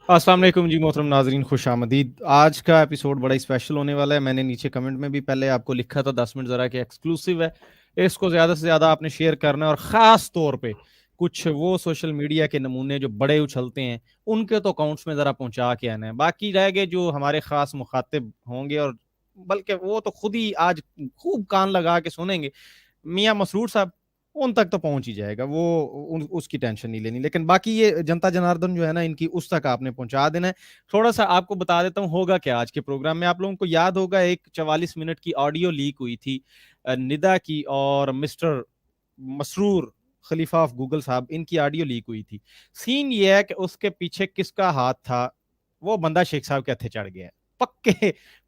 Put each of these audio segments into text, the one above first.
अस्सलाम वालेकुम जी मोहतरम नाजरीन, खुश आमदीद। आज का एपिसोड बड़ा ही स्पेशल होने वाला है। मैंने नीचे कमेंट में भी पहले आपको लिखा था 10 मिनट ज़रा कि एक्सक्लूसिव है, इसको ज़्यादा से ज़्यादा आपने शेयर करना है, और ख़ास तौर पे कुछ वो सोशल मीडिया के नमूने जो बड़े उछलते हैं उनके तो अकाउंट्स में ज़रा पहुंचा के आना है। बाकी रह गए जो हमारे ख़ास मुखातिब होंगे, और बल्कि वो तो खुद ही आज खूब कान लगा के सुनेंगे, मियाँ मसरूर साहब, उन तक तो पहुंच ही जाएगा वो। उसकी टेंशन नहीं लेनी, लेकिन बाकी ये जनता जनार्दन जो है ना, इनकी उस तक आपने पहुंचा देना है। थोड़ा सा आपको बता देता हूँ होगा क्या आज के प्रोग्राम में। आप लोगों को याद होगा एक 44 मिनट की ऑडियो लीक हुई थी निदा की और mister Masroor Khalifa of Google साहब, इनकी ऑडियो लीक हुई थी। सीन ये है कि उसके पीछे किसका हाथ था, वो बंदा शेख साहब के हथे चढ़ गया है।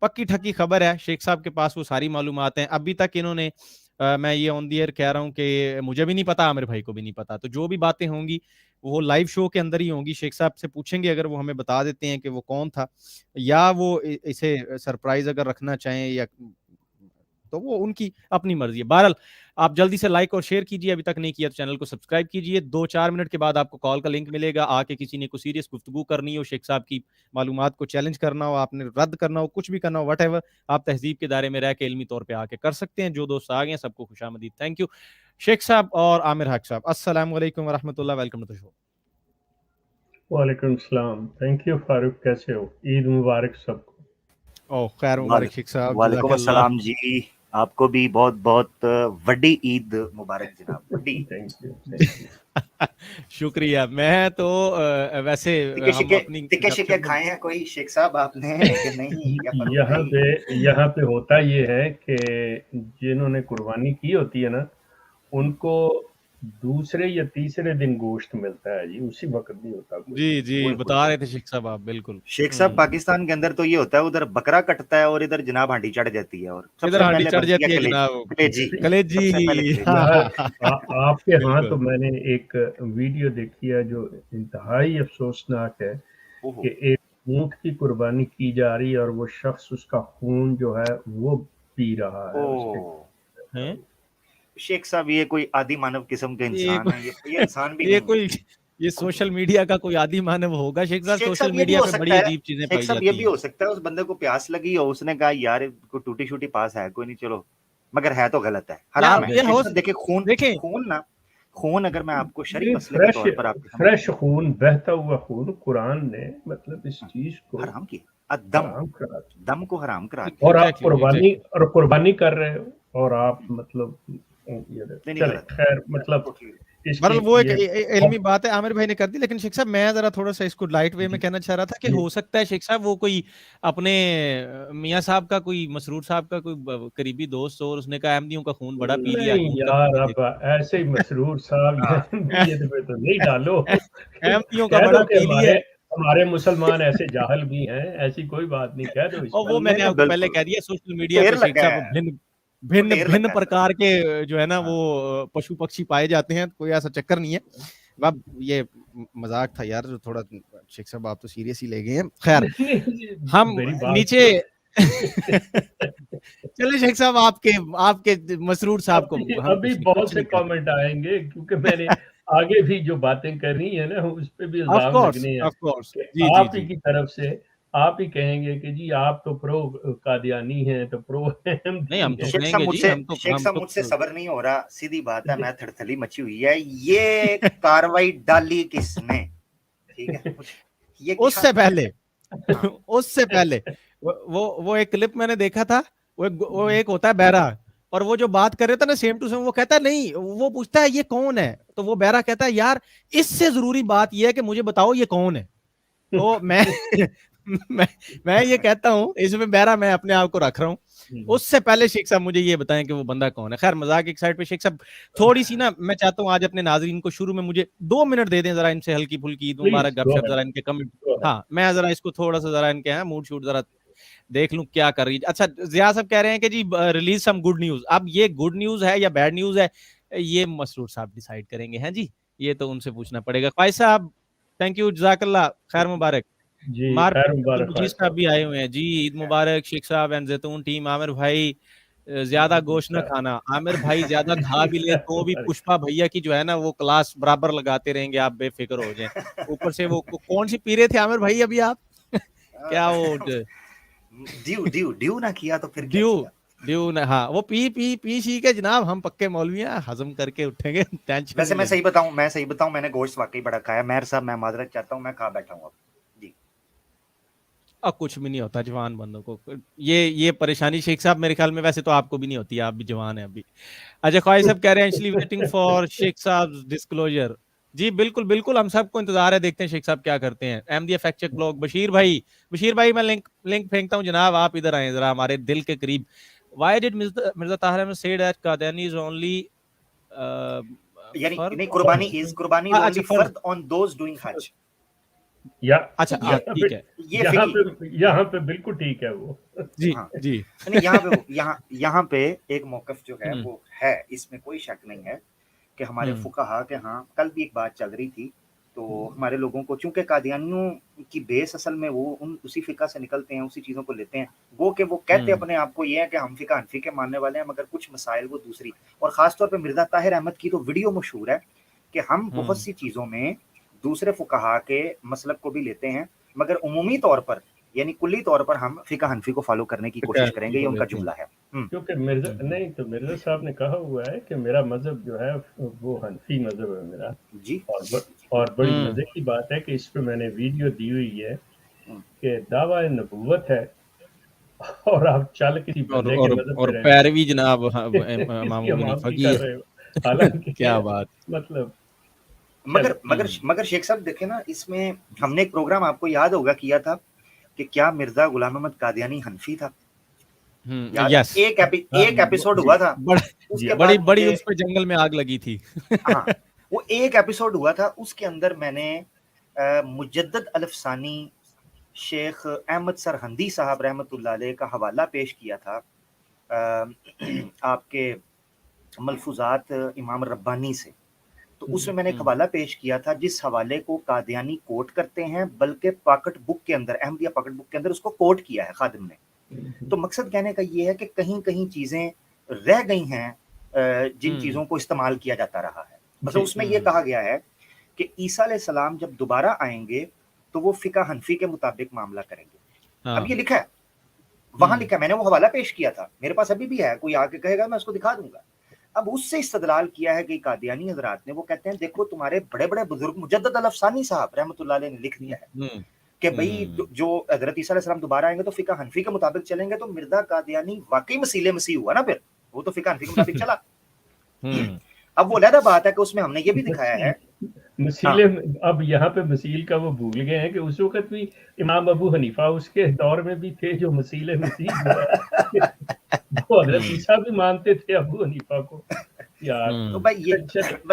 पक्की ठकी खबर है, शेख साहब के पास वो सारी मालूमात हैं। अभी तक इन्होंने मैं ये ऑन दी एयर कह रहा हूँ कि मुझे भी नहीं पता, मेरे भाई को भी नहीं पता, तो जो भी बातें होंगी वो लाइव शो के अंदर ही होंगी। शेख साहब से पूछेंगे, अगर वो हमें बता देते हैं कि वो कौन था, या वो इसे सरप्राइज अगर रखना चाहें, या तो वो उनकी अपनी मर्जी है। बहरहाल आप जल्दी से लाइक और शेयर कीजिए, अभी तक नहीं किया तो चैनल को सब्सक्राइब कीजिए। 2-4 मिनट के बाद आपको कॉल का लिंक मिलेगा। आके किसी ने कोई सीरियस गुफ्तगू करनी हो, शेख साहब की मालूमात को चैलेंज करना हो, आपने रद्द करना हो, कुछ भी करना हो, वट एवर, आप तहजीब के दायरे में रह के इल्मी तौर पर आके कर सकते हैं। जो दोस्त आ गए सबको खुशामदीद, थैंक यू शेख साहब और आमिर हक साहब। अस्सलाम वालेकुम वरहमतुल्लाह, वेलकम टू द शो। वालेकुम सलाम। थैंक यू फारूक, कैसे हो? ईद मुबारक सबको। ओह खैर मुबारक शेख साहब, वालेकुम जज़ाकल्लाह। अस्सलाम जी, आपको भी बहुत बहुत वड्डी ईद मुबारक जनाब। वड्डी थैंक यू। शुक्रिया। मैं तो वैसे तिके हम शिके अपनी तिके शिके गपशप में खाए हैं कोई शेख साहब आपने कि नहीं? या फर्क यहाँ नहीं? पे यहाँ पे होता ये है कि जिन्होंने कुर्बानी की होती है ना, उनको दूसरे या तीसरे दिन गोश्त मिलता है जी, उसी वक्त नहीं होता कोई। जी जी बिल्कुल बता रहे थे शेख साहब आप, बिल्कुल। शेख साहब, पाकिस्तान के अंदर तो ये होता है, उधर बकरा कटता है और इधर जनाब हांडी चढ़ जाती है, और इधर सबसे हांडी पहले चढ़ बनती है जाती है कलेजी। जनाब, कलेजी कलेजी। सबसे पहले हाँ कलेजी। यार, हाँ हाँ, आपके यहाँ तो बिल्कुल। मैंने एक वीडियो देखी है जो इंतहाई अफसोसनाक है ओहो, कि एक ऊंट की कुर्बानी की जा रही है और वो शख्स उसका खून जो है वो पी रहा है उसके। ओ हैं शेख साहब, ये कोई आदि मानव किस्म के ये इंसान है? ये कोई इंसान भी ये नहीं है। कोई ये सोशल मीडिया का कोई आदि मानव होगा शेख साहब? शेख सोशल साहब, ये भी मीडिया हो पे सकता बड़ी है, अजीब चीजें शेख पाई साहब ये जाती भी हैं। हो सकता है उस बंदे को प्यास लगी और उसने कहा यार को टूटी शूटी पास है, कोई नहीं, चलो, मगर है तो गलत है, या हराम है ये शेख हो साहब। देखिए, खून देखें, खून ना, खून अगर मैं आपको शरई ये मसले के तौर पर आपके सामने फ्रेश खून, बहता हुआ खून, कुरान ने मतलब इस चीज को हराम किया, दम हराम करा दिया। दम को हराम करार दिया। और आप एग्जैक्टली एग्जैक्टली। कुर्बानी कर रहे हो और आप मतलब ये नहीं नहीं, चले गलत खैर, है मतलब totally। इसकी बहरहाल वो एक ये इल्मी बात है, आमिर भाई ने कर दी। लेकिन शेख साहब मैं जरा थोड़ा सा इसको लाइट वे में जी कहना चाह रहा था कि जी हो सकता है शेख साहब वो कोई अपने मियाँ साहब का, कोई मसरूर साहब का कोई करीबी दोस्त हो, और उसने कहा अहमदियों का खून बड़ा पी लिया, नहीं दूध का यार, पीने अब देखो। ऐसे ही मसरूर साहब हाँ, ये तो नहीं डालो। अहमदियों का कह दो बड़ा कि पी लिया हमारे है। हमारे मुसलमान ऐसे जाहल भी हैं, ऐसी कोई बात नहीं, कह दो इस और पर। वो नहीं मैंने नहीं, आपको पहले बिल्कुल, कह दिया, सोशल वो मीडिया ढेर पे शेख लगा साहब वो है, भिन्न वो भिन्न ढेर भिन्न लगा है सर। प्रकार के जो है ना वो हाँ, पशु पक्षी पाए जाते हैं, कोई ऐसा चक्कर नहीं है। अब ये मजाक था यार, जो थोड़ा शेख साहब आप तो सीरियस ही ले गए हैं। खैर नहीं, हम मेरी बात नीचे सुनो। चलिए शेख साहब, आपके आपके मसरूर साहब को अभी हम अभी कुछ बहुत से नहीं कहते। कमेंट आएंगे, क्योंकि मैंने आगे भी जो बातें करनी है ना उस पे भी ऑफ इल्जाम कोर्स लगने हैं ऑफ कोर्स, कि जी जी आप ही जी। की तरफ से आप ही कहेंगे कि जी आप तो प्रो कादियानी हैं, तो प्रो नहीं हम अहमदी तो हैं। कहेंगे जी, शेख हम साहब तो मुझसे सबर नहीं हो रहा, सीधी बात है, मैं थड़थली मची हुई है। ये कार्रवाई डाली किसने? ठीक है, ये क्या उससे था? पहले हाँ, उससे पहले वो एक क्लिप मैंने देखा था। वो एक होता है बहरा, और वो जो बात कर रहे थे ना सेम टू सेम, वो कहता है नहीं, वो पूछता है ये कौन है, तो वो बहरा कहता है यार इससे जरूरी बात ये है कि मुझे बताओ ये कौन है। तो मैं मैं मैं ये कहता हूँ इसमें बहरा मैं अपने आप को रख रहा हूँ। उससे पहले शेख साहब मुझे ये बताएं कि वो बंदा कौन है। खैर मजाक एक साइड पे, शेख साहब थोड़ी सी ना, मैं चाहता हूँ आज अपने नाजरीन को शुरू में मुझे 2 मिनट दे दें, जरा इनसे हल्की फुल्की ईद मुबारक प्लीज गो गपशप, जरा अहेड, इनके कमेंट। Go ahead. हाँ मैं जरा इसको थोड़ा सा जरा इनके हैं मूड शूट जरा देख लूं क्या कर रही है। अच्छा जिया साहब कह रहे हैं कि जी रिलीज सम गुड न्यूज। अब ये गुड न्यूज है या बैड न्यूज है, ये मसरूर साहब डिसाइड करेंगे हैं जी, ये तो उनसे पूछना पड़ेगा। ख्वाहिश साहब थैंक यू, जजाकल्ला, खैर मुबारक। जी मार खैर अब्दुल मुबारक मजीद ख्वाहिश साहब साहब। भी आए हुए हैं जी, ईद मुबारक शेख साहब एंड जैतून टीम, आमिर भाई, ज्यादा गोश्त न खाना, आमिर भाई ज्यादा खा भी ले तो भी पुष्पा भैया की जो है ना वो क्लास बराबर लगाते रहेंगे, आप बेफिक्र हो जाएं। ऊपर से वो कौन सी पी रहे थे आमिर भाई अभी आप? क्या वो ड्यू ना किया तो फिर क्या ड्यू किया? ड्यू ना, हाँ वो पी शी के जनाब, हम पक्के मौलवी हैं, हजम करके उठेंगे, टेंशन वैसे नहीं मैं लेनी। सही बताऊं, मैंने गोश्त वाकई बड़ा खाया। मेहर साहब मैं माजरत चाहता हूं, मैं खा बैठा हूं अब जी। अब कुछ भी नहीं होता जवान बंदों को, ये परेशानी शेख साहब मेरे ख्याल में वैसे तो आपको भी नहीं होती, आप भी जवान हैं अभी। अच्छा ख्वाहिश साहब कह रहे हैं एक्चुअली वेटिंग फॉर शेख साहब डिस्क्लोजर। जी बिल्कुल बिल्कुल, हम सबको इंतजार है, देखते हैं शेख साहब क्या करते हैं। MD fact check blog Bashir भाई मैं लिंक फेंकता हूं जनाब, आप इधर आए जरा हमारे दिल के करीब। Why did Mirza Tahir Ahmed say that Qadiani is only यानी फर्द नहीं, ऑन, कुर्बानी इज अच्छा ओनली फर्द, फर्द ऑन दोज डूइंग हज। या अच्छा ये ठीक है, ये फिकी, यहाँ पे बिल्कुल ठीक है वो। जी हाँ जी। नहीं, यहाँ पे एक मौकफ जो है वो है, इसमें कोई शक नहीं है कि हमारे फुकाहा के, हाँ कल भी एक बात चल रही थी, तो हमारे लोगों को, चूंकि कादियानियों की बेस असल में वो उसी फिका से निकलते हैं, उसी चीज़ों को लेते हैं, वो कहते अपने आप को ये है कि हम फिका हनफी के मानने वाले हैं, मगर कुछ मसाइल वो दूसरी, और ख़ासतौर पे मिर्ज़ा ताहिर अहमद की तो वीडियो मशहूर है कि हम बहुत सी चीज़ों में दूसरे फुकाहा के मसलब को भी लेते हैं, मगर उमूमी तौर पर यानी कुल्ली तौर पर हम फिका हनफी को फॉलो करने की कोशिश करेंगे, ये उनका जुमला है। क्योंकि मिर्जा साहब ने कहा हुआ है कि मेरा मजहब जो है वो हनफी मजहब है मेरा जी। और बड़ी मजे की बात है कि इस पे मैंने वीडियो दी हुई है कि दावा नबूवत है और आप चल किसी बंदे के मजहब और पे पैरवी जनाब इमाम अबू हनीफा की कर रहे हो, हालांकि क्या बात। मतलब मगर शेख साहब देखे ना, इसमें हमने एक प्रोग्राम आपको याद होगा किया था कि क्या मिर्जा गुलाम अहमद कादियानी हनफी था? याद यस, एक एपिसोड हुआ था, उसके बड़ी बाद बड़ी उस पे जंगल में आग लगी थी। हाँ वो एक एपिसोड हुआ था, उसके अंदर मैंने मुजद्दद अलफसानी शेख अहमद सरहंदी साहब रहमतुल्लाह अलैह का हवाला पेश किया था आपके मलफूजात इमाम रब्बानी से। तो उसमें मैंने एक हवाला पेश किया था जिस हवाले को कादियानी कोट करते हैं, बल्कि पॉकेट बुक के अंदर, अहमदिया पॉकेट बुक के अंदर उसको कोट किया है खादिम ने। तो मकसद कहने का ये है कि कहीं कहीं चीजें रह गई हैं जिन चीजों को इस्तेमाल किया जाता रहा है। मतलब उसमें यह कहा गया है कि ईसा अलैहिस्सलाम जब दोबारा आएंगे तो वो फिका हनफी के मुताबिक मामला करेंगे। अब ये लिखा है, वहां लिखा है, मैंने वो हवाला पेश किया था, मेरे पास अभी भी है, कोई आके कहेगा मैं उसको दिखा दूंगा। अब उससे इस्तदलाल किया है कि कादियानी हजरात ने, वो कहते हैं देखो तुम्हारे बड़े बड़े बुजुर्ग मुजद्दद अलफसानी साहब रहमतुल्लाह अलैह ने लिख दिया है कि भाई जो हजरत ईसा अलैहिस्सलाम दोबारा आएंगे तो फिका हनफी के मुताबिक चलेंगे। तो मिर्जा कादियानी वाकई मसीले मसीह हुआ ना, फिर वो तो फिका हनफी के मुताबिक चला। अब वो अलग बात है कि उसमें हमने ये भी दिखाया है मसीले, अब यहाँ पे मसील का वो भूल गए हैं कि उस वक्त भी इमाम अबू हनीफा उसके दौर में भी थे जो मसीले मसीह वो हजरत ईसा भी मानते थे अबू हनीफा को यार। तो भाई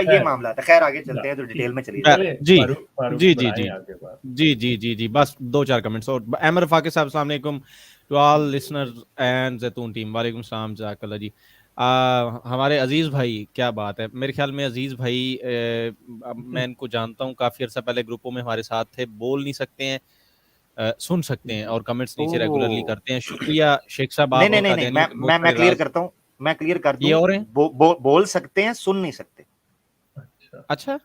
ये मामला था। खैर आगे चलते हैं तो डिटेल में चलिए। जी बस 2-4 कमेंट्स और अमर फाकिर साहब अस्सलाम वालेकुम टू ऑल लिसनर्स एंड जैतून टीम, वालेकुम सलाम जज़ाकल्लाह जी। हमारे अजीज भाई, क्या बात है, मेरे ख्याल में अजीज भाई मैं इनको जानता हूँ, काफी अर्सा पहले ग्रुपों में हमारे साथ थे, बोल नहीं सकते हैं, सुन सकते हैं और कमेंट्स नीचे रेगुलरली करते हैं। शुक्रिया शेख साहब। नहीं मैं क्लियर करता हूँ, मैं क्लियर कर दूं, ये और बोल सकते हैं, सुन नहीं सकते। अच्छा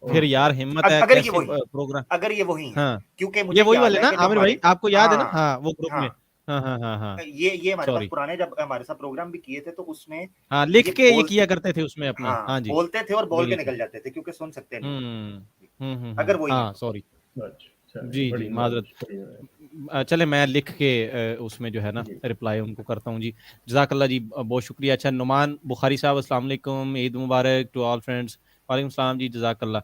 फिर यार हिम्मत है, अगर कैसे प्रोग्राम, अगर ये वही है, हाँ क्योंकि मुझे ये वही वाले ना है आमिर भाई, आपको याद है ना, हाँ वो ग्रुप में, हाँ ये हमारे पास पुराने जब हमारे साथ प्रोग्राम भी किए थे तो उसमें हाँ लिख के ये किया करते थे उसमें अपना, हाँ जी बोलते थे और बोल के निकल जाते थे क्योंकि सुन सकते नहीं। अगर वही, हाँ सॉरी जी माजरत। चले मैं लिख के उसमें जो है ना रिप्लाई उनको करता हूँ जी। जज़ाकल्लाह जी, बहुत शुक्रिया। अच्छा नुमान बुखारी साहब अस्सलाम वालेकुम, ईद मुबारक टू ऑल फ्रेंड्स। वालेकुम सलाम जी, जज़ाकल्लाह।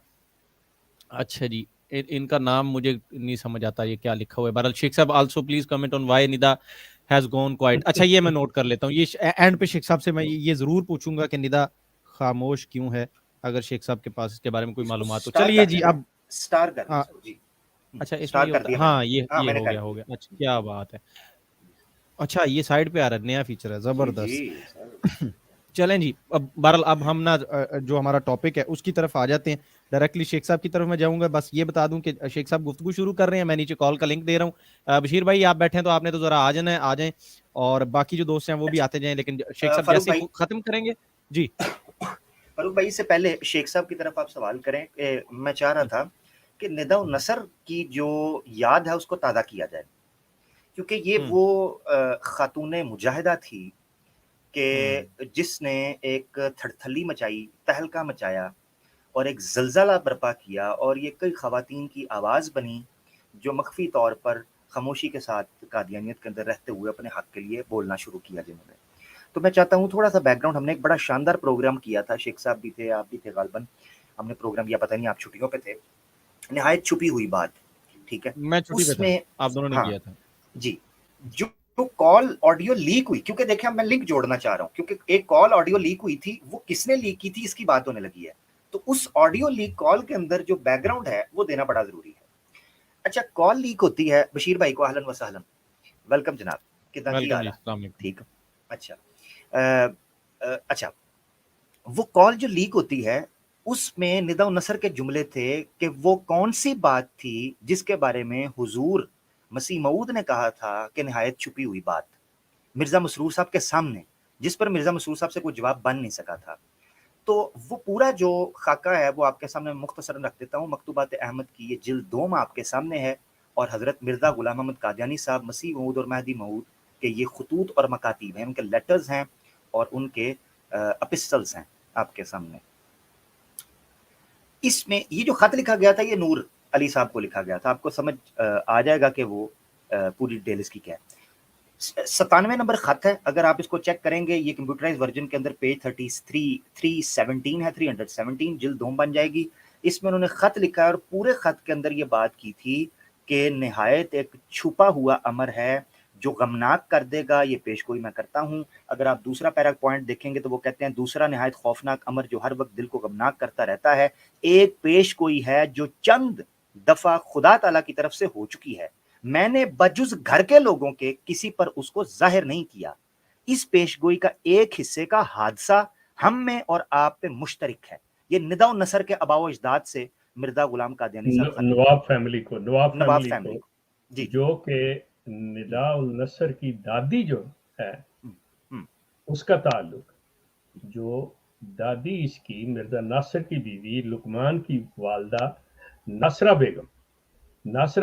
अच्छा जी, इनका नाम मुझे नहीं समझ आता ये क्या लिखा हुआ है। बहरहाल शेख साहब also please comment on why Nida has gone quite. अच्छा ये मैं नोट कर लेता हूँ, ये एंड पे शेख साहब से मैं ये जरूर पूछूंगा कि निदा खामोश क्यों है, अगर शेख साहब के पास इसके बारे में कोई मालूमात हो। चलिए जी अब स्टार कर जी। अच्छा इसमें हाँ ये हो गया। अच्छा क्या बात है, अच्छा ये साइड पे आ रहा है, नया फीचर है, जबरदस्त। चलें जी, अब बहरहाल अब हम ना जो हमारा टॉपिक है उसकी तरफ आ जाते हैं। डायरेक्टली शेख साहब की तरफ मैं जाऊंगा। बस ये बता दूं कि शेख साहब गुफ्तगू शुरू कर रहे हैं, मैं नीचे कॉल का लिंक दे रहा हूँ। बशीर भाई आप बैठे हैं तो आपने तो जरा आ जाना है, आ जाएं, और बाकी जो दोस्त हैं वो भी आते जाएं, लेकिन शेख साहब फारूक जैसे भाई, खत्म करेंगे जी। फारूक भाई से पहले शेख साहब की तरफ आप सवाल करें। मैं चाह रहा था कि निदा नसर की जो याद है उसको ताज़ा किया जाए, क्योंकि ये वो खातून मुजाहिदा थी कि जिसने एक थड़थली मचाई, तहलका मचाया और एक ज़लज़ला बर्पा किया, और ये कई ख़वातीन की आवाज़ बनी जो मख्फी तौर पर खामोशी के साथ कादियानियत के अंदर रहते हुए अपने हक़ के लिए बोलना शुरू किया जिन्होंने। तो मैं चाहता हूँ थोड़ा सा बैकग्राउंड। हमने एक बड़ा शानदार प्रोग्राम किया था, शेख साहब भी थे, आप भी थे गालबन। हमने प्रोग्राम किया, पता नहीं आप छुट्टियों पे थे, निहायत छुपी हुई बात, ठीक है। मैं छुट्टी पे था, उसमें आप दोनों ने हाँ किया था जी, जो कॉल ऑडियो लीक हुई, क्योंकि देखिए मैं लिंक जोड़ना चाह रहा हूँ, क्योंकि एक कॉल ऑडियो लीक हुई थी, वो किसने लीक की थी इसकी बात होने लगी है। तो उस ऑडियो लीक कॉल के अंदर जो बैकग्राउंड है वो देना बड़ा जरूरी है। अच्छा, कॉल लीक होती है, बशीर भाई को अहलन व सहलन, वेलकम जनाब, कितना की वेलकम हाल जी, है? अस्सलाम वालेकुम। ठीक। अच्छा, अच्छा, वो कॉल जो लीक होती है उसमें निदा नसर के जुमले थे कि वो कौन सी बात थी जिसके बारे में हुजूर मसीह मऊद ने कहा था कि निहायत छुपी हुई बात, मिर्जा मसरूर साहब के सामने, जिस पर मिर्जा मसरूर साहब से कोई जवाब बन नहीं सका था। तो वो पूरा जो खाका है वो आपके सामने मुख्तसरन रख देता हूँ। मकतूबात अहमद की ये जिल्द 2 आपके सामने है, और हजरत मिर्जा गुलाम अहमद कादियानी साहब मसीह मऊद और महदी मऊद के ये खतूत और मकातीब हैं, उनके लेटर्स हैं और उनके एपिस्टल्स हैं आपके सामने। इसमें ये जो खत लिखा गया था ये नूर अली साहब को लिखा गया था, आपको समझ आ जाएगा कि वो पूरी डिटेल इसकी क्या है। 97 नंबर खत है, अगर आप इसको चेक करेंगे ये कंप्यूटराइज वर्जन के अंदर पेज 317 है, 317 जिल्द 2 बन जाएगी। इसमें उन्होंने खत लिखा है और पूरे खत के अंदर ये बात की थी कि निहायत एक छुपा हुआ अमर है जो गमनाक कर देगा, ये पेश गोई मैं करता हूँ। अगर आप दूसरा पैरा पॉइंट देखेंगे तो वो कहते हैं दूसरा निहायत खौफनाक अमर जो हर वक्त दिल को गमनाक करता रहता है, एक पेश गोई है जो चंद दफा खुदा ताला की तरफ से हो चुकी है, मैंने बजुज घर के लोगों के किसी पर उसको जाहिर नहीं किया। इस पेशगोई का एक हिस्से का हादसा हम में और आप पे मुश्तरिक है। ये निदा नसर के अबाव अजदाद से मिर्जा गुलाम कादियानी साहब नवाब फैमिली को, नवाब फैमिली को जी, जो कि निदा उल नसर की दादी जो है उसका ताल्लुक, जो दादी इसकी मिर्जा नासिर की बीवी लुकमान की वालदा नासरा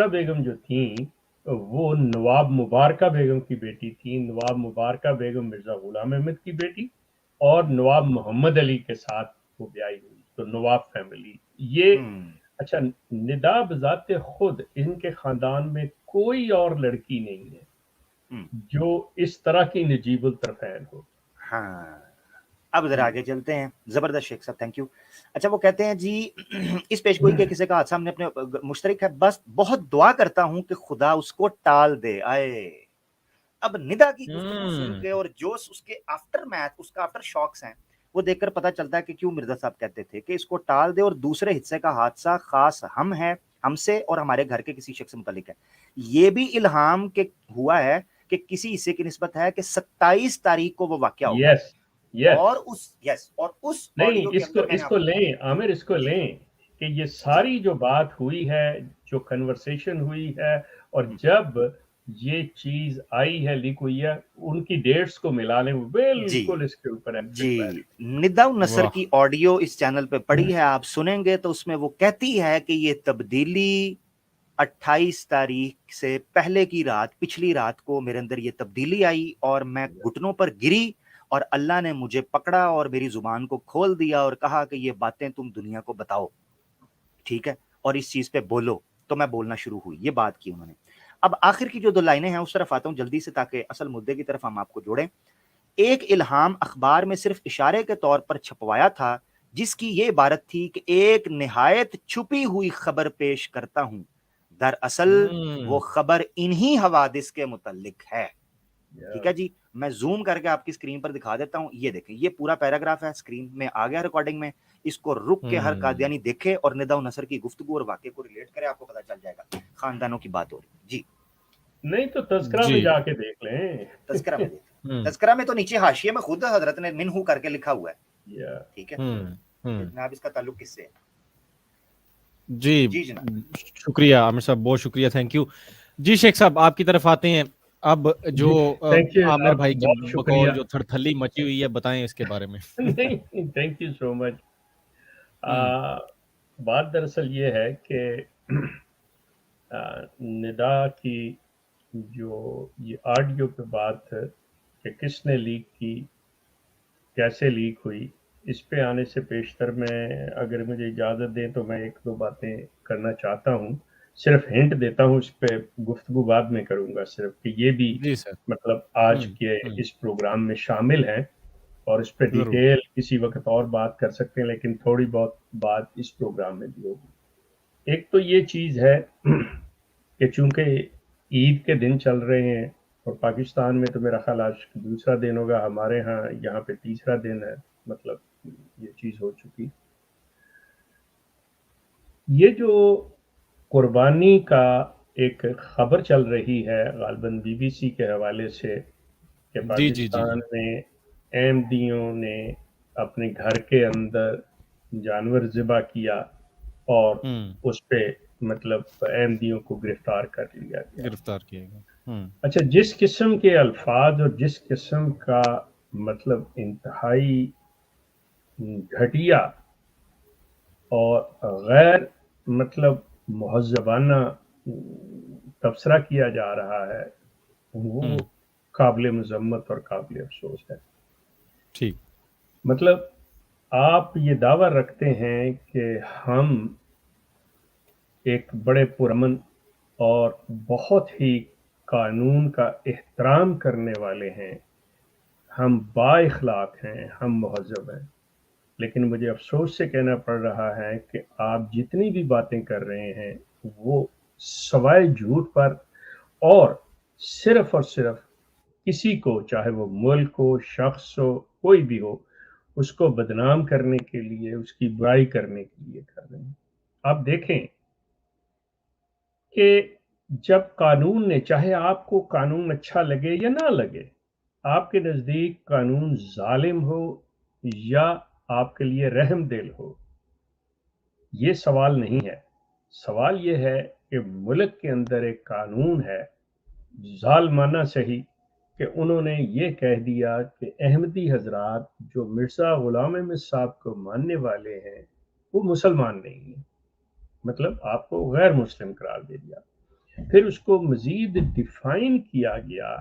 बेगम जो थी वो नवाब मुबारका बेगम की बेटी थी। नवाब मुबारका बेगम मिर्जा गुलाम अहमद की बेटी और नवाब मोहम्मद अली के साथ वो ब्याही हुई, तो नवाब फैमिली ये। अच्छा, निदा बजाते खुद इनके खानदान में कोई और लड़की नहीं है जो इस तरह की नजीबुल तरफैन हो। हाँ, अब जरा आगे चलते हैं। जबरदस्त शेख साहब, थैंक यू। अच्छा, वो कहते हैं जी इस पेशगोई के किसी का हादसा हमने अपने मुश्तरिक है, बस बहुत दुआ करता हूं कि खुदा उसको टाल दे। आए, अब निदा की गुफ्तगू सुन के और जो उसके आफ्टर मैथ, उसका आफ्टर शॉक्स हैं, वो देखकर पता चलता है कि क्यों मिर्जा साहब कहते थे कि इसको टाल दे, और दूसरे हिस्से का हादसा खास हम है, हमसे और हमारे घर के किसी शख्स से मुतालिक है। ये भी इल्हाम के हुआ है कि किसी हिस्से की निस्बत है कि 27 तारीख को वो वाकया होगा। यस यस और उस नहीं, ऑडियो के अंदर इसको लें आमिर, इसको लें कि ये सारी जो बात हुई है, जो कन्वर्सेशन हुई है, और जब ये चीज आई है, लीक हुई है, उनकी डेट्स को मिला लें, बिल्कुल इसके ऊपर जी। निदा नसर की ऑडियो इस चैनल पे पड़ी है, आप सुनेंगे तो उसमें वो कहती है कि ये तब्दीली 28 तारीख से पहले की रात, पिछली रात को मेरे अंदर ये तब्दीली आई और मैं घुटनों पर गिरी और अल्लाह ने मुझे पकड़ा और मेरी जुबान को खोल दिया और कहा कि ये बातें तुम दुनिया को बताओ, ठीक है, और इस चीज पे बोलो। तो मैं बोलना शुरू हुई, ये बात की उन्होंने। अब आखिर की जो 2 लाइनें हैं उस तरफ आता हूं जल्दी से, ताकि असल मुद्दे की तरफ हम आपको जोड़ें। एक इल्हाम अखबार में सिर्फ इशारे के तौर पर छपवाया था, जिसकी ये इबारत थी कि एक निहायत छुपी हुई खबर पेश करता हूं, दरअसल वो खबर इन्हीं हवादिस के मुतल्लिक है। ठीक है जी, मैं जूम करके आपकी स्क्रीन पर दिखा देता हूं। ये देखें, ये पूरा पैराग्राफ है, स्क्रीन में आ गया रिकॉर्डिंग में। इसको रुक के हर कादियानी देखे और निदा नसर की गुफ्तगू और वाक़े को रिलेट करे, आपको पता चल जाएगा। खानदानों की बात हो रही जी, नहीं तो तज़किरा में जाके देख लें। तज़किरा में देखें, तज़किरा में तो नीचे हाशिए में खुद हजरत ने मिन्हू करके लिखा हुआ है, ठीक है। जनाब, इसका ताल्लुक किससे है? जी जी जनाब। शुक्रिया आमिर साहब, बहुत शुक्रिया, थैंक यू। जी शेख साहब आपकी तरफ आते हैं। अब जो जी थैंक यू आमिर जनाब, भाई की बहुत बकौल शुक्रिया। जो थड़थली मची हुई है, बताएं इसके बारे में। नहीं, थैंक यू सो मच। हम्म, बात दरअसल ये है कि निदा की जो ये ऑडियो पे बात है कि किसने लीक की, कैसे लीक हुई, इस पे आने से पेशतर मैं, अगर मुझे इजाज़त दें तो मैं एक दो बातें करना चाहता हूँ। सिर्फ हिंट देता हूँ, इस पे गुफ्तगू बाद में करूँगा, सिर्फ कि ये भी जी सर। मतलब आज के हम्म, इस प्रोग्राम में शामिल हैं, और इस पे जरूर। डिटेल किसी वक्त और बात कर सकते हैं, लेकिन थोड़ी बहुत बात इस प्रोग्राम में भी होगी। एक तो ये चीज़ है कि चूंकि ईद के दिन चल रहे हैं, और पाकिस्तान में तो मेरा ख्याल आज दूसरा दिन होगा, हमारे यहाँ पे तीसरा दिन है, मतलब ये चीज़ हो चुकी। ये जो कुर्बानी का एक खबर चल रही है गालिबन बीबीसी के हवाले से, कि जी जी जी पाकिस्तान जी। में अहमदियों ने अपने घर के अंदर जानवर ज़िबा किया, और हम्म, उस पे मतलब अहमदियों को गिरफ्तार कर लिया गया। गिरफ्तार किया गया। अच्छा, जिस किस्म के अल्फाज और जिस किस्म का मतलब इंतहाई घटिया और गैर मतलब मुहज़्ज़बाना तबसरा किया जा रहा है, वो हम्म, काबिल मज़म्मत और काबिल अफ़सोस है। ठीक। मतलब आप ये दावा रखते हैं कि हम एक बड़े पुरअमन और बहुत ही कानून का एहतराम करने वाले हैं, हम बाइखलाक हैं, हम मुहज़्ज़ब हैं, लेकिन मुझे अफ़सोस से कहना पड़ रहा है कि आप जितनी भी बातें कर रहे हैं, वो सवाए झूठ पर, और सिर्फ़ किसी को, चाहे वो मुल्क हो, शख़्स हो, कोई भी हो, उसको बदनाम करने के लिए, उसकी बुराई करने के लिए कर रहे हैं। आप देखें कि जब कानून ने, चाहे आपको कानून अच्छा लगे या ना लगे, आपके नज़दीक कानून ज़ालिम हो या आपके लिए रहमदिल हो, ये सवाल नहीं है। सवाल ये है कि मुल्क के अंदर एक कानून है, ज़ालिमाना सही, कि उन्होंने ये कह दिया कि अहमदी हज़रात जो मिर्ज़ा ग़ुलाम अहमद साहब को मानने वाले हैं, वो मुसलमान नहीं हैं। मतलब आपको गैर मुस्लिम करार दे दिया। फिर उसको मज़ीद डिफ़ाइन किया गया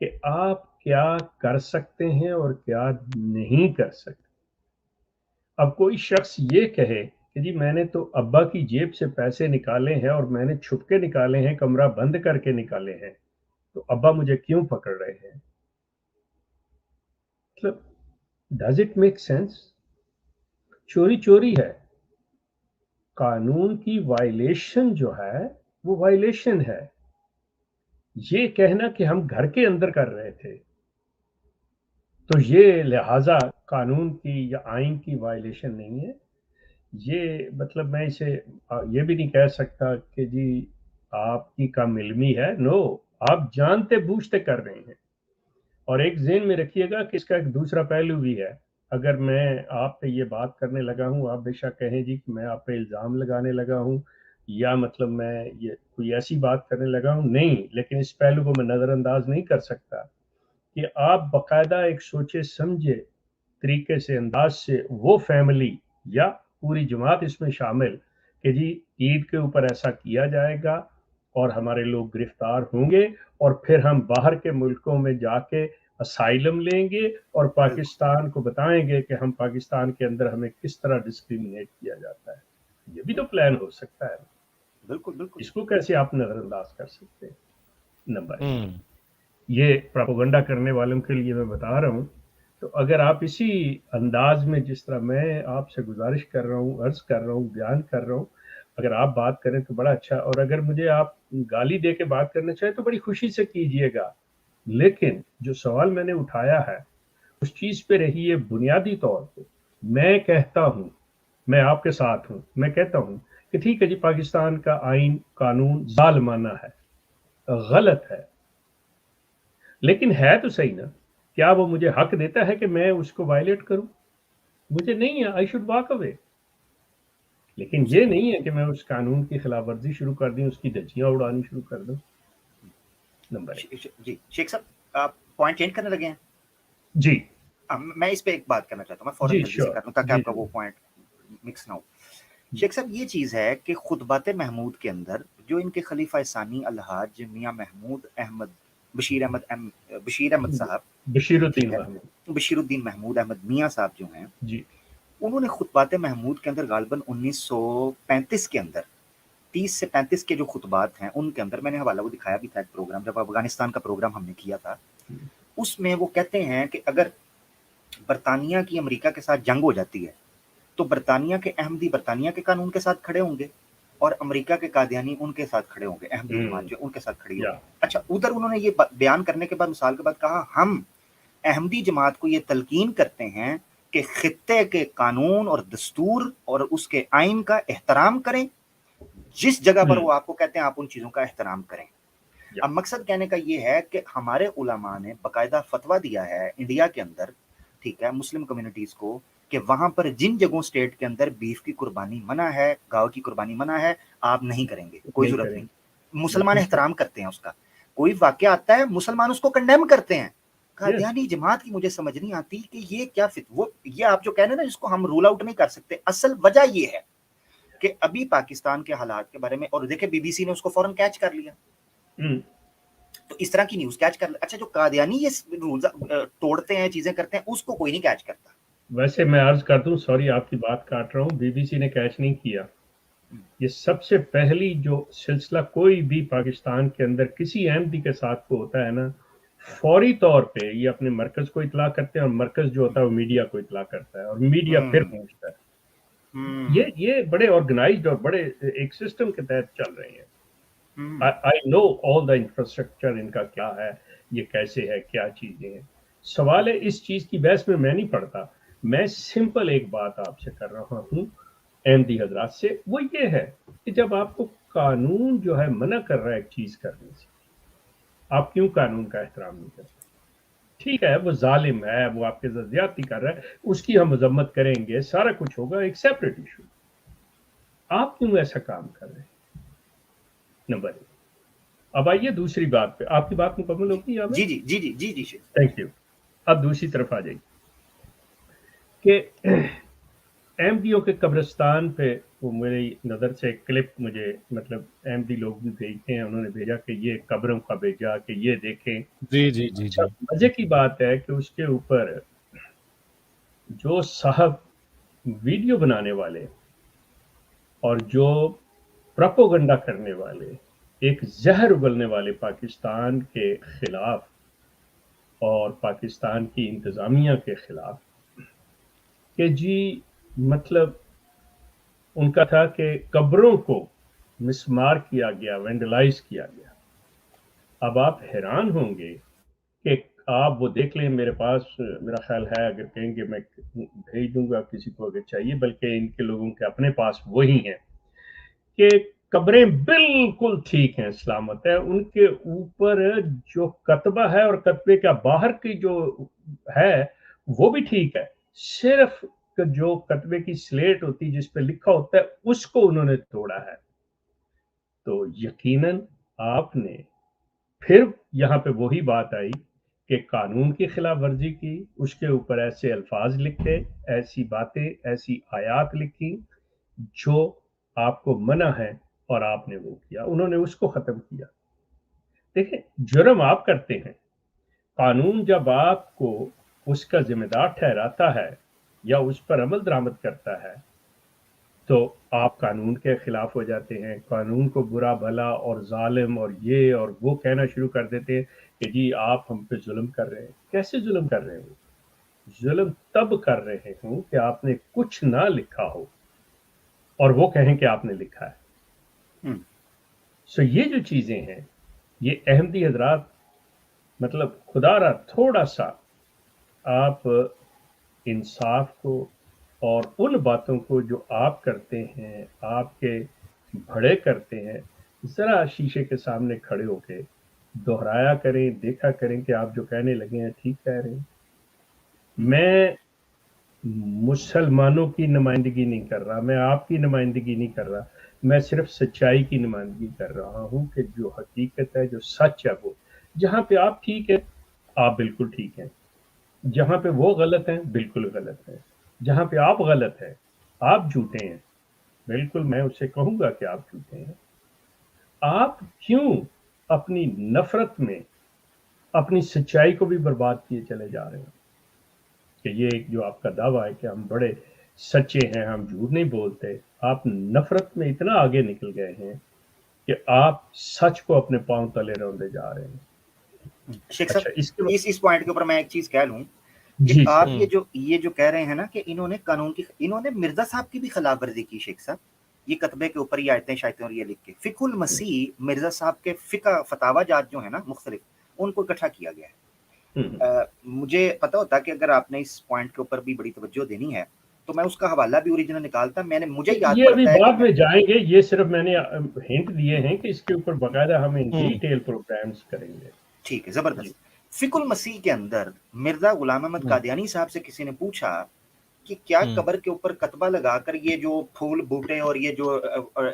कि आप क्या कर सकते हैं और क्या नहीं कर सकते। अब कोई शख्स ये कहे कि जी मैंने तो अब्बा की जेब से पैसे निकाले हैं और मैंने छुप के निकाले हैं, कमरा बंद करके निकाले हैं, तो अब्बा मुझे क्यों पकड़ रहे हैं? मतलब डज़ इट मेक सेंस? चोरी चोरी है। कानून की वायलेशन जो है, वो वायलेशन है। ये कहना कि हम घर के अंदर कर रहे थे, तो ये लिहाजा कानून की या आइन की वायलेशन नहीं है। ये मतलब मैं इसे ये भी नहीं कह सकता कि जी आपकी कम इल्मी है। नो, आप जानते बूझते कर रहे हैं। और एक ज़हन में रखिएगा कि इसका एक दूसरा पहलू भी है। अगर मैं आप पे ये बात करने लगा हूँ, आप बेशक कहें जी कि मैं आप पे इल्ज़ाम लगाने लगा हूँ, या मतलब मैं ये कोई ऐसी बात करने लगा हूँ, नहीं, लेकिन इस पहलू को मैं नज़रअंदाज नहीं कर सकता कि आप बाकायदा एक सोचे समझे तरीके से, अंदाज से, वो फैमिली या पूरी जमात इसमें शामिल, कि जी ईद के ऊपर ऐसा किया जाएगा और हमारे लोग गिरफ्तार होंगे, और फिर हम बाहर के मुल्कों में जाके असाइलम लेंगे और बिल्कुल, पाकिस्तान को बताएंगे कि हम पाकिस्तान के अंदर हमें किस तरह डिस्क्रिमिनेट किया जाता है। ये भी तो प्लान हो सकता है। बिल्कुल, बिल्कुल। इसको कैसे आप नजरअंदाज कर सकते हैं? नंबर एक, हम्म, ये प्रोपेगेंडा करने वालों के लिए मैं बता रहा हूँ। तो अगर आप इसी अंदाज में, जिस तरह मैं आपसे गुजारिश कर रहा हूँ, अर्ज कर रहा हूँ, बयान कर रहा हूँ, अगर आप बात करें तो बड़ा अच्छा, और अगर मुझे आप गाली दे के बात करना चाहें तो बड़ी खुशी से कीजिएगा। लेकिन जो सवाल मैंने उठाया है, उस चीज़ पे रहिए बुनियादी तौर पे। मैं कहता हूँ, मैं आपके साथ हूँ, मैं कहता हूँ कि ठीक है जी, पाकिस्तान का आइन कानून जालिमाना है, गलत है, लेकिन है तो सही ना। क्या वो मुझे हक देता है कि मैं उसको वायलेट करूं? मुझे नहीं है, आई शुड वॉक अवे। लेकिन ये नहीं है कि मैं उस कानून की खिलाफ वर्जी शुरू कर दूं, उसकी धज्जियां उड़ानी शुरू कर दूं। नंबर एक। जी शेख साहब, आप पॉइंट चेंज करने लगे हैं? जी मैं इस पे एक बात करना चाहता हूँ, मैं फौरन जी जल्दी से श्योर। कर दूं ताकि जी आपका वो पॉइंट मिक्स ना हो। शेख साहब, ये चीज है कि खुतबात महमूद के अंदर जो इनके खलीफा सानी अलहाज मियां महमूद अहमद बशीर अहमद साहब, बशीरुद्दीन ठीक है, महमूद। बशीरुद्दीन महमूद अहमद मियां साहब जो हैं, जी उन्होंने खुतबात महमूद के अंदर गालबन 1935 के अंदर 30 से 35 के जो खुतबात हैं उनके अंदर, मैंने हवाला वो दिखाया भी था एक प्रोग्राम, जब अफगानिस्तान का प्रोग्राम हमने किया था, उसमें वो कहते हैं कि अगर बरतानिया की अमेरिका के साथ जंग हो जाती है तो बरतानिया के अहमदी बरतानिया के कानून के साथ खड़े होंगे और अमेरिका के कादियानी उनके साथ खड़े होंगे, अहमदी जमात जो उनके साथ खड़ी होगी। अच्छा, उधर उन्होंने ये बयान करने के बाद, मिसाल के बाद कहा, हम अहमदी जमात को ये तलकीन करते हैं कि खित्ते के कानून और दस्तूर और उसके आइन का एहतराम करें, जिस जगह पर वो आपको कहते हैं आप उन चीजों का एहतराम करें। अब मकसद कहने का ये है कि हमारे उलमा ने बाकायदा फतवा दिया है इंडिया के अंदर, ठीक है, मुस्लिम कम्युनिटीज को, कि वहां पर जिन जगहों स्टेट के अंदर बीफ की कुर्बानी मना है, गांव की कुर्बानी मना है, आप नहीं करेंगे, कोई जरूरत नहीं। मुसलमान एहतराम करते हैं उसका, कोई वाक्य आता है मुसलमान उसको कंडेम करते हैं। कादियानी जमात की मुझे समझ नहीं आती कि ये क्या वो ये आप जो कह रहे हैं ना, जिसको हम रूल आउट नहीं कर सकते, असल वजह ये है कि अभी पाकिस्तान के हालात के बारे में, और देखे बीबीसी ने उसको फौरन कैच कर लिया, तो इस तरह की न्यूज कैच कर। अच्छा, जो कादियानी ये रूल्स तोड़ते हैं, चीजें करते हैं, उसको कोई नहीं कैच करता। वैसे मैं अर्ज कर दूं, सॉरी आपकी बात काट रहा हूं, बीबीसी ने कैच नहीं किया। ये सबसे पहली जो सिलसिला कोई भी पाकिस्तान के अंदर किसी अहमदी के साथ को होता है ना, फौरी तौर पे ये अपने मरकज को इतला करते हैं और मरकज जो होता है वो मीडिया को इतला करता है और मीडिया फिर पहुंचता है। ये बड़े ऑर्गेनाइज्ड और बड़े एक सिस्टम के तहत चल रहे हैं। I know all the infrastructure इनका क्या है, ये कैसे है, क्या चीजें हैं। सवाल है, इस चीज की बहस में मैं नहीं पढ़ता, मैं सिंपल एक बात आपसे कर रहा हूँ अहमदी हजरात से, वो ये है कि जब आपको कानून जो है मना कर रहा है एक चीज करने से, आप क्यों कानून का एहतराम नहीं करते? ठीक है, वो जालिम है, वो आपके साथ ज्यादती कर रहा है, उसकी हम मजम्मत करेंगे, सारा कुछ होगा, एक सेपरेट इशू। आप क्यों ऐसा काम कर रहे हैं? नंबर एक। अब आइए दूसरी बात पे, आपकी बात मुकम्मल होगी यहाँ पे? जी जी जी जी जी जी थैंक यू। अब दूसरी तरफ आ जाइए कि अहमदियों के कब्रिस्तान पे, वो मेरी नज़र से क्लिप मुझे मतलब अहमदी लोग भी भेजते हैं, उन्होंने भेजा कि ये कब्रों का भेजा कि ये देखें। जी जी जी जी। मजे की बात है कि उसके ऊपर जो साहब वीडियो बनाने वाले और जो प्रोपोगंडा करने वाले, एक जहर उगलने वाले पाकिस्तान के खिलाफ और पाकिस्तान की इंतज़ामिया के खिलाफ, कि जी मतलब उनका था कि कब्रों को मिसमार किया गया, वेंडलाइज किया गया। अब आप हैरान होंगे कि आप वो देख लें, मेरे पास मेरा ख्याल है, अगर कहेंगे मैं भेज दूंगा किसी को अगर चाहिए, बल्कि इनके लोगों के अपने पास वही हैं कि कब्रें बिल्कुल ठीक हैं, सलामत है, उनके ऊपर जो कतबा है और कतबे का बाहर की जो है वो भी ठीक है, सिर्फ जो कतबे की स्लेट होती है जिस पे लिखा होता है उसको उन्होंने तोड़ा है। तो यकीनन आपने फिर यहाँ पे वही बात आई कि कानून की खिलाफ वर्जी की, उसके ऊपर ऐसे अल्फाज लिखे, ऐसी बातें, ऐसी आयात लिखी जो आपको मना है और आपने वो किया, उन्होंने उसको खत्म किया। देखिए, जुर्म आप करते हैं, कानून जब आपको उसका जिम्मेदार ठहराता है या उस पर अमल दरामद करता है तो आप कानून के खिलाफ हो जाते हैं, कानून को बुरा भला और जालिम और ये और वो कहना शुरू कर देते हैं कि जी आप हम पे जुल्म कर रहे हैं। कैसे जुल्म कर रहे हो? जुल्म तब कर रहे हो कि आपने कुछ ना लिखा हो और वो कहें कि आपने लिखा है। सो ये जो चीजें हैं, ये अहमदी हजरात, मतलब खुदारा थोड़ा सा आप इंसाफ को और उन बातों को जो आप करते हैं, आपके बड़े करते हैं, जरा शीशे के सामने खड़े होके दोहराया करें, देखा करें कि आप जो कहने लगे हैं ठीक कह रहे हैं। मैं मुसलमानों की नुमाइंदगी नहीं कर रहा, मैं आपकी नुमाइंदगी नहीं कर रहा, मैं सिर्फ सच्चाई की नुमाइंदगी कर रहा हूँ कि जो हकीकत है, जो सच है, वो जहाँ पे आप ठीक है आप बिल्कुल ठीक हैं, जहाँ पे वो गलत हैं बिल्कुल गलत है, जहाँ पे आप गलत हैं आप झूठे हैं, बिल्कुल मैं उससे कहूँगा कि आप झूठे हैं। आप क्यों अपनी नफरत में अपनी सच्चाई को भी बर्बाद किए चले जा रहे हैं? कि ये एक जो आपका दावा है कि हम बड़े सच्चे हैं, हम झूठ नहीं बोलते, आप नफरत में इतना आगे निकल गए हैं कि आप सच को अपने पांव तले रौंदे जा रहे हैं। शेख अच्छा, साहब इसके इस पॉइंट के ऊपर मैं एक चीज कह लूं कि जी आप सर। ये जो कह रहे हैं ना कि इन्होंने मिर्जा साहब की भी खिलाफ वर्जी की। शेख साहब ये कतबे के ऊपर ये आयतें शायतें और ये लिख के फिकुल मसीह मिर्जा साहब के फिका फतावा जात जो है ना मुख्तलिफ, उनको इकट्ठा किया गया है। मुझे पता होता कि अगर आपने इस पॉइंट के ऊपर भी बड़ी तवज्जो देनी है तो मैं उसका हवाला भी ओरिजिनल निकालता। मैंने मुझे याद ये अभी पड़ता है कि बाद में जाएंगे, ये सिर्फ मैंने हिंट दिए हैं कि इसके ऊपर बाकायदा हम इन डिटेल प्रोग्राम्स करेंगे। ठीक है, जबरदस्त। फिकुल मसीह के अंदर मिर्जा गुलाम अहमद कादियानी साहब से किसी ने पूछा कि क्या कब्र के ऊपर कतबा लगाकर ये जो फूल बूटे और ये जो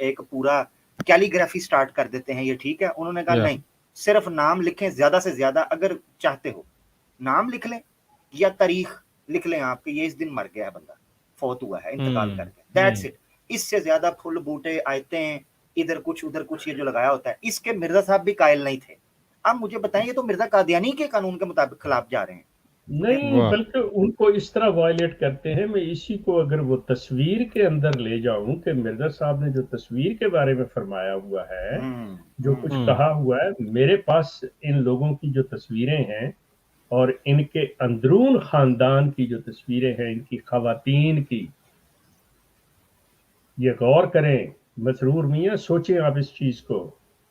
एक पूरा कैलीग्राफी स्टार्ट कर देते हैं ये ठीक है? उन्होंने कहा नहीं, सिर्फ नाम लिखें, ज्यादा से ज्यादा अगर चाहते हो नाम लिख लें या तारीख लिख लें आप कि ये इस दिन मर गया है बंदा, फौत हुआ है, इंतकाल कर गया, दैट्स इट। इससे ज्यादा फूल बूटे आयतें इधर कुछ उधर कुछ ये जो लगाया होता है, इसके मिर्जा साहब भी कायल नहीं थे। अब मुझे बताएं, ये तो मिर्जा कादियानी के कानून के मुताबिक खिलाफ जा रहे हैं। नहीं, बल्कि उनको इस तरह वायलेट करते हैं। मैं इसी को अगर वो तस्वीर के अंदर ले जाऊं कि मिर्जा साहब ने जो तस्वीर के बारे में फरमाया हुआ है, जो कुछ कहा हुआ है, मेरे पास इन लोगों की जो तस्वीरें हैं और इनके अंदरून खानदान की जो तस्वीरें हैं, इनकी खवातीन की, ये गौर करें। मसरूर मियाँ, सोचें आप इस चीज को।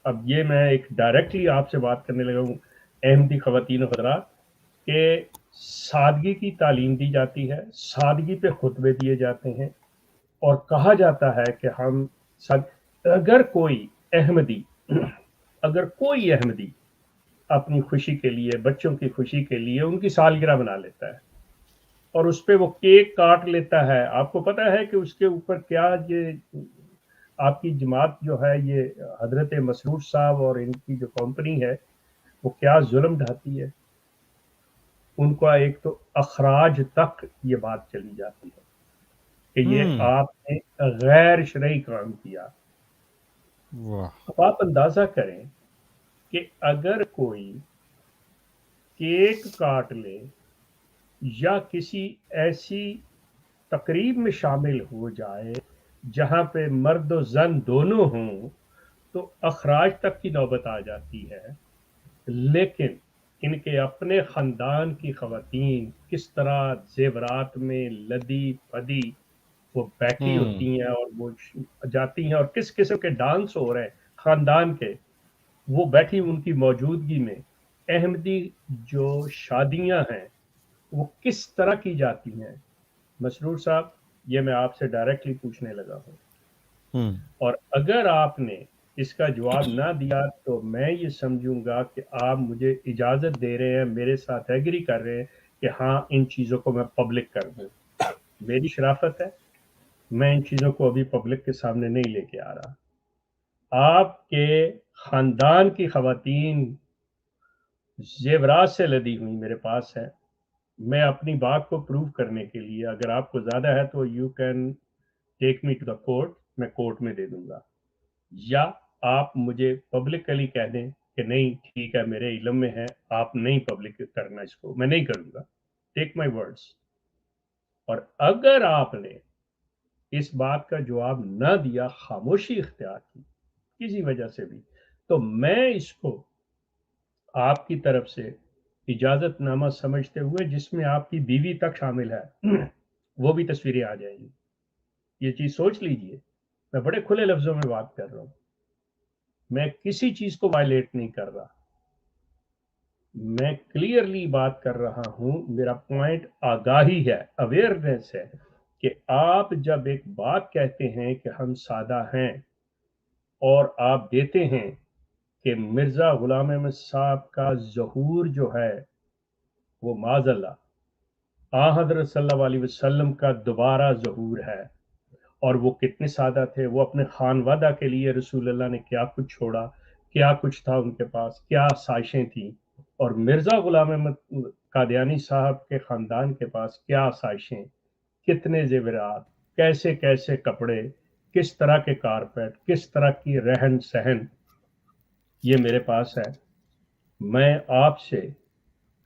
अब ये मैं एक डायरेक्टली आपसे बात करने लगा हूँ अहमदी खवातीन हज़रात के सादगी की तालीम दी जाती है, सादगी पे खुतबे दिए जाते हैं और कहा जाता है कि हम अगर कोई अहमदी अपनी खुशी के लिए, बच्चों की खुशी के लिए उनकी सालगिरह बना लेता है और उस पे वो केक काट लेता है, आपको पता है कि उसके ऊपर क्या ये आपकी जमात जो है, ये हजरत मसरूर साहब और इनकी जो कंपनी है वो क्या जुल्म ढाती है। उनका एक तो अखराज तक ये बात चली जाती है कि ये आपने गैर शरई काम किया। अब आप अंदाजा करें कि अगर कोई केक काट ले या किसी ऐसी तकरीब में शामिल हो जाए जहां पे मर्द और जन दोनों हों तो अखराज तक की नौबत आ जाती है। लेकिन इनके अपने खानदान की खवातीन किस तरह जेवरात में लदी पदी वो बैठी होती हैं और वो जाती हैं और किस किस्म के डांस हो रहे हैं खानदान के, वो बैठी उनकी मौजूदगी में। अहमदी जो शादियां हैं वो किस तरह की जाती हैं। मसरूर साहब, ये मैं आपसे डायरेक्टली पूछने लगा हूँ और अगर आपने इसका जवाब ना दिया तो मैं ये समझूंगा कि आप मुझे इजाजत दे रहे हैं, मेरे साथ एग्री कर रहे हैं कि हाँ इन चीजों को मैं पब्लिक कर दूं। मेरी शराफत है, मैं इन चीजों को अभी पब्लिक के सामने नहीं लेके आ रहा। आपके खानदान की खवातीन जेवरात से लदी हुई मेरे पास है। मैं अपनी बात को प्रूव करने के लिए, अगर आपको ज्यादा है तो you can take me to the court, मैं कोर्ट में दे दूंगा, या आप मुझे पब्लिकली कह दें कि नहीं ठीक है मेरे इल्म में है, आप नहीं पब्लिक करना, इसको मैं नहीं करूंगा, टेक माय वर्ड्स। और अगर आपने इस बात का जवाब ना दिया, खामोशी इख्तियार की किसी वजह से भी, तो मैं इसको आपकी तरफ से इजाजतनामा समझते हुए, जिसमें आपकी बीवी तक शामिल है, वो भी तस्वीरें आ जाएंगी। ये चीज सोच लीजिए, मैं बड़े खुले लफ्जों में बात कर रहा हूं, मैं किसी चीज को वायलेट नहीं कर रहा, मैं क्लियरली बात कर रहा हूं। मेरा पॉइंट आगाही है, अवेयरनेस है कि आप जब एक बात कहते हैं कि हम सादा हैं और आप देते हैं कि मिर्जा गुलाम अहमद साहब का ज़हूर जो है वो माज़अल्लाह हज़रत सल्लल्लाहु अलैहि वसल्लम का दोबारा ज़हूर है, और वो कितने सादा थे, वो अपने खानवादा के लिए रसूलुल्लाह ने क्या कुछ छोड़ा, क्या कुछ था उनके पास, क्या आसाइशें थी, और मिर्ज़ा ग़ुलाम अहमद कादियानी साहब के ख़ानदान के पास क्या आसाइशें, कितने ज़ेवरात, कैसे-कैसे कपड़े, किस तरह के कारपेट, किस तरह की रहन-सहन, ये मेरे पास है। मैं आपसे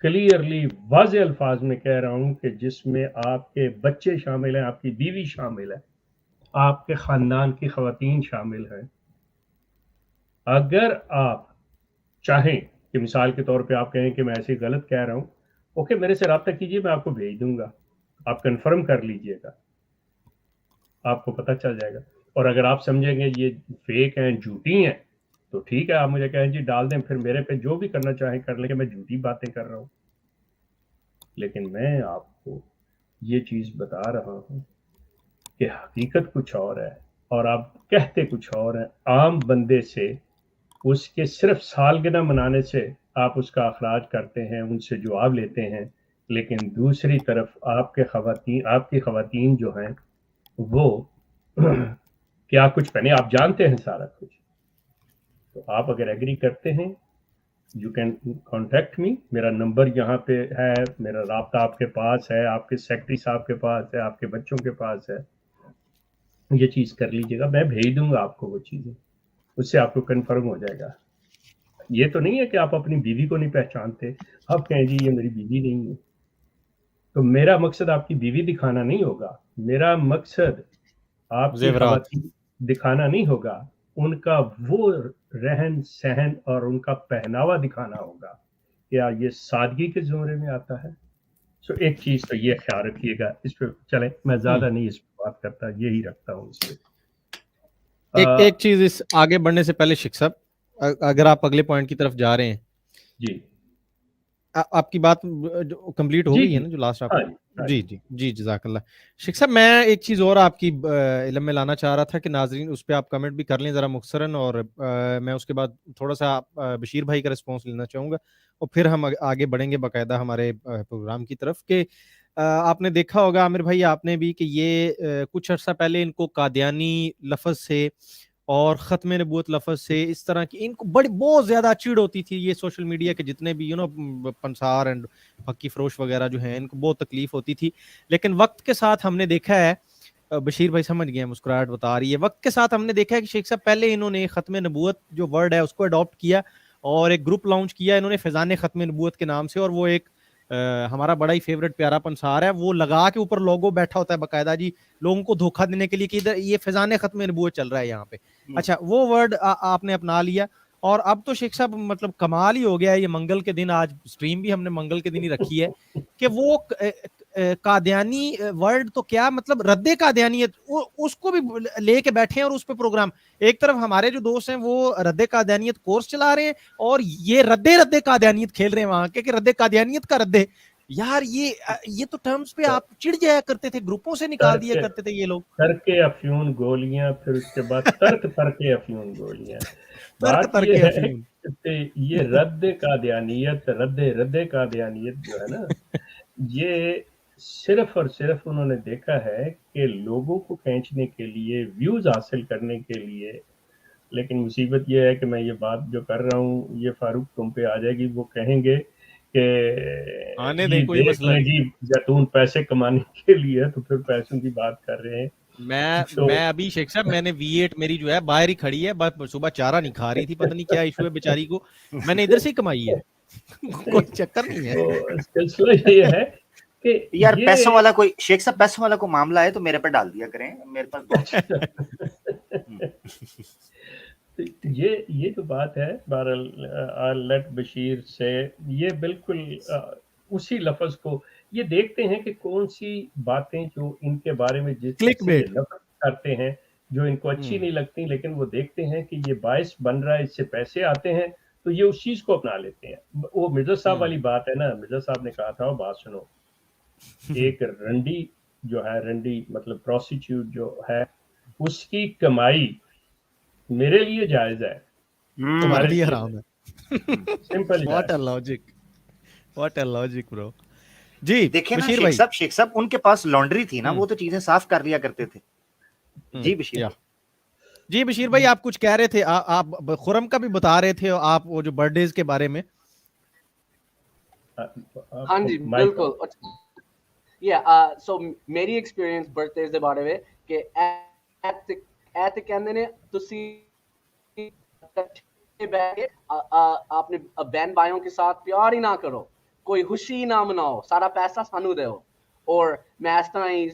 क्लियरली वाज़े अल्फाज में कह रहा हूँ कि जिसमें आपके बच्चे शामिल हैं, आपकी बीवी शामिल है, आपके ख़ानदान की ख़वातीन शामिल हैं। अगर आप चाहें कि मिसाल के तौर पे आप कहें कि मैं ऐसे गलत कह रहा हूँ, ओके, मेरे से राब्ता कीजिए, मैं आपको भेज दूँगा, आप कन्फर्म कर लीजिएगा, आपको पता चल जाएगा। और अगर आप समझेंगे ये फेक हैं, झूठी हैं, तो ठीक है, आप मुझे कहें जी डाल दें, फिर मेरे पे जो भी करना चाहें कर लें कि मैं झूठी बातें कर रहा हूँ। लेकिन मैं आपको ये चीज़ बता रहा हूँ कि हकीकत कुछ और है और आप कहते कुछ और हैं। आम बंदे से उसके सिर्फ सालगिरह मनाने से आप उसका अखराज करते हैं, उनसे जवाब लेते हैं, लेकिन दूसरी तरफ आपकी ख़वातीन जो हैं वो क्या कुछ पहने आप जानते हैं सारा कुछ। तो आप अगर एग्री करते हैं, यू कैन कॉन्टेक्ट मी, मेरा नंबर यहाँ पे है, मेरा राब्ता आपके पास है, आपके सेक्रेटरी साहब के पास है, आपके बच्चों के पास है, ये चीज़ कर लीजिएगा, मैं भेज दूंगा आपको वो चीज़ें, उससे आपको कंफर्म हो जाएगा। ये तो नहीं है कि आप अपनी बीवी को नहीं पहचानते, आप कहें जी ये मेरी बीवी नहीं है। तो मेरा मकसद आपकी बीवी दिखाना नहीं होगा, मेरा मकसद आपकी जेवरात। ख़वातीन दिखाना नहीं होगा, उनका वो रहन-सहन और उनका पहनावा दिखाना होगा। क्या ये सादगी के ज़ुमरे में आता है? सो एक चीज़ तो ये ख़्याल रखिएगा, इस पे चलें, मैं ज़्यादा नहीं इस पे बात करता, यही रखता हूँ इस पे। एक चीज इस आगे बढ़ने से पहले शेख साहब, अगर आप अगले पॉइंट की तरफ जा रहे हैं, जी। आपकी बात जो कंप्लीट हो जी, गई है जी। ना जो लास्ट आप हाँ जी, हाँ जी जी। जी जी जज़ाकल्लाह। शेख साहब, मैं एक चीज़ और आपकी इल्म में लाना चाह रहा था कि नाजरीन उस पे आप कमेंट भी कर लें ज़रा मुख्तसरन, और मैं उसके बाद थोड़ा सा बशीर भाई का रिस्पॉन्स लेना चाहूँगा और फिर हम आगे बढ़ेंगे बाकायदा हमारे प्रोग्राम की तरफ। कि आपने देखा होगा आमिर भाई, आपने भी, कि ये कुछ अर्सा पहले इनको कादियानी लफ्ज़ से और ख़त्म नबूवत लफ्ज़ से इस तरह की इनको बड़ी बहुत ज़्यादा चिढ़ होती थी। ये सोशल मीडिया के जितने भी पंसार एंड फक्की फरोश वगैरह जो हैं, इनको बहुत तकलीफ होती थी। लेकिन वक्त के साथ हमने देखा है, बशीर भाई समझ गए, मुस्कुराहट बता रही है, वक्त के साथ हमने देखा है कि शेख साहब पहले इन्होंने ख़त्म नबूवत जो वर्ड है उसको अडॉप्ट किया और एक ग्रुप लॉन्च किया इन्होंने फैज़ान ख़त्म नबूवत के नाम से, और वो एक हमारा बड़ा ही फेवरेट प्यारा पंसार है, वो लगा के ऊपर लोगो बैठा होता है बाकायदा जी, लोगों को धोखा देने के लिए कि इधर ये फैज़ान ख़त्म नबूवत चल रहा है यहाँ पे। अच्छा, वो वर्ड आपने अपना लिया, और अब तो शेख साहब मतलब कमाल ही हो गया है। ये मंगल के दिन, आज स्ट्रीम भी हमने मंगल के दिन ही रखी है कि वो कादियानी वर्ड तो क्या मतलब रद्दे कादियानियत उसको भी लेके बैठे हैं, और उस पे प्रोग्राम, एक तरफ हमारे जो दोस्त हैं वो रद्दे कादियानियत कोर्स चला रहे हैं और ये रद्दे कादियानियत खेल रहे हैं वहां के, कि रद्दे कादियानियत का रद्दे। यार ये तो टर्म्स पे आप चिढ़ जाया करते थे, ग्रुपों से निकाल दिया करते थे ये लोग। तरके अफ्यून गोलियां, फिर उसके बाद तरके अफ्यून गोलियां। बात तर्क ये है अफीम। कि ये रद्दे कादियानियत जो है ना, ये सिर्फ और सिर्फ उन्होंने देखा है कि लोगों को खींचने के लिए, व्यूज हासिल करने के लिए। लेकिन मुसीबत ये है कि मैं ये बात जो कर रहा हूँ ये फारूक तुम पे आ जाएगी, वो कहेंगे कि आने जी दें, कोई देख मसला लें नहीं। जी, जैतून पैसे कमाने के लिए है, तो फिर पैसों की बात कर रहे हैं। तो मैं अभी शेख साहब, मैंने V8 मेरी जो है बाहर ही खड़ी है, सुबह चारा नहीं खा रही थी, पता नहीं क्या इशू है बेचारी को, मैंने इधर से ही कमाई है। कोई चक्कर नहीं है। तो सिलसिला ये है कि यार ये पैसों वाला कोई शेख साहब, पैसों वाला कोई मामला है तो मेरे पे डाल दिया करें, मेरे पास ये जो बात है, बहरहाल लेट बशीर से ये बिल्कुल उसी लफ्ज को ये देखते हैं कि कौन सी बातें जो इनके बारे में जिससे ये क्लिकबेट। नफरत करते हैं, जो इनको अच्छी नहीं लगती, लेकिन वो देखते हैं कि ये बायस बन रहा है, इससे पैसे आते हैं, तो ये उस चीज को अपना लेते हैं। वो मिर्जा साहब वाली बात है ना, मिर्जा साहब ने कहा था, वो बात सुनो, एक रंडी जो है, रंडी मतलब प्रोस्टिट्यूट जो है, उसकी कमाई मेरे लिए जायज है, तुम्हारे तुम्हारे लिए लिए हराम है। सिंपल व्हाट है। A logic, what a logic bro. جی دیکھیں نا بشیر شیخ صاحب ان کے پاس لانڈری تھی نا, وہ تو چیزیں صاف کر لیا کرتے تھے. جی بشیر جی بشیر بھائی آپ کچھ کہہ رہے تھے, آپ خرم کا بھی بتا رہے تھے, آپ وہ جو برتھ ڈیز کے بارے میں. ہاں جی بالکل. سو میری ایکسپیرینس برتھ ڈیز کے بارے میں کہ ایت کہندے نے تسی اپنے بہن بھائیوں کے ساتھ پیار ہی نہ کرو, کوئی خوشی نہ مناؤ, سارا پیسہ سانو دیو. اور میں اس طرح ہی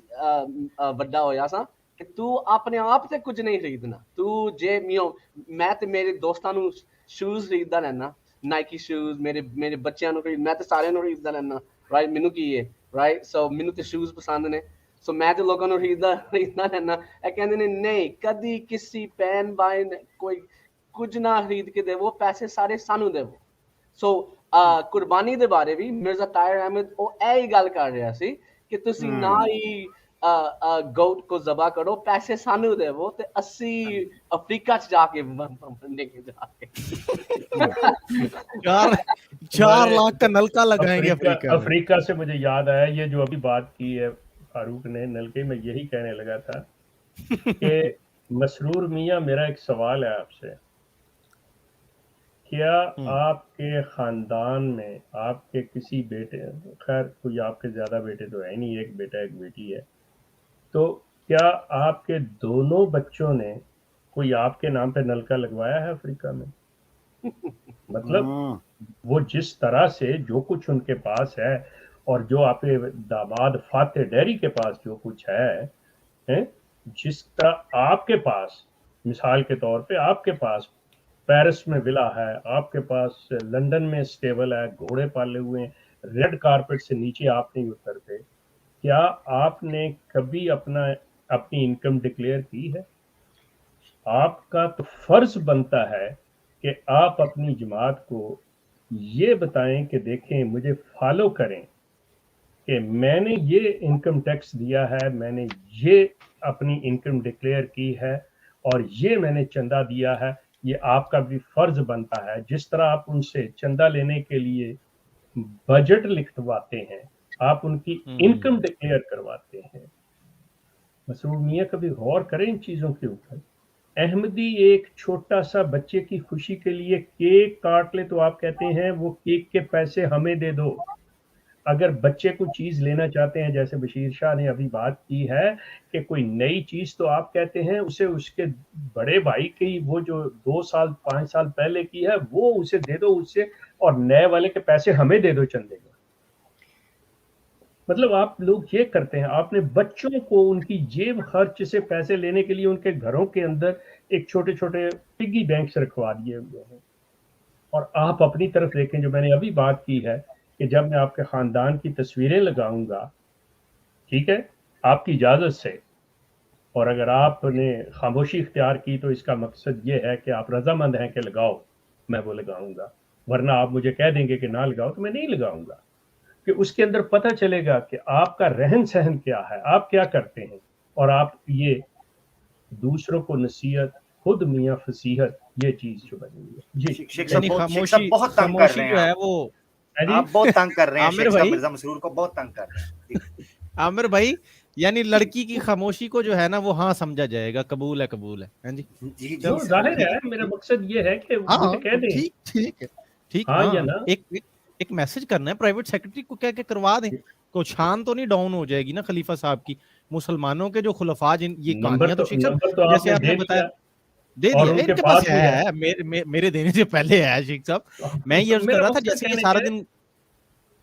بڑا ہویا سا کہ تو اپنے آپ سے کچھ نہیں خریدنا. تو جے میں تے میرے دوستاں نو شوز خریددا رہنا, نائکی شوز, میرے بچیاں نو خرید, میں تے سارے نو خریددا رہنا, رائٹ. مینوں کی ہے رائٹ, سو مینوں تے شوز پسند نے, سو میں تے لوکاں نو خریددا رہنا. اے کہندے نے نہیں کدی کسی بہن بھائی نے کوئی کچھ نہ خرید کے دے, وہ پیسے سارے سانو دے. سو قربانی دے بارے بھی مرزا طاہر احمد او اے ہی گل کر رہا سی کہ تسی نہ ہی گوٹ کو ذبح کرو, پیسے سانو دے وہ تے اسی افریقہ چ جا کے بننے کے جا کے 4 لاکھ کا نلکا لگائیں گے افریقہ میں. افریقہ سے مجھے یاد آیا یہ جو ابھی بات کی ہے فاروق نے نلکے میں, یہی کہنے لگا تھا کہ مسرور میاں میرا ایک سوال ہے آپ سے, کیا آپ کے خاندان میں آپ کے کسی بیٹے, خیر کوئی آپ کے زیادہ بیٹے تو ہے نہیں, ایک بیٹا ایک بیٹی ہے, تو کیا آپ کے دونوں بچوں نے کوئی آپ کے نام پہ نلکا لگوایا ہے افریقہ میں؟ مطلب وہ جس طرح سے جو کچھ ان کے پاس ہے, اور جو آپ کے داماد فاتح ڈیری کے پاس جو کچھ ہے, جس طرح آپ کے پاس, مثال کے طور پہ آپ کے پاس پیرس میں ولا ہے, آپ کے پاس لندن میں اسٹیبل ہے, گھوڑے پالے ہوئے ہیں, ریڈ کارپٹ سے نیچے آپ نہیں اترتے, کیا آپ نے کبھی اپنی انکم ڈکلیئر کی ہے؟ آپ کا تو فرض بنتا ہے کہ آپ اپنی جماعت کو یہ بتائیں کہ دیکھیں مجھے فالو کریں کہ میں نے یہ انکم ٹیکس دیا ہے, میں نے یہ اپنی انکم ڈکلیئر کی ہے, اور یہ میں نے چندہ دیا ہے. یہ آپ کا بھی فرض بنتا ہے. جس طرح آپ ان سے چندہ لینے کے لیے بجٹ لکھواتے ہیں, آپ ان کی انکم ڈکلیئر کرواتے ہیں. مسرور میاں کبھی غور کریں ان چیزوں کے اوپر. احمدی ایک چھوٹا سا بچے کی خوشی کے لیے کیک کاٹ لے تو آپ کہتے ہیں وہ کیک کے پیسے ہمیں دے دو. اگر بچے کو چیز لینا چاہتے ہیں, جیسے بشیر شاہ نے ابھی بات کی ہے کہ کوئی نئی چیز, تو آپ کہتے ہیں اسے اس کے بڑے بھائی کی وہ جو 2 سال 5 سال پہلے کی ہے وہ اسے دے دو اس سے, اور نئے والے کے پیسے ہمیں دے دو چندے میں. مطلب آپ لوگ یہ کرتے ہیں, آپ نے بچوں کو ان کی جیب خرچ سے پیسے لینے کے لیے ان کے گھروں کے اندر ایک چھوٹے چھوٹے پگی بینکس رکھوا دیے ہوئے ہیں. اور آپ اپنی طرف دیکھیں, جو میں نے ابھی بات کی ہے کہ جب میں آپ کے خاندان کی تصویریں لگاؤں گا, ٹھیک ہے, آپ کی اجازت سے, اور اگر آپ نے خاموشی اختیار کی تو اس کا مقصد یہ ہے کہ آپ رضامند ہیں کہ لگاؤ, میں وہ لگاؤں گا. ورنہ آپ مجھے کہہ دیں گے کہ نہ لگاؤ تو میں نہیں لگاؤں گا, کہ اس کے اندر پتہ چلے گا کہ آپ کا رہن سہن کیا ہے, آپ کیا کرتے ہیں, اور آپ یہ دوسروں کو نصیحت, خود میاں فصیحت, یہ چیز جو بنی ہے. جی شیخ صاحب بہت تنگ کر رہے ہیں, جو ہے وہ آپ بہت تنگ کر رہے ہیں عامر شیخ صاحب, بھائی, مرزا مسرور کو بہت تنگ کر رہے ہیں. عامر بھائی یعنی لڑکی کی خاموشی کو جو ہے نا وہ ہاں سمجھا جائے گا, قبول ہے قبول ہے. جی جی جی چلو ظاہر ہے, میرا مقصد یہ ہے کہ مجھے کہہ دیں ٹھیک, ہاں یا نا. ایک میسج کرنا ہے پرائیویٹ سیکرٹری کو, کہہ کے کروا دیں, کو شان تو نہیں ڈاؤن ہو جائے گی نا خلیفہ صاحب کی. مسلمانوں کے جو خلفاء جن یہ کہانیاں تو شیخ صاحب جیسے آپ نے بتایا دے دیا, ان کے پاس ہے, میرے دینے سے پہلے ہے شیخ صاحب. میں یہ عرض کر رہا تھا جیسے یہ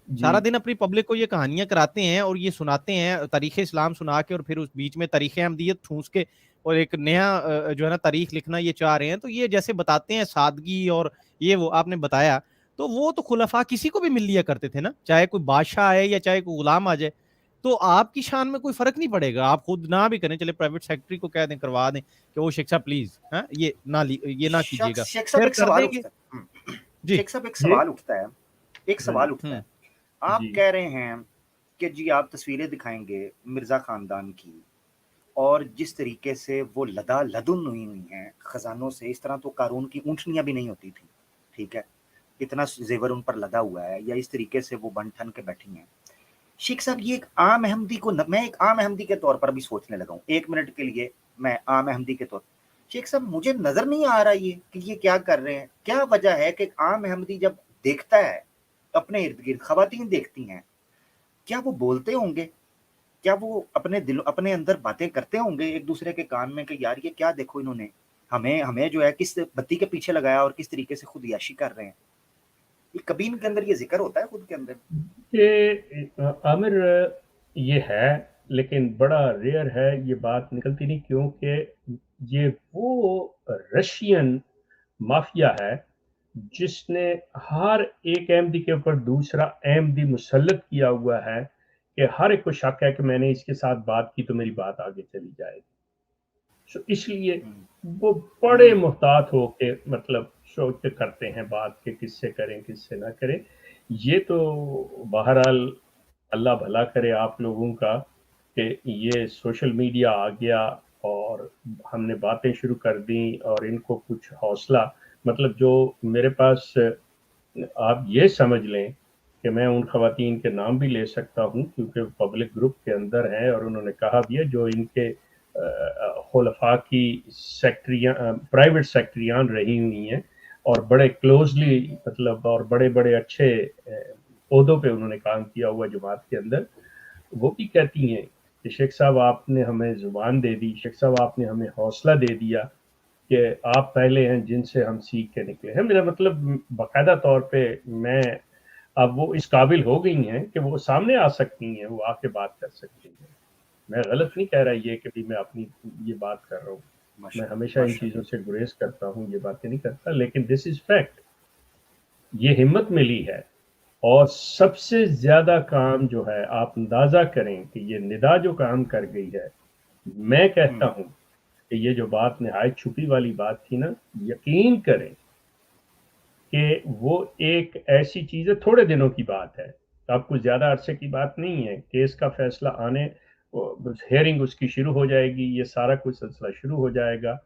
سارا دن اپنی پبلک کو یہ کہانیاں کراتے ہیں اور یہ سناتے ہیں تاریخ اسلام سنا کے, اور پھر اس بیچ میں تاریخ احمدیت ٹھونس کے اور ایک نیا جو ہے نا تاریخ لکھنا یہ چاہ رہے ہیں. تو یہ جیسے بتاتے ہیں سادگی اور یہ وہ آپ نے بتایا, تو وہ تو خلفاء کسی کو بھی مل لیا کرتے تھے نا, چاہے کوئی بادشاہ آئے یا چاہے کوئی غلام آ جائے. تو آپ کی شان میں کوئی فرق نہیں پڑے گا, آپ خود نہ بھی کریں, چلے پرائیویٹ سیکرٹری کو کہہ دیں کروا دیں کہ وہ شیخ صاحب پلیز یہ نہ کیجیے گا. شیخ صاحب ایک سوال اٹھتا ہے, شیخ صاحب ایک سوال اٹھتا ہے, آپ کہہ رہے ہیں کہ جی آپ تصویریں دکھائیں گے مرزا خاندان کی, اور جس طریقے سے وہ لدن ہوئی ہیں خزانوں سے, اس طرح تو قارون کی اونٹنیاں بھی نہیں ہوتی تھی, ٹھیک ہے, اتنا زیور ان پر لدا ہوا ہے, یا اس طریقے سے وہ بن ٹھن کے بیٹھی ہیں. शेख साहब ये एक आम अहमदी को मैं एक आम अहमदी के तौर पर भी सोचने लगा हूँ, 1 मिनट के लिए मैं आम अहमदी के तौर, शेख साहब मुझे नजर नहीं आ रहा ये कि ये क्या कर रहे हैं। क्या वजह है कि आम अहमदी जब देखता है अपने इर्द गिर्द खवातीन देखती हैं, क्या वो बोलते होंगे, क्या वो अपने अंदर बातें करते होंगे एक दूसरे के कान में कि यार ये क्या देखो इन्होंने हमें जो है किस बत्ती के पीछे लगाया और किस तरीके से खुद याशी कर रहे हैं। ये कभी इनके अंदर ये जिक्र होता है खुद के अंदर? ये आमिर ये है, लेकिन बड़ा रेयर है, ये बात निकलती नहीं, क्योंकि ये वो रशियन माफिया है जिसने हर एक अहमदी के ऊपर दूसरा अहमदी मुसल्लत किया हुआ है कि हर एक को शक है कि मैंने इसके साथ बात की तो मेरी बात आगे चली जाएगी। सो इसलिए वो बड़े मुहतात हो के मतलब सोच के करते हैं बात के किससे करें किससे ना करें। ये तो बहरहाल अल्लाह भला करे आप लोगों का कि ये सोशल मीडिया आ गया और हमने बातें शुरू कर दी और इनको कुछ हौसला, मतलब जो मेरे पास आप ये समझ लें कि मैं उन खवातीन के नाम भी ले सकता हूँ क्योंकि पब्लिक ग्रुप के अंदर हैं और उन्होंने कहा भी है जो इनके खुलफा की प्राइवेट सेक्रेटरियान रही हुई हैं और बड़े क्लोजली मतलब और बड़े बड़े अच्छे पौधों पे उन्होंने काम किया हुआ जमात के अंदर, वो भी कहती हैं कि शेख साहब आपने हमें ज़ुबान दे दी, शेख साहब आपने हमें हौसला दे दिया कि आप पहले हैं जिनसे हम सीख के निकले हैं। मेरा मतलब बाकायदा तौर पे मैं अब वो इस काबिल हो गई हैं कि वो सामने आ सकती हैं, वो आके बात कर सकती हैं। मैं गलत नहीं कह रहा ये कि भी मैं अपनी ये बात कर रहा हूँ, मैं हमेशा इन चीज़ों से गुरेज करता हूँ, ये बातें नहीं करता, लेकिन दिस इज़ फैक्ट। ये हिम्मत मिली है और सबसे ज़्यादा काम जो है आप अंदाज़ा करें कि ये निदा जो काम कर गई है, मैं कहता हूँ कि ये जो बात नहायत छुपी वाली बात थी ना, यकीन करें कि वो एक ऐसी चीज़ है, थोड़े दिनों की बात है, आपको ज़्यादा अरसे की बात नहीं है। केस का फैसला आने, हेयरिंग उसकी शुरू हो जाएगी, ये सारा कुछ सिलसिला शुरू हो जाएगा,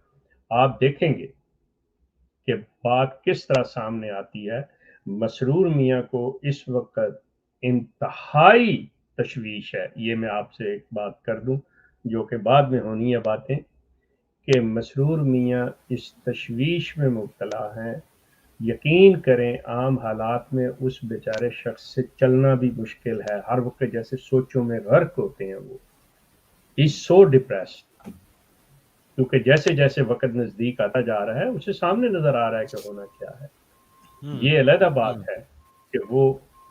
आप देखेंगे कि बात किस तरह सामने आती है। मसरूर मियाँ को इस वक्त इंतहाई तशवीश है, ये मैं आपसे एक बात कर दूं जो कि बाद में होनी है बातें, कि मसरूर मियाँ इस तशवीश में मुब्तला हैं। यकीन करें आम हालात में उस बेचारे शख्स से चलना भी मुश्किल है, हर वक्त जैसे सोचों में गर्क होते हैं वो। इज सो डिप्रेस्ड, क्योंकि जैसे जैसे वक्त नज़दीक आता जा रहा है उसे सामने नज़र आ रहा है कि होना क्या है। ये अलग बात है कि वो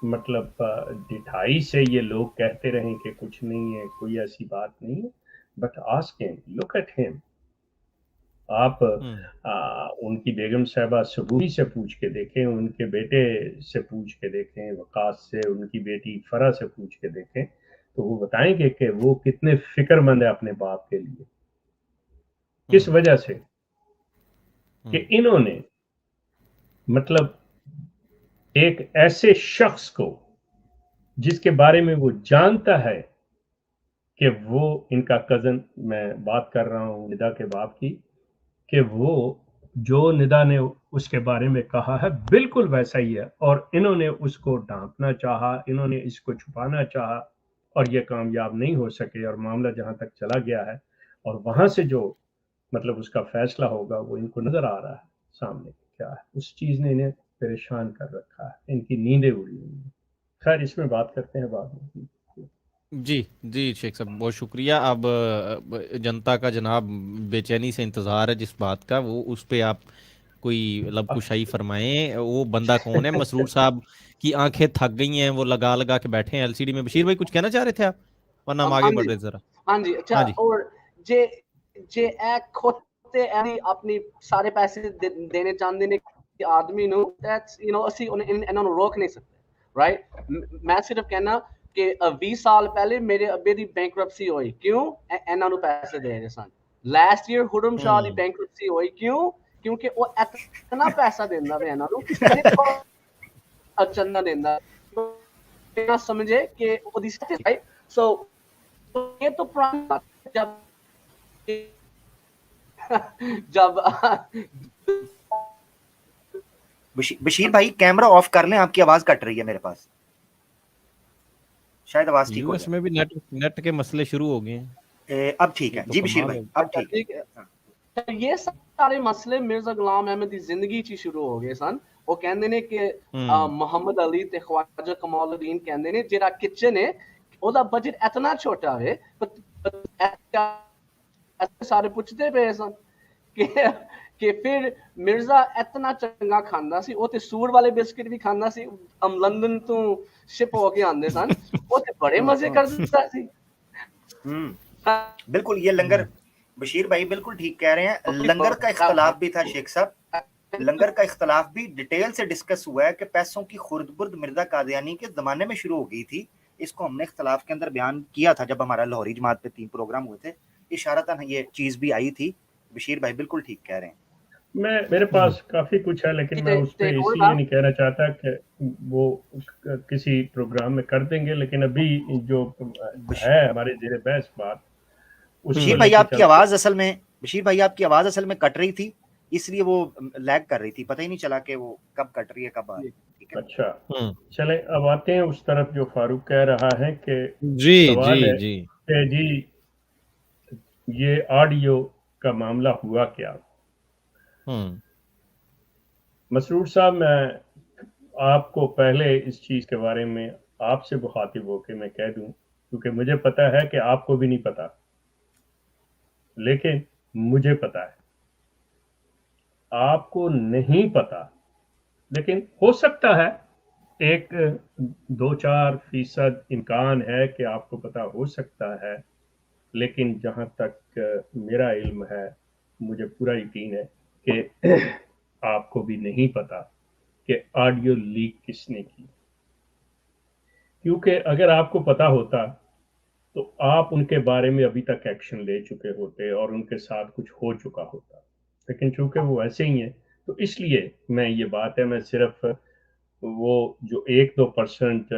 मतलब ढिठाई से ये लोग कहते रहें कि कुछ नहीं है, कोई ऐसी बात नहीं है, but ask him, look at him. आप उनकी बेगम साहबा सबूरी से पूछ के देखें, उनके बेटे से पूछ के देखें, वकास से, उनकी बेटी फरा से पूछ के देखें, तो वो बताएंगे कि वो कितने फिक्रमंद है अपने बाप के लिए। किस वजह से कि इन्होंने मतलब एक ऐसे शख्स को जिसके बारे में वो जानता है कि वो इनका कज़न, मैं बात कर रहा हूँ निदा के बाप की, कि वो जो निदा ने उसके बारे में कहा है बिल्कुल वैसा ही है, और इन्होंने उसको ढांपना चाहा, इन्होंने इसको छुपाना चाहा और ये कामयाब नहीं हो सके और मामला जहाँ तक चला गया है और वहाँ से जो मतलब उसका फैसला होगा वो इनको नज़र आ रहा है सामने क्या है। उस चीज़ ने इन्हें परेशान कर रखा है, इनकी नींदें उड़ी हुई हैं। खैर इसमें बात करते हैं बाद में। जी जी शेख साहब, बहुत शुक्रिया। अब जनता का जनाब बेचैनी से इंतज़ार है जिस बात का, वो उस पे आप कोई लब कुशाई फरमाएं। वो बंदा कौन है? मसरूर साहब की आंखें थक गई हैं, वो लगा लगा के बैठे हैं एलसीडी में। बशीर भाई कुछ कहना चाह रहे थे आप, वरना हम आगे बढ़ रहे जरा। हाँ जी, अच्छा। हाँ जी। और जे जे एक खोते अपनी सारे पैसे देने चाहते ने कि आदमी नु, दैट्स यू नो ਅਸੀਂ ਇਹਨਾਂ ਨੂੰ ਰੋਕ ਨਹੀਂ ਸਕਦੇ, ਰਾਈਟ। ਮੈਂ ਸਿਰਫ ਕਹਿਣਾ ਕਿ 20 ਸਾਲ ਪਹਿਲੇ ਮੇਰੇ ਅੱਬੇ ਦੀ ਬੈਂਕਰਪਸੀ ਹੋਈ, ਕਿਉਂ? ਇਹਨਾਂ ਨੂੰ ਪੈਸੇ ਦੇ ਰਹੇ ਸਨ। ਲਾਸਟ ਈਅਰ ਹੁਰਮ ਸ਼ਾਹ ਦੀ ਬੈਂਕਰਪਸੀ ਹੋਈ, ਕਿਉਂ? ਕਿਉਂਕਿ ਉਹ ਇਤਨਾ ਪੈਸਾ ਦਿੰਦਾ ਪਿਆ ਇਹਨਾਂ ਨੂੰ, ਚੰਦਾ ਦਿੰਦਾ ਨਾ ਸਮਝੇ ਕਿ ਉਹਦੀ ਰਾਈਟ। ਸੋ ये तो जब बशीर भाई कैमरा ऑफ कर लें, आपकी आवाज कट रही है मेरे पास। शायद आवाज ठीक हो यूएस में भी नेट के मसले शुरू हो गए हैं। जाए। अब ठीक है तो जी बशीर कमाल भाई, है। अब ठीक है। ठीक है ਤੇ ਇਹ ਸਾਰੇ ਮਸਲੇ ਮਿਰਜ਼ਾ ਗੁਲਾਮ ਅਹਿਮਦ ਦੀ ਜ਼ਿੰਦਗੀ 'ਚ ਹੀ ਸ਼ੁਰੂ ਹੋ ਗਏ ਸਨ। ਉਹ ਕਹਿੰਦੇ ਨੇ ਕਿ ਮੁਹੰਮਦ ਅਲੀ ਤੇ ਖਵਾਜਾ ਕਮਾਲੁਦੀਨ ਕਹਿੰਦੇ ਨੇ ਜਿਹੜਾ ਕਿਚਨ ਹੈ ਉਹਦਾ ਬਜਟ ਇਤਨਾ ਛੋਟਾ ਹੈ, ਸਾਰੇ ਪੁੱਛਦੇ ਪਏ ਸਨ ਕਿ ਫਿਰ ਮਿਰਜ਼ਾ ਇਤਨਾ ਚੰਗਾ ਖਾਂਦਾ ਸੀ, ਉਹ ਤੇ ਸੂਰ ਵਾਲੇ ਬਿਸਕਿਟ ਵੀ ਖਾਂਦਾ ਸੀ, ਲੰਡਨ ਤੋਂ ਸ਼ਿਪ ਹੋ ਕੇ ਆਉਂਦੇ ਸਨ, ਉਹ ਤੇ ਬੜੇ ਮਜ਼ੇ ਕਰਦਾ ਸੀ। बिल्कुल, ये लंगर, बशीर भाई बिल्कुल ठीक कह रहे हैं। लंगर का इख्तलाफ भी था शेख साहब, लंगर का इख्तलाफ भी डिटेल से डिस्कस हुआ है कि पैसों की खुर्द-बुर्द मिर्जा कादियानी के ज़माने में शुरू हो गई थी। इसको हमने इख्तलाफ के अंदर बयान किया था जब हमारा लाहौरी जमात पे 3 प्रोग्राम हुए थे, इशारतन ये चीज़ भी आई थी। बशीर भाई बिल्कुल ठीक कह रहे हैं। मेरे पास काफ़ी कुछ है, लेकिन मैं उस पर इसलिए नहीं कहना चाहता कि वो किसी प्रोग्राम में कर देंगे, लेकिन अभी जो है हमारे ज़ेरे बहस बात, बशीर भाई आपकी आवाज़ असल में, बशीर भाई आपकी आवाज़ असल में कट रही थी, इसलिए वो लैग कर रही थी, पता ही नहीं चला कि वो कब कट रही है कब आ रही है। अच्छा, चले अब आते हैं उस तरफ जो फारूक कह रहा है कि सवाल है कि जी ये ऑडियो का मामला हुआ क्या। मसरूर साहब, मैं आपको पहले इस चीज़ के बारे में आपसे मुखातिब होकर मैं कह दूं, क्योंकि मुझे पता है कि आपको भी नहीं पता, लेकिन मुझे पता है। आपको नहीं पता, लेकिन हो सकता है 1-2-4% इम्कान है कि आपको पता हो सकता है, लेकिन जहाँ तक मेरा इल्म है, मुझे पूरा यकीन है कि आपको भी नहीं पता कि ऑडियो लीक किसने की, क्योंकि अगर आपको पता होता तो आप उनके बारे में अभी तक एक्शन ले चुके होते और उनके साथ कुछ हो चुका होता, लेकिन चूंकि वो ऐसे ही हैं, तो इसलिए मैं ये बात है, मैं सिर्फ वो जो 1-2%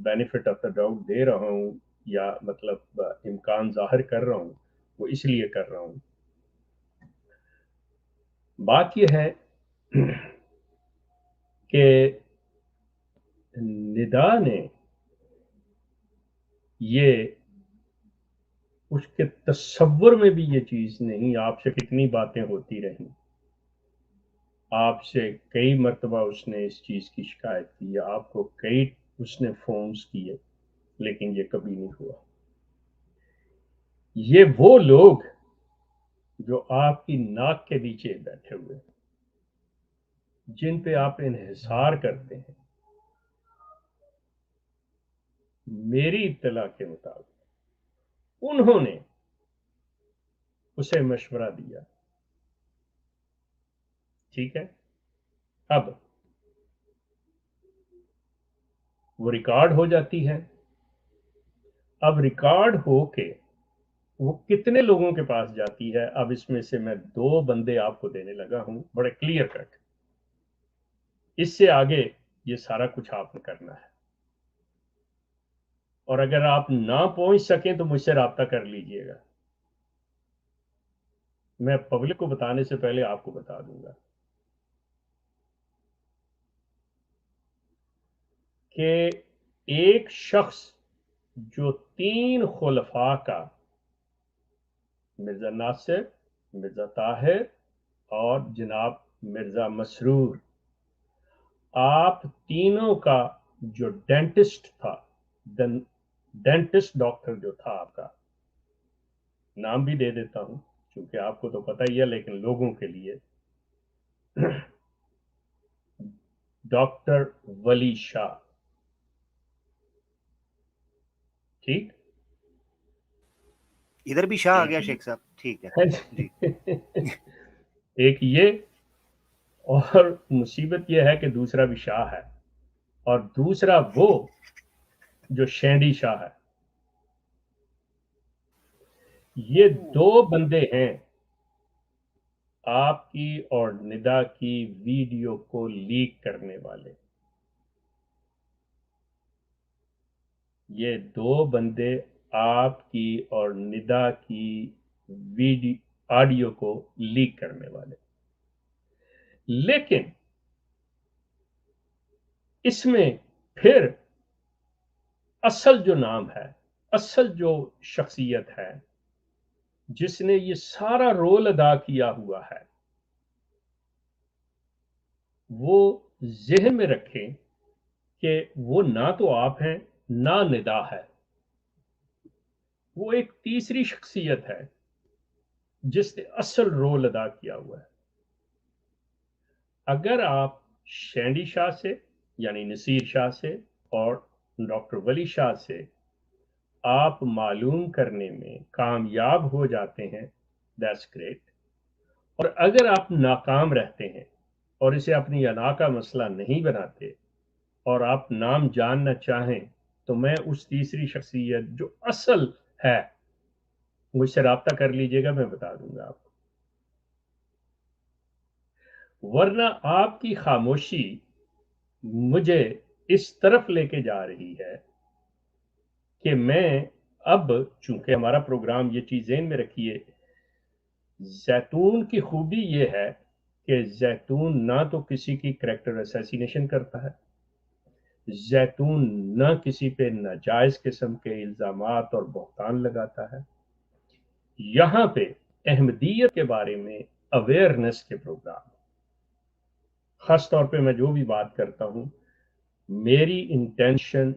बेनिफिट ऑफ द डाउट दे रहा हूँ, या मतलब इम्कान जाहिर कर रहा हूँ, वो इसलिए कर रहा हूँ। बात यह है कि निदा ने ये उसके तसव्वुर में भी ये चीज़ नहीं, आपसे कितनी बातें होती रहीं, आपसे कई मरतबा उसने इस चीज़ की शिकायत की, आपको कई उसने फोन्स किए, लेकिन ये कभी नहीं हुआ। ये वो लोग जो आपकी नाक के नीचे बैठे हुए, जिन पे आप इन्हिसार करते हैं, मेरी इत्तला के मुताबिक उन्होंने उसे मशवरा दिया, ठीक है। अब वो रिकॉर्ड हो जाती है, अब रिकॉर्ड होके वो कितने लोगों के पास जाती है, अब इसमें से मैं 2 बंदे आपको देने लगा हूं, बड़े क्लियर कट। इससे आगे ये सारा कुछ आपने करना है, और अगर आप ना पहुंच सकें तो मुझसे राब्ता कर लीजिएगा, मैं पब्लिक को बताने से पहले आपको बता दूंगा कि एक शख्स जो 3 खुलफा का, मिर्जा नासिर, मिर्जा ताहिर और जनाब मिर्जा मसरूर, आप तीनों का जो डेंटिस्ट था, डेंटिस्ट डॉक्टर जो था, आपका नाम भी दे देता हूं क्योंकि आपको तो पता ही है, लेकिन लोगों के लिए, डॉक्टर वली शाह, ठीक। इधर भी शाह आ गया शेख साहब, ठीक है जी। एक ये, और मुसीबत यह है कि दूसरा भी शाह है, और दूसरा वो जो शेंडी शाह है। ये 2 बंदे हैं आपकी और निदा की वीडियो को लीक करने वाले। ये 2 बंदे आपकी और निदा की वीडियो ऑडियो को लीक करने वाले, लेकिन इसमें फिर असल जो नाम है, असल जो शख्सियत है जिसने ये सारा रोल अदा किया हुआ है, वो ज़हन में रखें कि वो ना तो आप हैं ना निदा है, वो एक तीसरी शख्सियत है जिसने असल रोल अदा किया हुआ है। अगर आप शैंडी शाह से यानी नसीर शाह से और डॉक्टर वली शाह से आप मालूम करने में कामयाब हो जाते हैं, दैट्स ग्रेट। और अगर आप नाकाम रहते हैं और इसे अपनी अना का मसला नहीं बनाते और आप नाम जानना चाहें, तो मैं उस तीसरी शख्सियत जो असल है मुझसे राब्ता कर लीजिएगा, मैं बता दूंगा आपको। वरना आपकी खामोशी मुझे इस तरफ लेके जा रही है कि मैं अब, चूंकि हमारा प्रोग्राम, ये चीज़ ज़हन में रखिए, जैतून की खूबी ये है कि जैतून ना तो किसी की करैक्टर असैसिनेशन करता है, जैतून न किसी पे नाजायज़ किस्म के इल्ज़ामात और बहतान लगाता है। यहाँ पे अहमदियत के बारे में अवेयरनेस के प्रोग्राम, ख़ास तौर पे मैं जो भी बात करता हूँ, मेरी intention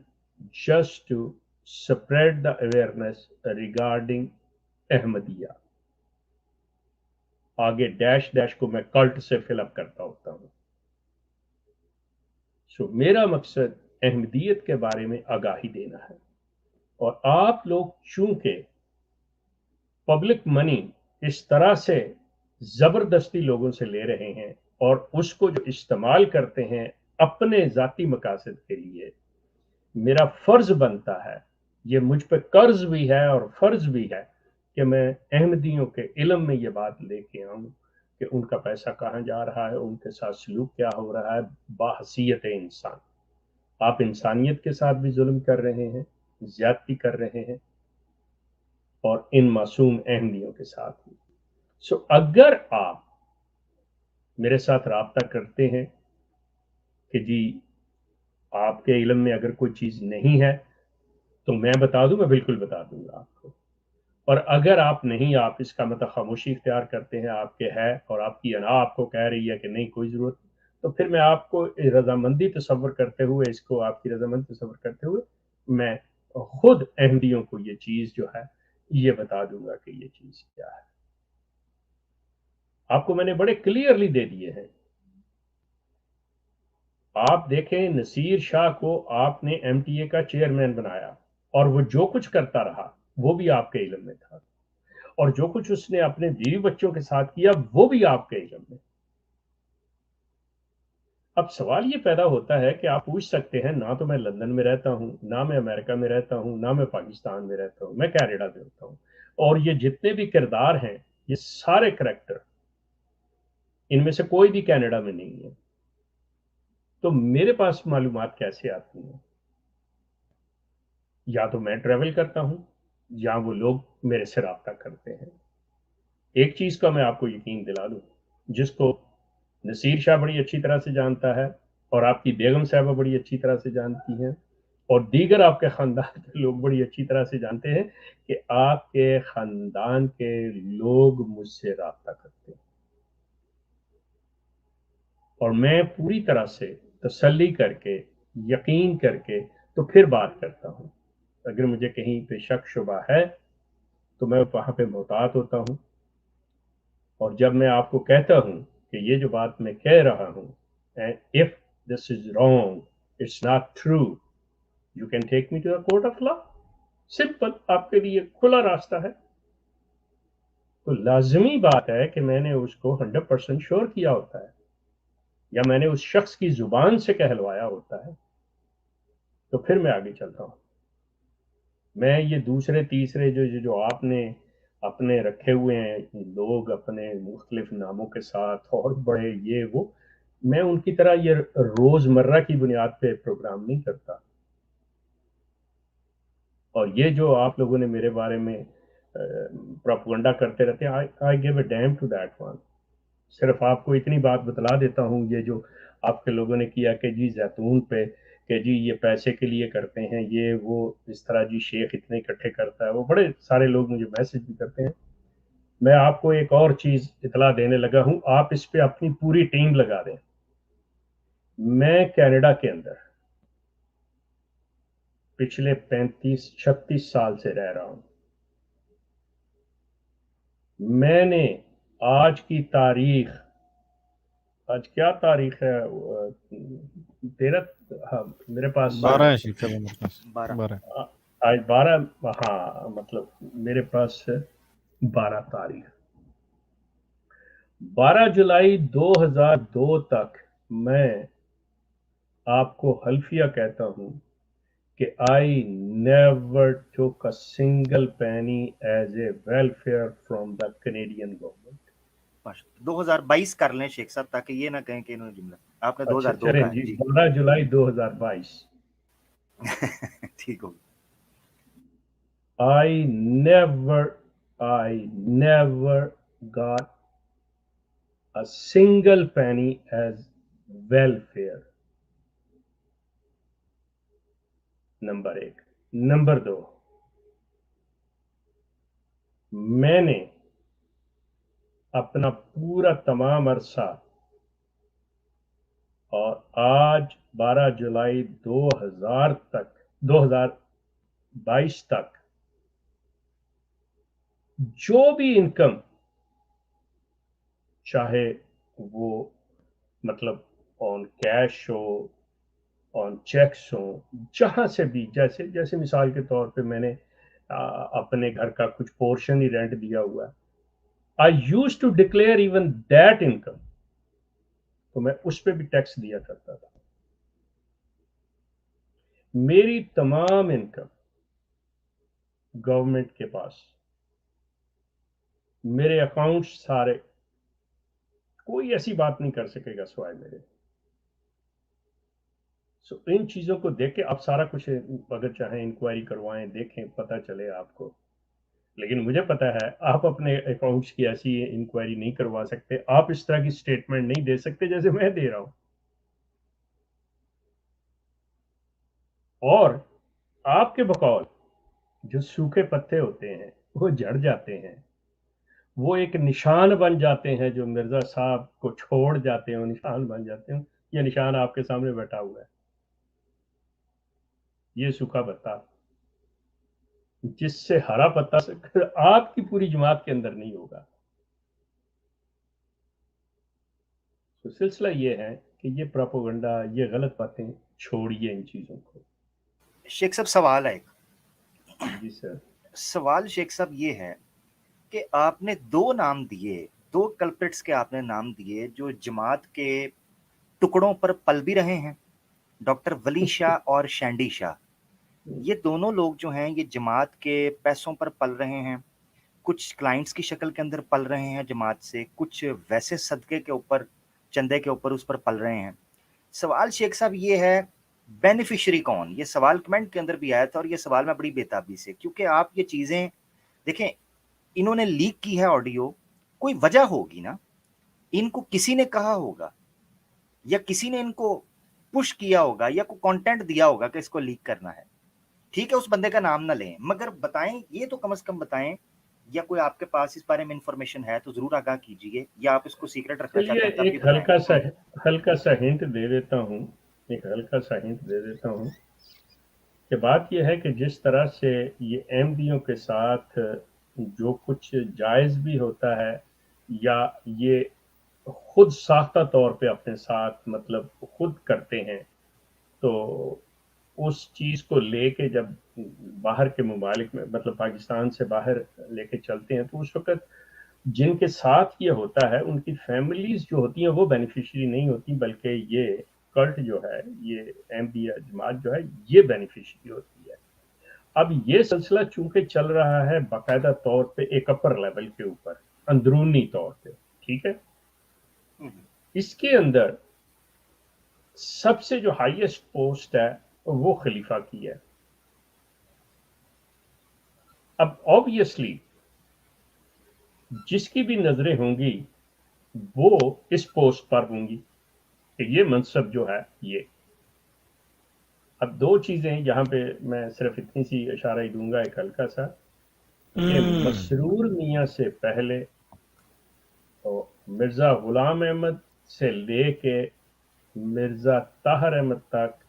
just to spread the awareness regarding Ahmadiyya. आगे डैश डैश को मैं कल्ट से फिलअप करता होता हूँ। सो मेरा मकसद अहमदियत के बारे में आगाही देना है। और आप लोग चूंकि पब्लिक मनी इस तरह से ज़बरदस्ती लोगों से ले रहे हैं और उसको जो इस्तेमाल करते हैं अपने ज़ाती मकासद के लिए, मेरा फ़र्ज़ बनता है, ये मुझ पे कर्ज भी है और फ़र्ज़ भी है कि मैं अहमदियों के इल्म में ये बात लेके आऊँ कि उनका पैसा कहाँ जा रहा है, उनके साथ सलूक क्या हो रहा है बाहसीयत इंसान। आप इंसानियत के साथ भी जुल्म कर रहे हैं, ज़्यादती कर रहे हैं, और इन मासूम अहमदियों के साथ भी। सो अगर आप मेरे साथ राब्ता करते हैं कि जी आपके इल्म में अगर कोई चीज़ नहीं है तो मैं बता दूं, मैं बिल्कुल बता दूंगा आपको। और अगर आप नहीं, आप इसका मतलब खामोशी इख्तियार करते हैं, आपके है और आपकी अना आपको कह रही है कि नहीं कोई ज़रूरत, तो फिर मैं आपको रजामंदी तस्वर करते हुए, इसको आपकी रजामंदी तस्वर करते हुए मैं खुद अहमदियों को ये चीज़ जो है ये बता दूंगा कि ये चीज़ क्या है। आपको मैंने बड़े क्लियरली दे दिए हैं। आप देखें, नसीर शाह को आपने एमटीए का चेयरमैन बनाया और वो जो कुछ करता रहा वो भी आपके इल्म में था, और जो कुछ उसने अपने बीवी बच्चों के साथ किया वो भी आपके इल्म में। अब सवाल ये पैदा होता है कि आप पूछ सकते हैं, ना तो मैं लंदन में रहता हूँ, ना मैं अमेरिका में रहता हूँ, ना मैं पाकिस्तान में रहता हूँ, मैं कनाडा में होता हूँ, और ये जितने भी किरदार हैं, ये सारे करैक्टर, इनमें से कोई भी कनाडा में नहीं है, तो मेरे पास मालूमात कैसे आती हैं? या तो मैं ट्रैवल करता हूँ या वो लोग मेरे से राब्ता करते हैं। एक चीज़ का मैं आपको यकीन दिला दूँ, जिसको नसीर शाह बड़ी अच्छी तरह से जानता है और आपकी बेगम साहबा बड़ी अच्छी तरह से जानती हैं और दीगर आपके ख़ानदान के लोग बड़ी अच्छी तरह से जानते हैं कि आपके ख़ानदान के लोग मुझसे राब्ता करते हैं, और मैं पूरी तरह से तसल्ली करके, यकीन करके तो फिर बात करता हूँ। अगर मुझे कहीं पे शक शुबा है तो मैं वहाँ पे मोहतात होता हूँ, और जब मैं आपको कहता हूँ कि ये जो बात मैं कह रहा हूँ, if this is wrong, it's not true, you can take me to the court of law. Simple, आपके लिए खुला रास्ता है। तो लाजमी बात है कि मैंने उसको 100% श्योर किया होता है, या मैंने उस शख्स की जुबान से कहलवाया होता है, तो फिर मैं आगे चलता हूँ। मैं ये दूसरे तीसरे जो आपने अपने रखे हुए हैं लोग अपने मुख्तलिफ नामों के साथ और बड़े ये वो, मैं उनकी तरह ये रोज़मर्रा की बुनियाद पे प्रोग्राम नहीं करता। और ये जो आप लोगों ने मेरे बारे में प्रोपेगेंडा करते रहते हैं, I give a damn to that one. सिर्फ आपको इतनी बात बतला देता हूँ, ये जो आपके लोगों ने किया कि जी जैतून पे کہ جی یہ پیسے کے لیے کرتے ہیں، یہ وہ اس طرح جی شیخ اتنے اکٹھے کرتا ہے. وہ بڑے سارے لوگ مجھے میسج بھی کرتے ہیں. میں آپ کو ایک اور چیز اطلاع دینے لگا ہوں، آپ اس پہ اپنی پوری ٹیم لگا دیں. میں کینیڈا کے اندر پچھلے 35-36 سال سے رہ رہا ہوں. میں نے آج کی تاریخ، آج کیا تاریخ ہے؟ 13. ہاں میرے پاس 12 ہے شیخ صاحب ہمارے پاس. 12 آج 12. ہاں مطلب میرے پاس 12 تاریخ، 12 جولائی 2002 تک میں آپ کو حلفیہ کہتا ہوں کہ I never took a single penny as a welfare from the Canadian government. 2022 کر لیں شیخ صاحب تاکہ یہ نہ کہیں کہ انہوں نے جملہ آپ نے 2002 چلیں کا ہے. جی جی 12 جولائی 2022. ٹھیک ہو I never got a single penny as welfare. Number 1. Number 2، میں نے اپنا پورا تمام عرصہ اور آج 12 جولائی 2022 تک جو بھی انکم، چاہے وہ مطلب on cash who, on checks ہوں، جہاں سے بھی، جیسے مثال کے طور پہ میں نے اپنے گھر کا کچھ پورشن ہی رینٹ دیا ہوا ہے. I used to declare even that income. تو میں اس پہ بھی ٹیکس دیا کرتا تھا. میری تمام انکم گورنمنٹ کے پاس، میرے اکاؤنٹس سارے، کوئی ایسی بات نہیں کر سکے گا سوائے میرے. سو ان چیزوں کو دیکھ کے آپ سارا کچھ اگر چاہیں انکوائری کروائیں، دیکھیں، پتہ چلے آپ کو. لیکن مجھے پتا ہے آپ اپنے اکاؤنٹس کی ایسی انکوائری نہیں کروا سکتے، آپ اس طرح کی سٹیٹمنٹ نہیں دے سکتے جیسے میں دے رہا ہوں. اور آپ کے بقول جو سوکھے پتے ہوتے ہیں وہ جھڑ جاتے ہیں، وہ ایک نشان بن جاتے ہیں، جو مرزا صاحب کو چھوڑ جاتے ہیں وہ نشان بن جاتے ہیں. یہ نشان آپ کے سامنے بیٹھا ہوا ہے، یہ سوکھا پتا جس سے ہرا پتا آپ کی پوری جماعت کے اندر نہیں ہوگا. تو سلسلہ یہ ہے کہ یہ پروپیگنڈا، یہ غلط باتیں چھوڑیے ان چیزوں کو. شیخ صاحب سوال ہے. جی سر. سوال شیخ صاحب یہ ہے کہ آپ نے 2 نام دیے، 2 کلپریٹس کے آپ نے نام دیے جو جماعت کے ٹکڑوں پر پل بھی رہے ہیں، ڈاکٹر ولی شاہ اور شینڈی شاہ. یہ دونوں لوگ جو ہیں یہ جماعت کے پیسوں پر پل رہے ہیں، کچھ کلائنٹس کی شکل کے اندر پل رہے ہیں جماعت سے، کچھ ویسے صدقے کے اوپر، چندے کے اوپر اس پر پل رہے ہیں. سوال شیخ صاحب یہ ہے بینیفیشری کون؟ یہ سوال کمنٹ کے اندر بھی آیا تھا اور یہ سوال میں بڑی بےتابی سے، کیونکہ آپ یہ چیزیں دیکھیں، انہوں نے لیک کی ہے آڈیو، کوئی وجہ ہوگی نا، ان کو کسی نے کہا ہوگا یا کسی نے ان کو پش کیا ہوگا یا کوئی کانٹینٹ دیا ہوگا کہ اس کو لیک کرنا ہے. ٹھیک ہے اس بندے کا نام نہ لیں، مگر بتائیں، یہ تو کم از کم بتائیں، یا کوئی آپ کے پاس اس بارے میں انفارمیشن ہے تو ضرور آگاہ کیجیے، یا آپ اس کو سیکرٹ رکھنا چلیے چاہتے ہیں تب بھی ایک بتائیں. ہلکا سا ہنٹ دے دیتا ہوں، کہ بات یہ ہے کہ جس طرح سے یہ احمدیوں کے ساتھ جو کچھ جائز بھی ہوتا ہے یا یہ خود ساختہ طور پہ اپنے ساتھ مطلب خود کرتے ہیں، تو اس چیز کو لے کے جب باہر کے ممالک میں مطلب پاکستان سے باہر لے کے چلتے ہیں تو اس وقت جن کے ساتھ یہ ہوتا ہے ان کی فیملیز جو ہوتی ہیں وہ بینیفیشری نہیں ہوتی، بلکہ یہ کلٹ جو ہے، یہ احمدیہ جماعت جو ہے یہ بینیفیشری ہوتی ہے. اب یہ سلسلہ چونکہ چل رہا ہے باقاعدہ طور پہ ایک اپر لیول کے اوپر، اندرونی طور پہ، ٹھیک ہے، اس کے اندر سب سے جو ہائیسٹ پوسٹ ہے وہ خلیفہ کی ہے. اب آبویسلی جس کی بھی نظریں ہوں گی وہ اس پوسٹ پر ہوں گی کہ یہ منصب جو ہے یہ. اب دو چیزیں یہاں پہ میں صرف اتنی سی اشارہ ہی دوں گا ایک ہلکا سا کہ مسرور میاں سے پہلے تو مرزا غلام احمد سے لے کے مرزا طاہر احمد تک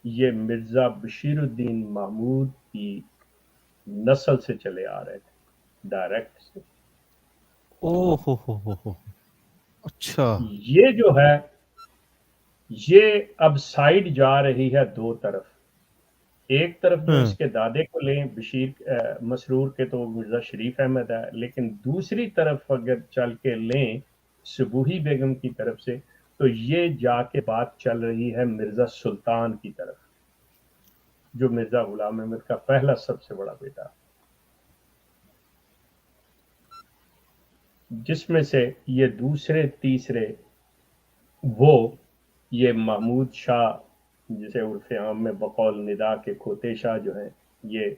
یہ مرزا بشیر الدین محمود کی نسل سے چلے آ رہے تھے ڈائریکٹ سے. اچھا یہ جو ہے یہ اب سائیڈ جا رہی ہے دو طرف. ایک طرف جو اس کے دادے کو لیں بشیر مسرور کے تو مرزا شریف احمد ہے, لیکن دوسری طرف اگر چل کے لیں صبوحی بیگم کی طرف سے تو یہ جا کے بات چل رہی ہے مرزا سلطان کی طرف, جو مرزا غلام احمد کا پہلا سب سے بڑا بیٹا, جس میں سے یہ دوسرے تیسرے وہ یہ محمود شاہ جسے عرف عام میں بقول ندا کے کھوتے شاہ جو ہیں یہ,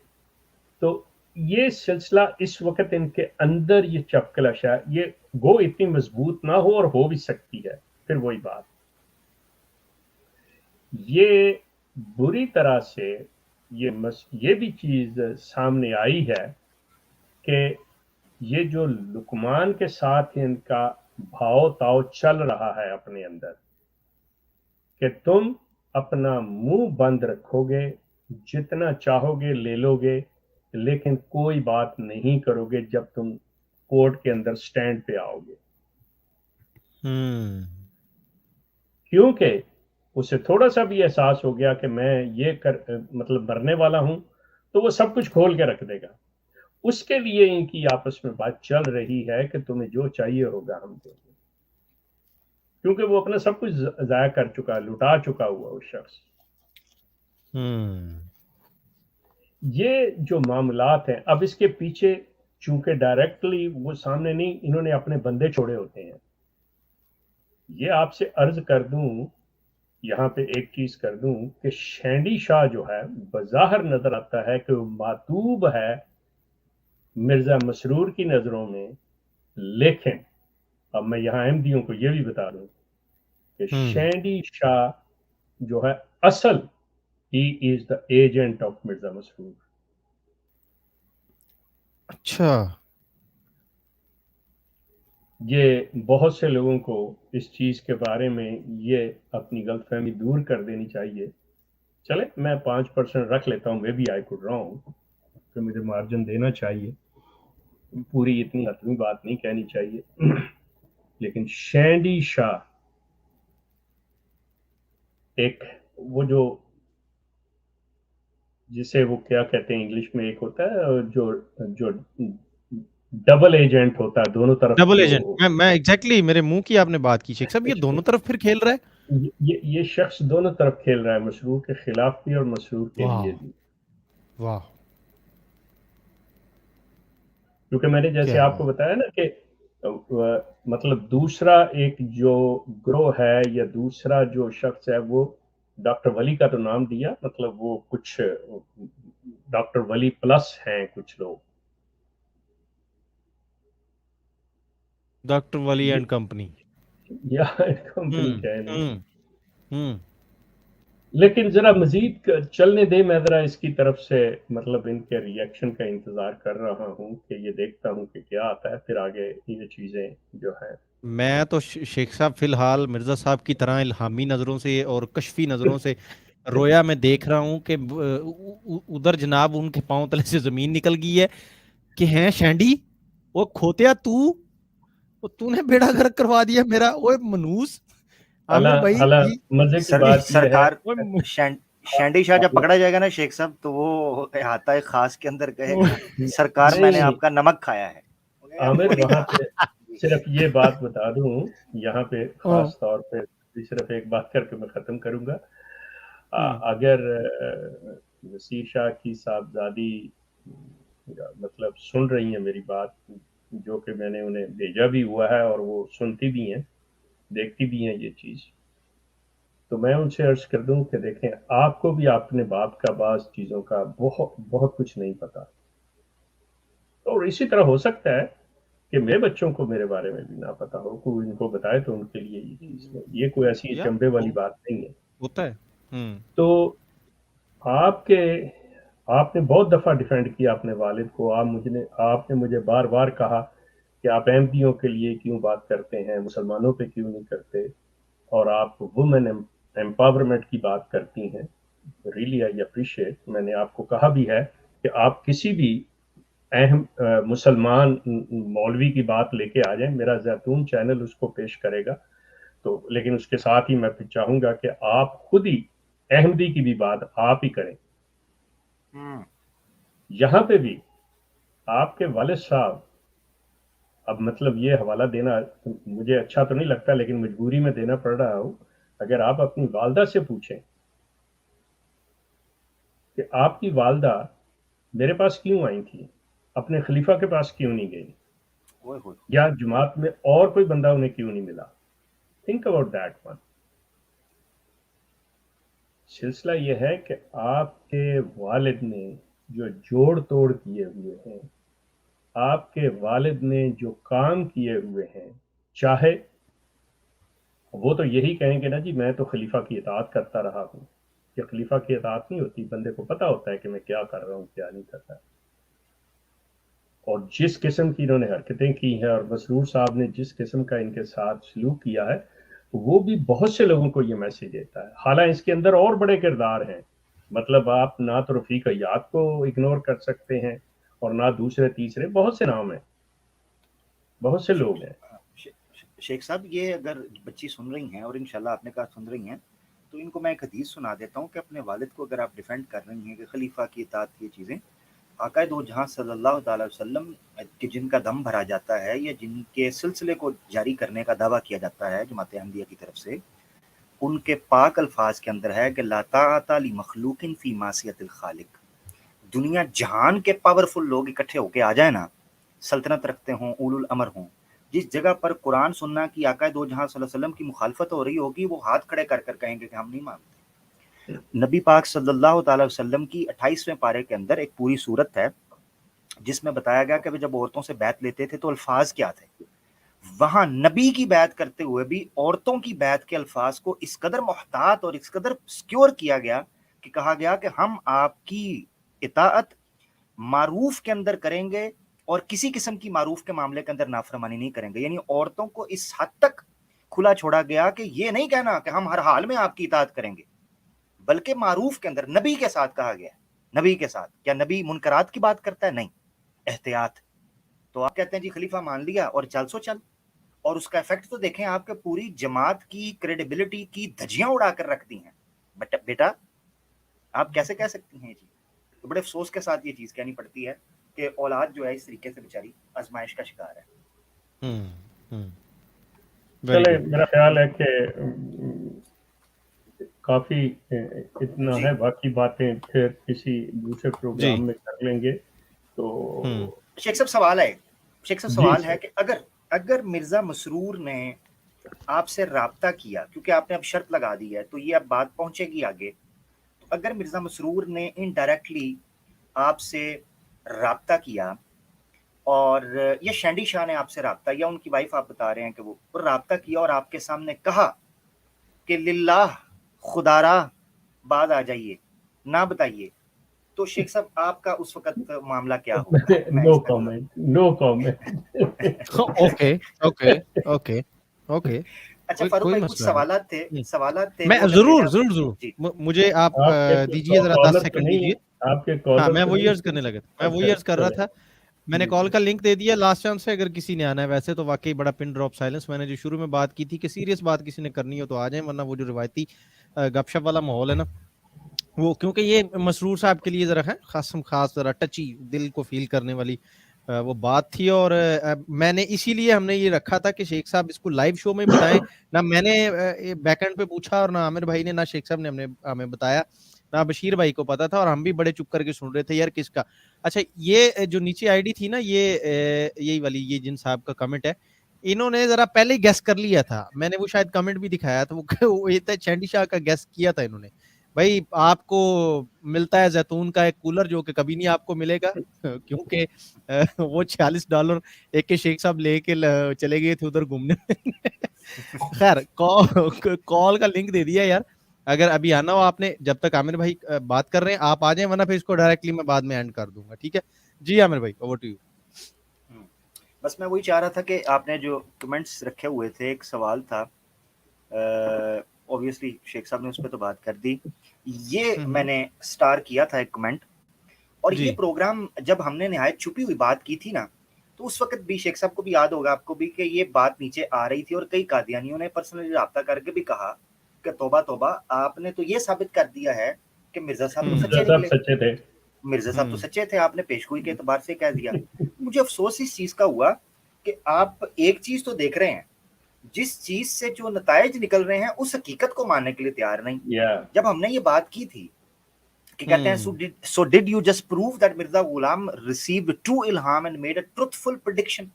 تو یہ سلسلہ اس وقت ان کے اندر یہ چپکلش ہے. یہ گو اتنی مضبوط نہ ہو اور ہو بھی سکتی ہے, پھر وہی بات یہ بری طرح سے یہ بھی چیز سامنے آئی ہے کہ یہ جو لقمان کے ساتھ ان کا بھاؤ تاؤ چل رہا ہے اپنے اندر کہ تم اپنا منہ بند رکھو گے, جتنا چاہو گے لے لو گے, لیکن کوئی بات نہیں کرو گے جب تم کورٹ کے اندر سٹینڈ پہ آؤ گے. کیونکہ اسے تھوڑا سا بھی احساس ہو گیا کہ میں یہ مطلب مرنے والا ہوں تو وہ سب کچھ کھول کے رکھ دے گا. اس کے لیے ان کی آپس میں بات چل رہی ہے کہ تمہیں جو چاہیے ہوگا ہم دیں گے, کیونکہ وہ اپنا سب کچھ ضائع کر چکا, لٹا چکا ہوا اس شخص. یہ جو معاملات ہیں اب اس کے پیچھے چونکہ ڈائریکٹلی وہ سامنے نہیں, انہوں نے اپنے بندے چھوڑے ہوتے ہیں. یہ آپ سے عرض کر دوں, یہاں پہ ایک چیز کر دوں کہ شینڈی شاہ جو ہے بظاہر نظر آتا ہے کہ وہ معتوب ہے مرزا مسرور کی نظروں میں, لیکن اب میں یہاں احمدیوں کو یہ بھی بتا دوں کہ شینڈی شاہ جو ہے اصل he is the agent of Mirza مسرور. اچھا, یہ بہت سے لوگوں کو اس چیز کے بارے میں یہ اپنی غلط فہمی دور کر دینی چاہیے. چلے میں 5% رکھ لیتا ہوں, میں بھی آئی کوڈ رانگ, کہ مجھے مارجن دینا چاہیے, پوری اتنی حتمی بات نہیں کہنی چاہیے. لیکن شینڈی شاہ ایک وہ جو جسے وہ کیا کہتے ہیں انگلش میں, ایک ہوتا ہے جو ڈبل ایجنٹ ہوتا ہے, دونوں طرف ڈبل ایجنٹ. میں ایگزیکٹلی میرے منہ کی آپ نے بات کی شیخ صاحب, یہ دونوں طرف پھر کھیل رہا ہے. یہ شخص دونوں طرف کھیل رہا ہے, مسرور کے خلاف بھی اور مسرور کے لیے بھی. واہ, کیونکہ میں نے جیسے آپ کو بتایا نا کہ مطلب دوسرا ایک جو گروہ ہے یا دوسرا جو شخص ہے وہ ڈاکٹر ولی کا تو نام دیا, مطلب وہ کچھ ڈاکٹر ولی پلس ہیں کچھ لوگ, ڈاکٹر ولی اینڈ کمپنی یا کمپنی کہنے. لیکن ذرا مزید چلنے دے, میں ذرا اس کی طرف سے مطلب ان کے ری ایکشن کا انتظار کر رہا ہوں کہ یہ دیکھتا ہوں کہ کیا آتا ہے, پھر آگے یہ چیزیں جو ہیں. میں تو شیخ صاحب فی الحال مرزا صاحب کی طرح الہامی نظروں سے اور کشفی نظروں سے رویا میں دیکھ رہا ہوں کہ ادھر جناب ان کے پاؤں تلے سے زمین نکل گئی ہے کہ ہیں شینڈی وہ کھوتیا تو نے بیڑا گرک کروا دیا میرا. اوے منوس سرکار شینڈی شاہ جب پکڑا جائے گا نا شیخ صاحب تو وہ احاطہ خاص کے اندر کہے گا سرکار میں نے آپ کا نمک کھایا ہے. عامر وہاں پہ صرف یہ بات بتا دوں یہاں پہ خاص طور پہ, صرف ایک بات کر کے میں ختم کروں گا. اگر وسیع شاہ کی صاحبزادی مطلب سن رہی ہیں میری بات, جو کہ میں نے انہیں بھیجا بھی ہوا ہے اور وہ سنتی بھی ہیں دیکھتی بھی ہیں یہ چیز, تو میں ان سے عرض کر دوں کہ دیکھیں آپ کو بھی اپنے باپ کا بعض چیزوں کا بہت کچھ نہیں پتا, اور اسی طرح ہو سکتا ہے کہ میرے بچوں کو میرے بارے میں بھی نہ پتا ہو, کوئی ان کو بتائے تو ان کے لیے یہ چیز یہ کوئی ایسی چمبے والی بات نہیں ہے. ہوتا ہے. تو आपने बहुत दफ़ा डिफेंड किया अपने वालिद को, आपने मुझे बार बार कहा कि आप अहमदियों के लिए क्यों बात करते हैं, मुसलमानों पे क्यों नहीं करते, और आप वुमेन एम्पावरमेंट की बात करती हैं। Really I appreciate. मैंने आपको कहा भी है कि आप किसी भी अहम मुसलमान मौलवी की बात लेके आ जाएं, मेरा जैतून चैनल उसको पेश करेगा। तो लेकिन उसके साथ ही मैं फिर चाहूँगा कि आप खुद ही अहमदी की भी बात आप ही करें। यहाँ पे भी आपके वालिद साहब, अब मतलब ये हवाला देना मुझे अच्छा तो नहीं लगता, लेकिन मजबूरी में देना पड़ रहा हो। अगर आप अपनी वालदा से पूछें कि आपकी वालदा मेरे पास क्यों आई थी, अपने खलीफा के पास क्यों नहीं गई, या जमात में और कोई बंदा उन्हें क्यों नहीं मिला, थिंक अबाउट दैट वन। सिलसिला यह है कि आपके वालिद ने जो जोड़ तोड़ किए हुए हैं, आपके वालिद ने जो काम किए हुए हैं, चाहे वो तो यही कहेंगे ना जी मैं तो खलीफा की इताअत करता रहा हूँ, कि खलीफा की इताअत नहीं होती, बंदे को पता होता है कि मैं क्या कर रहा हूँ क्या नहीं कर रहा। और जिस किस्म की इन्होंने हरकतें की हैं और मसरूर साहब ने जिस किस्म का इनके साथ सलूक किया है, वो भी बहुत से लोगों को ये मैसेज देता है। हालांकि इसके अंदर और बड़े किरदार हैं, मतलब आप ना तो रफ़ीक अय्याद को इग्नोर कर सकते हैं और ना दूसरे तीसरे, बहुत से नाम हैं, बहुत से लोग हैं। शेख साहब, ये अगर बच्ची सुन रही हैं और इंशाल्लाह आपने कहा सुन रही हैं, तो इनको मैं एक हदीस सुना देता हूँ कि अपने वालिद को अगर आप डिफेंड कर रही हैं कि खलीफा की इताअत की चीज़ें, आका दो जहां सल्लल्लाहु अलैहि वसल्लम के जिनका दम भरा जाता है या जिनके सिलसिले को जारी करने का दावा किया जाता है जमात अहमदिया की तरफ से, उनके पाक अल्फाज के अंदर है कि ला ताअता लि मखलूकिन फी मासियतिल खालिक। दुनिया जहान के पावरफुल लोग इकट्ठे होके आ जाए ना, सल्तनत रखते हों, उलुल अमर हों, जिस जगह पर कुरान सुन्ना की आका दो जहां सल्लल्लाहु अलैहि वसल्लम की मुखालफत हो रही होगी, वो हाथ खड़े कर कर कहेंगे कि हम नहीं मानते। नबी पाक सल्लल्लाहु अलैहि वसल्लम की 28वें पारे के अंदर एक पूरी सूरत है जिसमें बताया गया कि जब औरतों से बैत लेते थे तो अल्फाज क्या थे। वहां नबी की बैत करते हुए भी औरतों की बैत के अल्फाज को इस कदर मोहतात और इस कदर सिक्योर किया गया कि कहा गया कि हम आपकी इताअत मारूफ के अंदर करेंगे और किसी किस्म की मारूफ के मामले के अंदर नाफरमानी नहीं करेंगे। यानी औरतों को इस हद तक खुला छोड़ा गया कि ये नहीं कहना कि हम हर हाल में आपकी इताअत करेंगे, बल्कि मारूफ के अंदर नबी के साथ कहा गया। नबी के साथ क्या नबी मुनकरात की बात करता है? नहीं, एहतियात। तो आप कहते हैं जी खलीफा मान लिया और चल सो चल, और उसका इफेक्ट तो देखें, आपके पूरी जमात की क्रेडिबिलिटी की धज्जियां उड़ा कर रख दी हैं। बट बेटा आप कैसे कह सकती हैं जी? तो बड़े अफसोस के साथ ये चीज कहनी पड़ती है कि औलाद जो है इस तरीके से बेचारी आजमाइश का शिकार है। चले, मेरा ख्याल है कि काफी इतना है, बाकी बातें फिर किसी दूसरे प्रोग्राम में कर लेंगे। तो शेख साहब सवाल है, शेख साहब सवाल है कि अगर मिर्जा मसरूर ने आपसे राब्ता किया, क्योंकि आपने अब शर्त लगा दी है तो ये अब बात पहुंचेगी आगे, तो अगर मिर्जा मसरूर ने इनडायरेक्टली आपसे राब्ता किया और या शैंडी शाह ने आपसे राब्ता, या उनकी वाइफ आप बता रहे हैं कि वो राब्ता किया और आपके सामने कहा कि लिल्लाह खुदारा बाद आ जाइए, ना बताइए, तो शेख साहब आपका उस वक्त मामला क्या होगा? No comment, no comment. Okay okay okay okay. अच्छा फारूक भाई, कुछ सवालात थे मैं जरूर मुझे आप दीजिए जरा 10 सेकंड दीजिए। हाँ, मैं वही अर्ज करने लगा था, मैं वही अर्ज कर रहा था। मैंने कॉल का लिंक दे दिया लास्ट चांस से, अगर किसी ने आना है। वैसे तो वाकई बड़ा पिन ड्रॉप साइलेंस, मैंने जो शुरू में बात की थी कि सीरियस बात किसी ने करनी हो तो आ जाए, वरना वो जो रिवायती गपशप वाला माहौल है ना, वो क्योंकि ये मसरूर साहब के लिए जरा है खास जरा टची, दिल को फील करने वाली वो बात थी। और मैंने इसीलिए हमने ये रखा था कि शेख साहब इसको लाइव शो में बताएं ना। मैंने बैकएंड पे पूछा और ना आमिर भाई ने, ना शेख साहब ने हमें बताया, ना बशीर भाई को पता था, और हम भी बड़े चुप करके सुन रहे थे यार किसका। अच्छा, ये जो नीचे आईडी थी ना, ये यही वाली, ये जिन साहब का कमेंट है, इन्होंने जरा पहले गेस कर लिया था। मैंने वो शायद कमेंट भी दिखाया था, वो ये था चैंडी शाह का गेस किया था इन्होंने। भाई आपको मिलता है जैतून का एक कूलर जो कि कभी नहीं आपको मिलेगा, क्योंकि वो $46 एक के शेख साहब लेके चले गए थे उधर घूमने। खैर कॉल का लिंक दे दिया यार, اگر ابھی آنا ہو آپ نے, جب تک عامر بھائی بات کر رہے ہیں آپ آ جائیں, ورنہ پھر اس کو ڈائریکٹلی میں بعد میں اینڈ کر دوں گا, ٹھیک ہے جی عامر بھائی اوور ٹو یو. بس میں وہی چاہ رہا تھا کہ آپ نے جو کمنٹس رکھے ہوئے تھے, ایک سوال تھا اوبویسلی شیخ صاحب نے اس پہ تو بات کر دی, یہ میں نے سٹار کیا تھا ایک کمنٹ, اور یہ پروگرام جب ہم نے نہایت چھپی ہوئی بات کی تھی نا, تو اس وقت بھی شیخ صاحب کو بھی یاد ہوگا, آپ کو بھی, کہ یہ بات نیچے آ رہی تھی اور کئی قادیانیوں نے پرسنلی رابطہ کر کے بھی کہا کہ توبہ توبہ, آپ نے تو یہ ثابت کر دیا ہے کہ مرزا صاحب تو سچے نکلے, سچے تھے, مرزا صاحب تو سچے تھے, آپ نے پیشگوئی کے اعتبار سے کہہ دیا. مجھے افسوس اس چیز کا ہوا کہ آپ ایک چیز تو دیکھ رہے ہیں, جس چیز سے جو نتائج نکل رہے ہیں اس حقیقت کو ماننے کے لیے تیار نہیں. جب ہم نے یہ بات کی تھی کہ کہتے ہیں so did you just prove that Mirza Ghulam received true ilham and made a truthful prediction.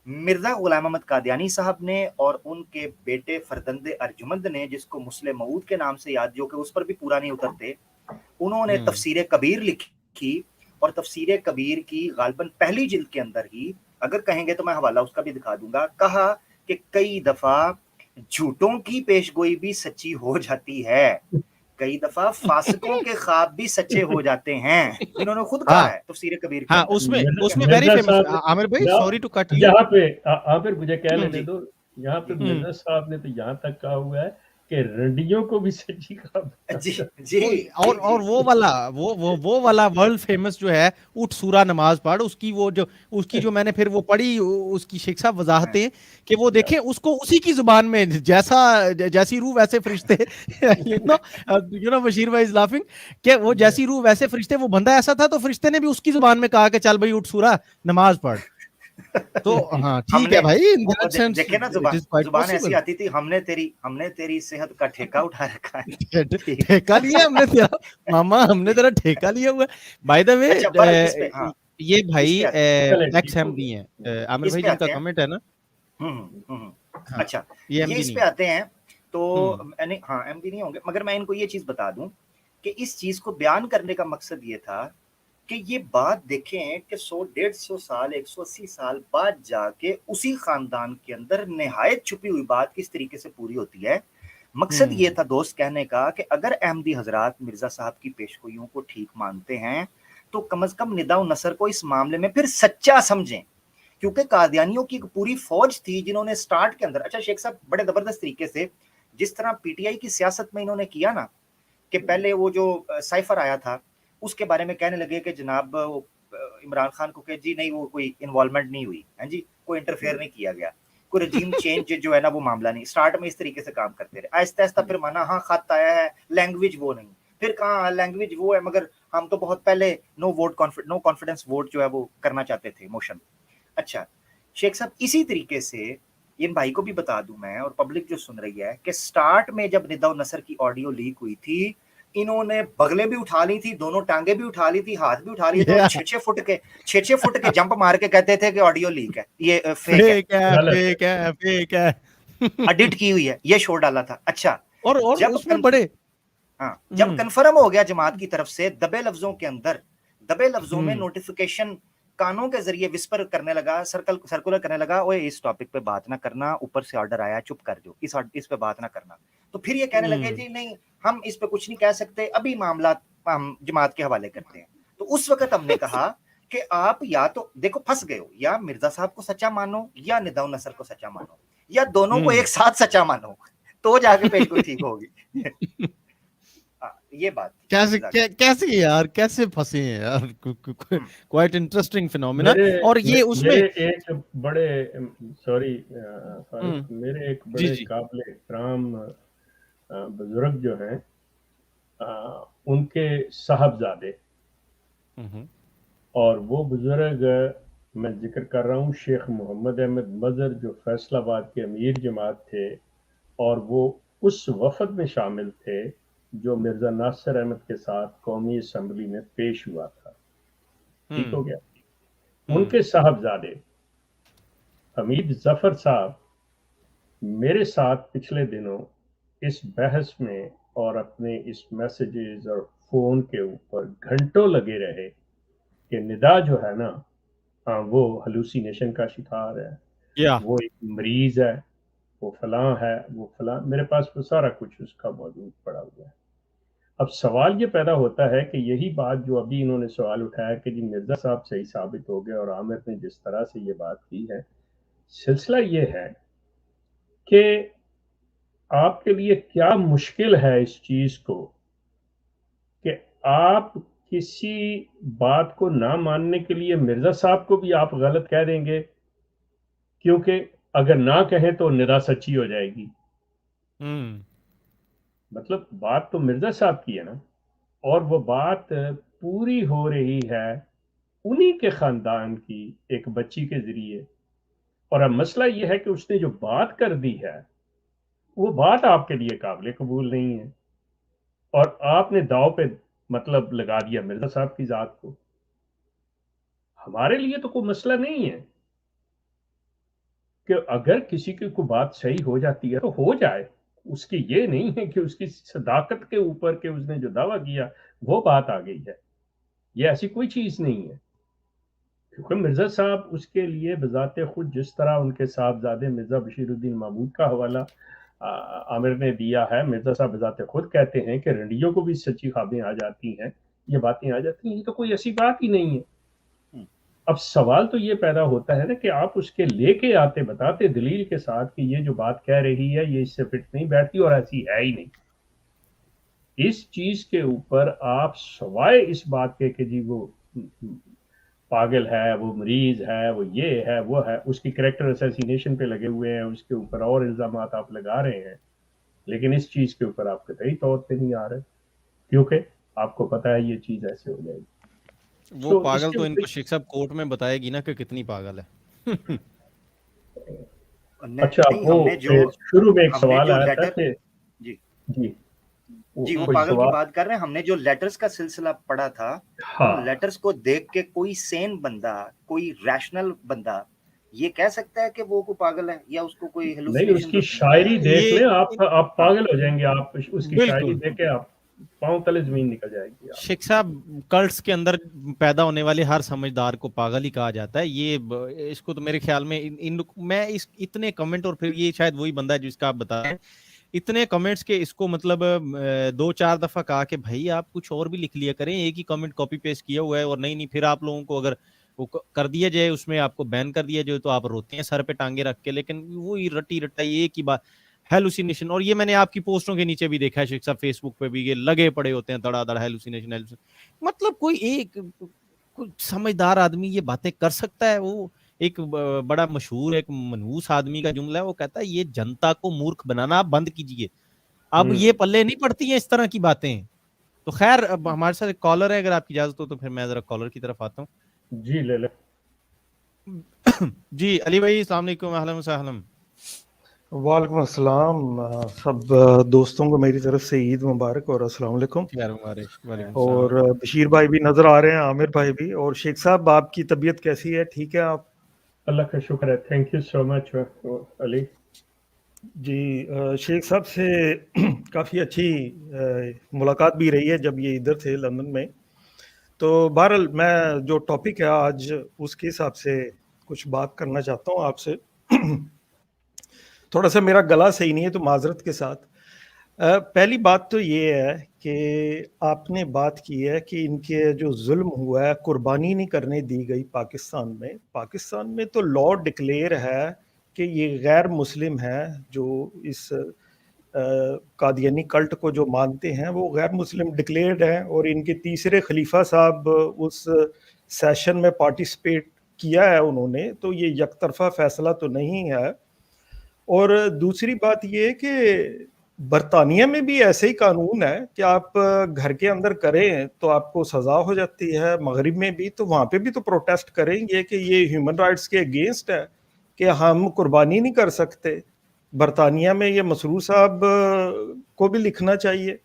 Mirza Ghulam Ahmad Qadiani صاحب نے اور ان کے بیٹے فرزند ارجمند نے, جس کو مسلم موعود کے نام سے یاد, جو کہ اس پر بھی پورا نہیں اترتے, انہوں نے تفسیر کبیر لکھی, اور تفسیر کبیر کی غالباً پہلی جلد کے اندر ہی, اگر کہیں گے تو میں حوالہ اس کا بھی دکھا دوں گا, کہا کہ کئی دفعہ جھوٹوں کی پیشگوئی بھی سچی ہو جاتی ہے, کئی دفعہ فاسقوں کے خواب بھی سچے ہو جاتے ہیں. انہوں نے خود کہا ہے تفسیر کبیر کے اندر. اس میں ویری فیمس عامر بھائی, سوری ٹو کٹ یو, یہاں پہ عامر مجھے کہہ لینے دو, یہاں پہ مرزا صاحب نے تو یہاں تک کہا ہوا ہے کہ رنڈیوں کو بھی سچی کہا. جی اور وہ والا ورلڈ فیمس جو ہے اٹھ سورہ نماز پڑھ, اس کی جو میں نے پھر وہ پڑھی اس کی شیخ صاحب وضاحتیں, کہ وہ دیکھیں اس کو اسی کی زبان میں, جیسی روح ویسے فرشتے, یو نو بشیر بھائی از لافنگ, کہ وہ جیسی روح ویسے فرشتے, وہ بندہ ایسا تھا تو فرشتے نے بھی اس کی زبان میں کہا کہ چل بھائی اٹھ سورہ نماز پڑھ. تو ہاں ٹھیک ہے بھائی, دیکھیں نا زبان ایسی آتی تھی, ہم نے تیری صحت کا ٹھیکہ اٹھا رکھا ہے, ٹھیکہ لیا ہم نے تیرا, ماما ہم نے تیرا ٹھیکہ لیا ہوا ہے. بائی دا وے یہ بھائی ایکس ایم ڈی ہیں عامر بھائی جن کا کمنٹ ہے نا, اچھا یہ اس پہ آتے ہیں تو ہاں ایم ڈی نہیں ہوں گے, مگر میں ان کو یہ چیز بتا دوں کہ اس چیز کو بیان کرنے کا مقصد یہ تھا کہ یہ بات دیکھیں کہ 100-150 سال 180 سال بعد جا کے اسی خاندان کے اندر نہایت چھپی ہوئی بات کس طریقے سے پوری ہوتی ہے. مقصد یہ تھا دوست کہنے کا کہ اگر احمدی حضرات مرزا صاحب کی پیشگوئیوں کو ٹھیک مانتے ہیں تو کم از کم ندا و نصر کو اس معاملے میں پھر سچا سمجھیں, کیونکہ قادیانیوں کی ایک پوری فوج تھی جنہوں نے سٹارٹ کے اندر, اچھا شیخ صاحب بڑے زبردست طریقے سے جس طرح پی ٹی آئی کی سیاست میں انہوں نے کیا نا, کہ پہلے وہ جو سائفر آیا تھا اس کے بارے میں کہنے لگے کہ جناب عمران خان کو کہ جی نہیں وہ کوئی انوالومنٹ نہیں ہوئی, ہاں جی کوئی انٹرفیئر نہیں کیا گیا, کوئی رجیم چینج جو ہے نا وہ معاملہ نہیں. سٹارٹ میں اس طریقے سے کام کرتے رہے, آہستہ آہستہ پھر مانا ہاں خط آیا ہے, لینگویج وہ نہیں, پھر کہاں لینگویج وہ ہے, مگر ہم تو بہت پہلے نو کانفیڈنس ووٹ جو ہے وہ کرنا چاہتے تھے موشن. اچھا شیخ صاحب اسی طریقے سے ان بھائی کو بھی بتا دوں میں اور پبلک جو سن رہی ہے کہ سٹارٹ میں جب ندا و نصر کی آڈیو لیک ہوئی تھی, انہوں نے بغلیں بھی اٹھا لی تھی, دونوں ٹانگیں بھی اٹھا لی تھی, ہاتھ بھی اٹھا لیے تھے, 6 فٹ کے جمپ مار کے کہتے تھے کہ آڈیو لیک ہے, یہ فیک ہے, ایڈٹ کی ہوئی ہے, یہ شو ڈالا تھا. اچھا اور اس میں بڑے جب کنفرم ہو گیا جماعت کی طرف سے, دبے لفظوں میں نوٹیفیکیشن کانوں کے ذریعے وسپر کرنے لگا, سرکولر کرنے لگا, اوے اس ٹاپک پہ بات نہ کرنا, اوپر سے آرڈر آیا چپ کر جو, اس پہ بات نہ کرنا. تو پھر یہ کہنے لگے جی نہیں ہم اس پہ کچھ نہیں کہہ سکتے, ابھی معاملات ہم جماعت کے حوالے کرتے ہیں. تو اس وقت ہم نے کہا کہ آپ یا تو دیکھو پھنس گئے ہو, یا مرزا صاحب کو سچا مانو یا ندا و نصر کو سچا مانو, یا دونوں کو ایک ساتھ سچا مانو, تو جا کے پیشگوئی ٹھیک ہوگی. یہ بات کیسے یار, کیسے پھنسے ہیں یار, کوائٹ انٹرسٹنگ فینومینا. اور یہ اس میں ایک بڑے سوری میرے ایک بڑے قابل احترام بزرگ جو ہیں, ان کے صاحبزادے, اور وہ بزرگ میں ذکر کر رہا ہوں شیخ محمد احمد مظہر, جو فیصل آباد کے امیر جماعت تھے, اور وہ اس وفد میں شامل تھے جو مرزا ناصر احمد کے ساتھ قومی اسمبلی میں پیش ہوا تھا. ٹھیک ہو گیا. ان کے صاحبزادے حمید ظفر صاحب میرے ساتھ پچھلے دنوں اس بحث میں اور اپنے اس میسیجز اور فون کے اوپر گھنٹوں لگے رہے کہ ندا جو ہے نا وہ ہلوسینیشن کا شکار ہے, وہ ایک مریض ہے, وہ فلاں ہے وہ فلاں، میرے پاس وہ سارا کچھ اس کا موجود پڑا ہوا ہے۔ اب سوال یہ پیدا ہوتا ہے کہ یہی بات جو ابھی انہوں نے سوال اٹھایا کہ جی مرزا صاحب صحیح ثابت ہو گئے اور عامر نے جس طرح سے یہ بات کی ہے، سلسلہ یہ ہے کہ آپ کے لیے کیا مشکل ہے اس چیز کو کہ آپ کسی بات کو نہ ماننے کے لیے مرزا صاحب کو بھی آپ غلط کہہ دیں گے، کیونکہ اگر نہ کہیں تو ندا سچی ہو جائے گی۔ مطلب بات تو مرزا صاحب کی ہے نا، اور وہ بات پوری ہو رہی ہے انہی کے خاندان کی ایک بچی کے ذریعے، اور اب مسئلہ یہ ہے کہ اس نے جو بات کر دی ہے وہ بات آپ کے لیے قابل قبول نہیں ہے، اور آپ نے داؤ پہ مطلب لگا دیا مرزا صاحب کی ذات کو۔ ہمارے لیے تو کوئی مسئلہ نہیں ہے کہ اگر کسی کی کوئی بات صحیح ہو جاتی ہے تو ہو جائے، اس کی یہ نہیں ہے کہ اس کی صداقت کے اوپر کہ اس نے جو دعویٰ کیا وہ بات آ گئی ہے، یہ ایسی کوئی چیز نہیں ہے۔ کیونکہ مرزا صاحب اس کے لیے بذات خود، جس طرح ان کے صاحبزادے مرزا بشیر الدین محمود کا حوالہ عامر نے دیا ہے، مرزا صاحب بذات خود کہتے ہیں کہ رنڈیوں کو بھی سچی خوابیں آ جاتی ہیں، یہ باتیں آ جاتی ہیں، یہ تو کوئی ایسی بات ہی نہیں ہے۔ اب سوال تو یہ پیدا ہوتا ہے نا کہ آپ اس کے لے کے آتے بتاتے دلیل کے ساتھ کہ یہ جو بات کہہ رہی ہے یہ اس سے فٹ نہیں بیٹھتی اور ایسی ہے ہی نہیں۔ اس چیز کے اوپر آپ سوائے اس بات کے کہ جی وہ پاگل ہے، وہ مریض ہے، وہ یہ ہے وہ ہے، اس کی کریکٹر اسیسینیشن پہ لگے ہوئے ہیں، اس کے اوپر اور الزامات آپ لگا رہے ہیں، لیکن اس چیز کے اوپر آپ قطعی طور پہ نہیں آ رہے، کیونکہ آپ کو پتا ہے یہ چیز ایسے ہو جائے گی۔ وہ پاگل تو ان کو شیخ صاحب کورٹ میں بتائے گی نا کہ کتنی پاگل ہے۔ اچھا، وہ شروع میں ایک سوال آیا تھا کہ جی جی وہ پاگل کی بات کر رہے ہیں، ہم نے جو لیٹرز کا سلسلہ پڑھا تھا، ان لیٹرز کو دیکھ کے کوئی سین بندہ، کوئی ریشنل بندہ یہ کہہ سکتا ہے کہ وہ کوئی پاگل ہے یا اس کو کوئی نہیں، اس کی شاعری دیکھ لیں آپ پاگل ہو جائیں گے، آپ اس کی شاعری دیکھ کے آپ پاؤں تلے زمین نکل جائے گی۔ شیخ صاحب کلٹس کے اندر پیدا ہونے والے ہر سمجھدار کو پاگل ہی کہا جاتا ہے، یہ اس کو تو میرے خیال میں میں اتنے کمنٹ، اور پھر یہ شاید وہی بندہ ہے جس کا آپ بتا رہے ہیں، اتنے کمنٹس کے اس کو مطلب 2-4 دفعہ کہا کہ بھائی آپ کچھ اور بھی لکھ لیا کریں، ایک ہی کمنٹ کاپی پیسٹ کیا ہوا ہے، اور نہیں پھر آپ لوگوں کو اگر وہ کر دیا جائے اس میں آپ کو بین کر دیا جائے تو آپ روتے ہیں سر پہ ٹانگے رکھ کے، لیکن وہی رٹی رٹائی ایک ہی بات ہیلوسینیشن، اور یہ میں نے آپ کی پوسٹوں کے نیچے بھی دیکھا ہے شیخ صاحب، فیس بک پہ بھی یہ لگے پڑے ہوتے ہیں دڑا دڑ ہیلوسینیشن۔ مطلب کوئی سمجھدار آدمی یہ باتیں کر سکتا ہے؟ وہ ایک بڑا مشہور ایک منحوس آدمی کا جملہ ہے، وہ کہتا ہے یہ جنتا کو مورکھ بنانا بند کیجیے، اب یہ پلے نہیں پڑتی ہیں اس طرح کی باتیں۔ تو خیر اب ہمارے ساتھ ایک کالر ہے، اگر آپ کی اجازت ہو تو پھر میں ذرا کالر کی طرف آتا ہوں۔ جی لے لیں۔ جی علی بھائی السلام علیکم، اہلا وسہلا۔ وعلیکم السلام، سب دوستوں کو میری طرف سے عید مبارک اور السلام علیکم۔ اور بشیر بھائی بھی نظر آ رہے ہیں، عامر بھائی بھی، اور شیخ صاحب آپ کی طبیعت کیسی ہے؟ ٹھیک ہے آپ؟ اللہ کا شکر ہے، تھینک یو سو مچ علی۔ جی شیخ صاحب سے کافی اچھی ملاقات بھی رہی ہے جب یہ ادھر تھے لندن میں، تو بہرحال میں جو ٹاپک ہے آج اس کے حساب سے کچھ بات کرنا چاہتا ہوں آپ سے۔ تھوڑا سا میرا گلا صحیح نہیں ہے تو معذرت کے ساتھ۔ پہلی بات تو یہ ہے کہ آپ نے بات کی ہے کہ ان کے جو ظلم ہوا ہے قربانی نہیں کرنے دی گئی پاکستان میں تو لا ڈکلیئر ہے کہ یہ غیر مسلم ہے، جو اس قادیانی کلٹ کو جو مانتے ہیں وہ غیر مسلم ڈکلیئرڈ ہیں، اور ان کے تیسرے خلیفہ صاحب اس سیشن میں پارٹیسپیٹ کیا ہے انہوں نے، تو یہ یک طرفہ فیصلہ تو نہیں ہے۔ اور دوسری بات یہ کہ برطانیہ میں بھی ایسے ہی قانون ہے کہ آپ گھر کے اندر کریں تو آپ کو سزا ہو جاتی ہے، مغرب میں بھی، تو وہاں پہ بھی تو پروٹیسٹ کریں گے کہ یہ ہیومن رائٹس کے اگینسٹ ہے کہ ہم قربانی نہیں کر سکتے۔ برطانیہ میں یہ مسرور صاحب کو بھی لکھنا چاہیے۔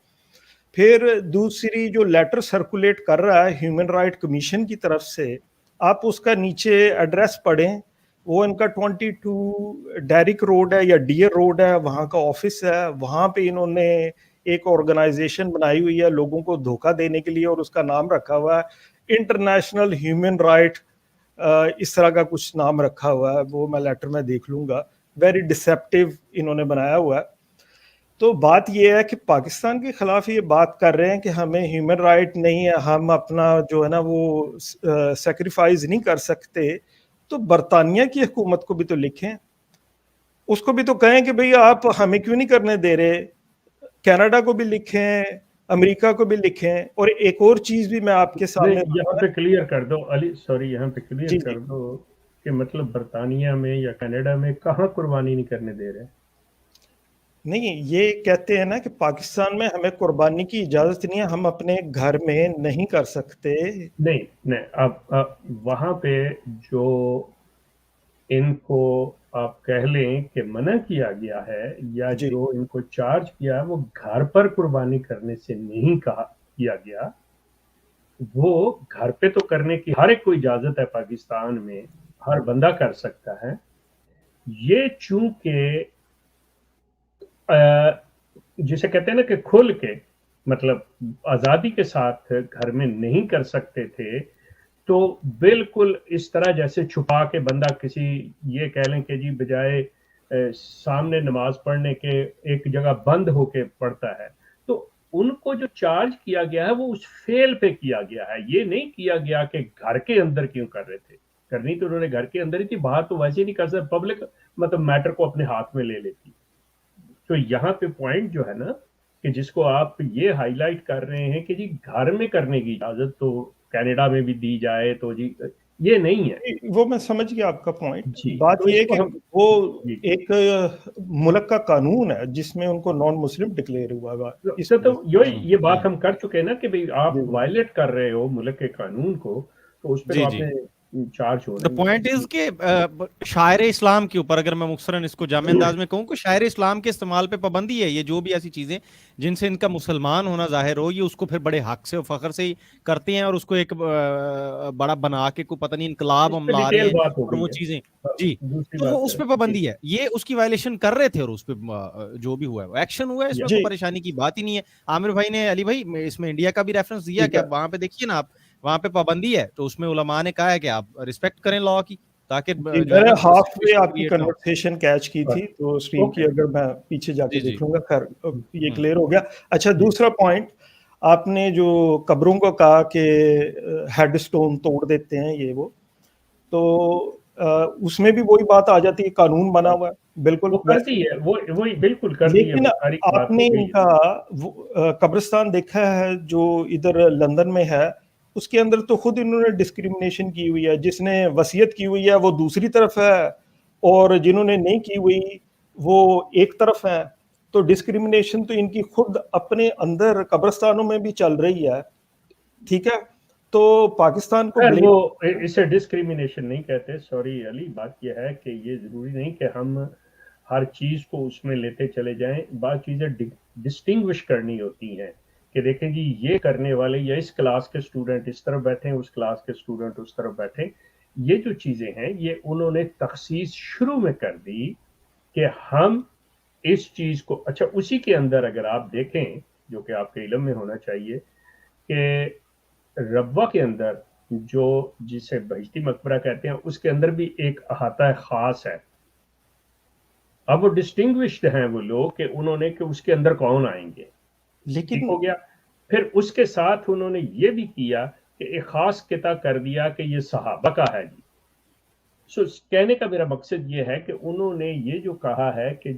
پھر دوسری جو لیٹر سرکولیٹ کر رہا ہے ہیومن رائٹ کمیشن کی طرف سے، آپ اس کا نیچے ایڈریس پڑھیں، وہ ان کا 22 ڈیرک روڈ ہے یا ڈیئر روڈ ہے، وہاں کا آفس ہے، وہاں پہ انہوں نے ایک آرگنائزیشن بنائی ہوئی ہے لوگوں کو دھوکہ دینے کے لیے، اور اس کا نام رکھا ہوا ہے انٹرنیشنل ہیومن رائٹ، اس طرح کا کچھ نام رکھا ہوا ہے، وہ میں لیٹر میں دیکھ لوں گا वेरी डिसेप्टिव इन्होंने बनाया हुआ है। तो बात ये है कि पाकिस्तान के खिलाफ ये बात कर रहे हैं कि हमें ह्यूमन राइट नहीं है, हम अपना जो है ना वो सेक्रीफाइस नहीं कर सकते, तो बरतानिया की हुकूमत को भी तो लिखें, उसको भी तो कहें कि भाई आप हमें क्यों नहीं करने दे रहे, कनाडा को भी लिखें, अमेरिका को भी लिखें। और एक और चीज भी मैं आपके सामने यहाँ पे क्लियर कर दो अली, सॉरी यहाँ पे क्लियर जी, कर दो कि मतलब बरतानिया में या कनाडा में कहाँ कुर्बानी नहीं करने दे रहे? नहीं, ये कहते हैं ना कि पाकिस्तान में हमें कुर्बानी की इजाजत नहीं है, हम अपने घर में नहीं कर सकते। नहीं अब वहां पे जो इनको आप कह लें कि मना किया गया है या जी। जो इनको चार्ज किया है वो घर पर कुर्बानी करने से नहीं कहा किया गया, वो घर पे तो करने की हर एक को इजाजत है, पाकिस्तान में हर बंदा कर सकता है। ये चूंकि जिसे कहते हैं ना कि खुल के मतलब आजादी के साथ घर में नहीं कर सकते थे, तो बिल्कुल इस तरह जैसे छुपा के बंदा किसी ये कह लें कि जी बजाय सामने नमाज पढ़ने के एक जगह बंद होके पढ़ता है, तो उनको जो चार्ज किया गया है वो उस फेल पे किया गया है। ये नहीं किया गया कि घर के अंदर क्यों कर रहे थे, करनी तो उन्होंने घर के अंदर ही थी, बाहर तो वैसे नहीं कर सकते, पब्लिक मतलब मैटर को अपने हाथ में ले लेती। तो यहाँ पे पॉइंट जो है ना कि जिसको आप ये हाईलाइट कर रहे हैं कि जी घर में करने की इजाजत तो कनाडा में भी दी जाए, तो जी ये नहीं है। वो मैं समझ गया आपका पॉइंट। जी, बात तो ये है इसको कि हम वो जी एक मुल्क का कानून है जिसमें उनको नॉन मुस्लिम डिक्लेयर हुआ हुआ इस तो वजह से। ये बात हम कर चुके हैं ना कि भाई आप जी, वायलेट कर रहे हो मुल्क के कानून को, तो उस पर तो जी जी आपने चार्ज होना द ही पॉइंट इज कि शायर इस्लाम के ऊपर अगर मैं मुख्तसरन इसको जामे अंदाज में कहूँ कि शायर इस्लाम के इस्तेमाल पे पाबंदी है। ये जो भी ऐसी चीजें जिनसे इनका मुसलमान होना जाहिर हो, ये उसको फिर बड़े हक से और फख्र से ही करते हैं और उसको एक बड़ा बना के को पता नहीं इनकलाब इस हम पे ला रहे डिटेल हैं बात हो और गई वो है। चीजें जी, दूसरी तो वो बात उस है पे पाबंदी है, ये उसकी वायलेशन कर रहे थे और उस पे जो भी हुआ है एक्शन हुआ है, इसमें कोई जी, परेशानी की बात ही नहीं है। आमिर भाई ने, अली भाई इसमें इंडिया का भी रेफरेंस दिया ठीक कि है। अब वहां पे देखिए ना आप, वहां पे पाबंदी है तो उसमें उलमा ने कहा है कि आप रिस्पेक्ट करें लॉ की, ताकि जी, जो है मैंने ना हाफ वे सिचुएशन आपकी क्रिएट ना हो। कन्वर्सेशन कैच की थी, तो स्ट्रीम की ओके अगर मैं पीछे जाके जी जी देख लूंगा। खैर ये हम्म, क्लियर हो गया। अच्छा, जी दूसरा पॉइंट, आपने जो कब्रों को कहा कि हेड स्टोन तोड़ देते हैं ये वो, तो उसमें भी वही बात आ जाती है, कानून बना हुआ है बिल्कुल वो कर वैसे। दी है, वो वही बिल्कुल कर दी है, लेकिन वो सारी बात आपने हो गई इनका कब्रिस्तान देखा है जो इधर लंदन में है, उसके अंदर तो खुद इन्होंने डिस्क्रिमिनेशन की हुई है। जिसने वसीयत की हुई है वो दूसरी तरफ है और जिन्होंने नहीं की हुई वो एक तरफ है। तो डिस्क्रिमिनेशन तो इनकी खुद अपने अंदर कब्रिस्तानों में भी चल रही है, ठीक है। तो पाकिस्तान को खैर ब्लेम, वो इसे डिस्क्रिमिनेशन नहीं कहते, सॉरी अली। बात यह है कि ये जरूरी नहीं कि हम हर चीज को उसमें लेते चले जाएं, बात चीजें डिस्टिंग्विश करनी होती हैं कि देखें जी ये करने वाले या इस क्लास के स्टूडेंट इस तरफ बैठे, उस क्लास के स्टूडेंट उस तरफ बैठे। ये जो चीजें हैं ये उन्होंने तखसीस शुरू में कर दी कि हम इस चीज को, अच्छा उसी के अंदर अगर आप देखें जो कि आपके इल्म में होना चाहिए कि रब्वा के अंदर जो जिसे बहिश्ती मकबरा कहते हैं उसके अंदर भी एक अहाता खास है। अब वो डिस्टिंग्विश्ड हैं वो लोग कि उन्होंने कि उसके अंदर कौन आएंगे, ठीक लेकिन हो गया। फिर उसके साथ उन्होंने ये भी किया कि एक खास किता कर दिया कि ये सहाबा का है जी। सो कहने का मेरा मकसद ये है कि उन्होंने ये जो कहा है कि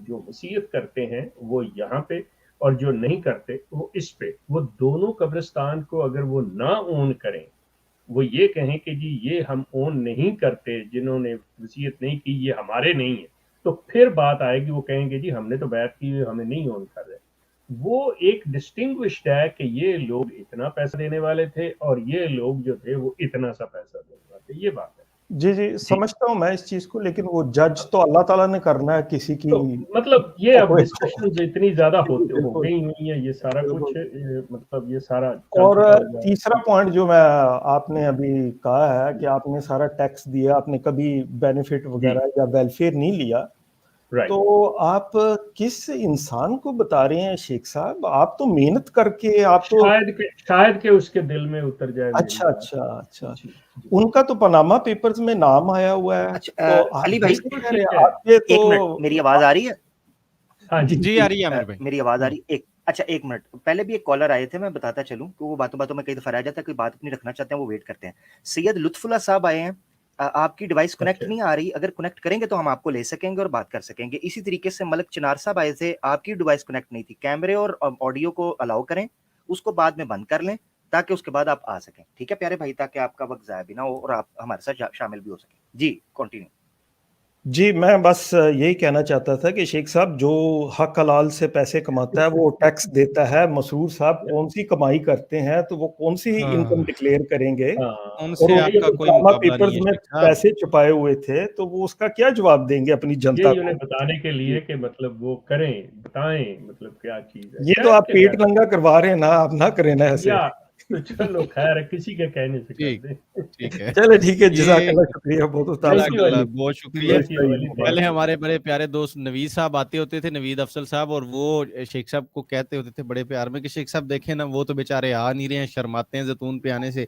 जो वसीयत करते हैं वो यहाँ पे और जो नहीं करते वो इस पे, वो दोनों कब्रिस्तान को अगर वो ना ओन करें, वो ये कहें कि जी ये हम ओन नहीं करते, जिन्होंने वसीयत नहीं की ये हमारे नहीं है, तो फिर बात आएगी वो कहेंगे जी हमने तो बैत की हमें नहीं ओन कर रहे। वो एक डिस्टिंग्विश्ड है कि ये लोग इतना पैसा देने वाले थे और ये लोग जो थे वो इतना सा पैसा देने वाले थे, ये बात है जी जी जी। समझता हूँ मैं इस चीज को, लेकिन वो जज तो अल्लाह ताला ने करना है किसी की। तो मतलब ये अब बिल्कुल डिस्कशन इतनी ज्यादा हो बिल्कुल गई हुई है, ये सारा कुछ मतलब ये सारा चल और चुका हुआ है। तीसरा पॉइंट जो मैं आपने अभी कहा है कि आपने सारा टैक्स दिया, आपने कभी बेनिफिट जी वगैरह या वेलफेयर नहीं लिया, राइट। तो आप किस इंसान को बता रहे हैं शेख साहब? आप तो मेहनत करके आप तो शायद के उसके दिल में उतर जाए मेरी अच्छा बात। अच्छा अच्छा जी, जी। उनका तो पनामा पेपर्स में नाम आया हुआ है। अच्छा, तो आप अली भाई, कैसे कह रहे ठीक हैं? है। आपके एक मिनट, तो मेरी आवाज आ रही है? हाँ जी। जी आ रही है आमिर भाई। मेरी आवाज आ रही है? अच्छा एक मिनट, पहले भी एक कॉलर आए थे, मैं बताता चलूं कि वो बातों बातों में कई दफा रह जाता है, कोई बात अपनी रखना चाहते हैं वो वेट करते हैं। सैयद लुत्फुल्लाह साहब आए हैं, आपकी डिवाइस कनेक्ट अच्छा। नहीं आ रही, अगर कनेक्ट करेंगे तो हम आपको ले सकेंगे और बात कर सकेंगे। इसी तरीके से मलक चिनार साहब आए थे, आपकी डिवाइस कनेक्ट नहीं थी, कैमरे और ऑडियो को अलाउ करें, उसको बाद में बंद कर लें ताकि उसके बाद आप आ सकें। ठीक है प्यारे भाई, ताकि आपका वक्त जाया भी ना हो और आप हमारे साथ शामिल भी हो सकें। जी कंटिन्यू। जी मैं बस यही कहना चाहता था कि शेख साहब जो हक हलाल से पैसे कमाता है वो टैक्स देता है। मसरूर साहब कौन सी कमाई करते हैं तो वो कौन सी इनकम डिक्लेयर करेंगे? हाँ, और उनसे वो आपका कोई पनामा मुकाबला नहीं पेपर्स है में शेख साहब। पैसे छुपाए हुए थे तो वो उसका क्या जवाब देंगे अपनी जनता यही को? उन्हें बताने के लिए कि मतलब वो करें, बताएं मतलब क्या चीज है। ये तो शायद आप के पेट घर नंगा करवा रहे हैं ना, आप ना करें ना ऐसे। या तो चलो खैर है, किसी के कहने से कर ठीक दे। ठीक है। चले ठीक है, ये जज़ाकल्लाह, शुक्रिया बहुत Thank you, जज़ाकल्लाह, अली। बहुत शुक्रिया। Thank you, Ali. पहले हमारे बड़े प्यारे दोस्त नवीद साहब आते होते थे, नवीद अफसल साहब, और वो शेख साहब को कहते होते थे बड़े प्यार में कि शेख साहब देखें ना, वो तो बेचारे आ नहीं रहे हैं, शर्माते हैं जैतून पे आने से,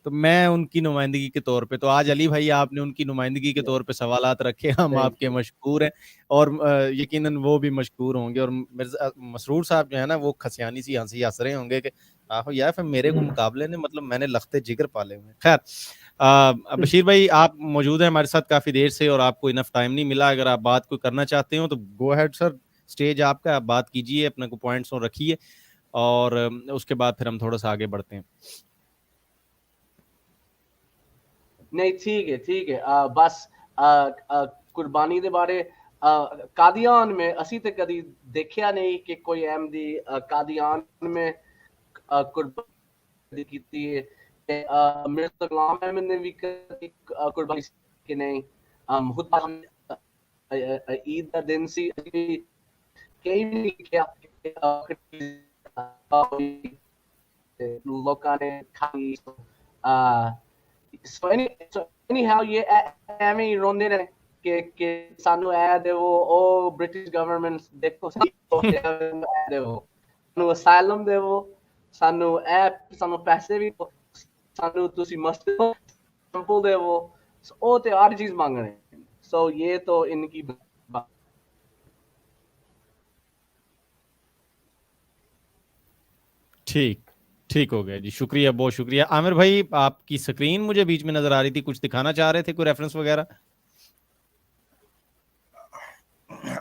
तो मैं उनकी नुमाइंदगी के तौर पे, तो आज अली भाई आपने उनकी नुमाइंदगी के तौर पे सवालात रखे, हम Thank आपके you. मशकूर हैं और यकीनन वो भी मशकूर होंगे। और मसरूर साहब जो है ना, वो खसियानी सी हंसी हंस रहे होंगे कि आहो यार फिर मेरे को मुकाबले ने मतलब मैंने लखते जिगर पाले हुए हैं। खैर बशीर भाई आप मौजूद हैं हमारे साथ काफी देर से और आपको इनफ टाइम नहीं मिला, अगर आप बात कोई करना चाहते हो तो गो अहेड सर, स्टेज आपका, आप बात कीजिए, अपने को पॉइंट्स रखिए और उसके बाद फिर हम थोड़ा सा आगे बढ़ते हैं। नहीं ठीक है बस कुर्बानी दे बारे कादियान में असी ते कदी देखिया नहीं कि कोई अहमदी कादियान में कुर्बानी कीती है। मिर्ज़ा गुलाम अहमद ने भी कुर्बानी की नहीं। खुद ईद का दिन सी कहीं भी नहीं किया लोगों ने खाई। So anyhow ये ਐਵੇਂ ਹੀ ਰੋਂਦੇ ਨੇ ਕਿ ਸਾਨੂੰ ਐ ਦੇਵੋ, ਉਹ ਬ੍ਰਿਟਿਸ਼ ਗਵਰਨਮੈਂਟ ਦੇਖੋ ਸਾਨੂੰ ਦੇਵੋ, ਸਾਨੂੰ ਅਸਾਈਲਮ ਦੇਵੋ, ਸਾਨੂੰ ਪੈਸੇ ਵੀ ਸਾਨੂੰ ਤੁਸੀਂ ਮਸਟਰ ਸੈਂਪਲ ਦੇਵੋ, ਉਹ ਤੇ ਹਰ ਚੀਜ਼ ਮੰਗ ਰਹੇ हैं। So ये तो इनकी ठीक हो गया जी, शुक्रिया, बहुत शुक्रिया। आमिर भाई आपकी स्क्रीन मुझे बीच में नजर आ रही थी, कुछ दिखाना चाह रहे थे, कोई रेफरेंस वगैरह?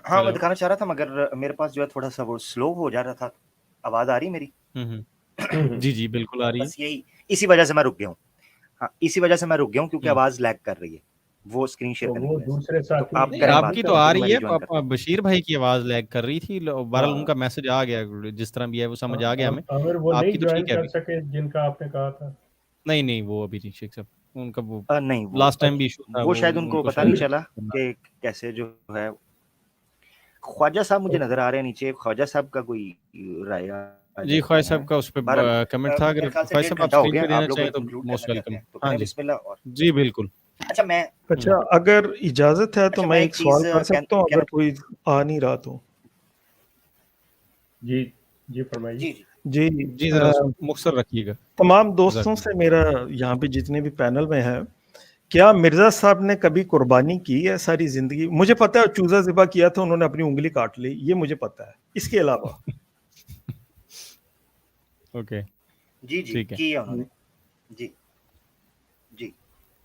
हाँ मैं दिखाना चाह रहा था मगर मेरे पास जो है थोड़ा सा वो स्लो हो जा रहा था। आवाज आ रही मेरी? जी जी बिल्कुल आ रही है। बस यही, इसी वजह से मैं रुक गया हूँ। हाँ इसी वजह से मैं रुक गया हूँ क्योंकि आवाज लैग कर रही है, वो स्क्रीन शेयर तो करने वो की वजह से। दूसरे साथी तो आप नहीं, करें बात, आपकी तो तो आ मैं रही है, rejoin करता हूँ। बशीर भाई की आवाज लैग कर रही थी, बहरहाल हाँ। उनका मैसेज आ गया, जिस तरह भी है वो समझ आ गया हमें। अगर वो नहीं आपकी तो ज्वाइन ठीक है कर अभी। सके जिनका आपने कहा था। नहीं वो अभी नहीं शेख साहब, उनका वो नहीं वो लास्ट टाइम भी इशू था, वो शायद उनको पता नहीं चला करना। कि कैसे जो है। ख्वाजा साहब मुझे नजर आ रहे हैं नीचे, ख्वाजा साहब का कोई राय जी ख्वाजा साहब का उस पे कमेंट था, अगर ख्वाजा साहब आप हो स्क्रीन गया, पे देना आप लोग चाहें तो कंक्लूड मोस्ट करना चाहते वेलकम। हैं तो हाँ करें जी बिस्मिल्लाह। और जी बिल्कुल। अच्छा मैं अच्छा अगर इजाजत है तो अच्छा, मैं मैं एक एक सवाल चीज कर सकता हूँ अगर कोई आ नहीं रहा तो? जी जी फरमाइए। जी जी जी जी जरा मुख्तसर रखिएगा। तमाम दोस्तों से मेरा यहाँ पे जितने भी पैनल में है, क्या मिर्जा साहब ने कभी कुर्बानी की है सारी जिंदगी? मुझे पता है चूजा ज़िबा किया था, उन्होंने अपनी उंगली काट ली, ये मुझे पता है, इसके अलावा ओके जी जी ठीक है। किया उन्होंने। जी जी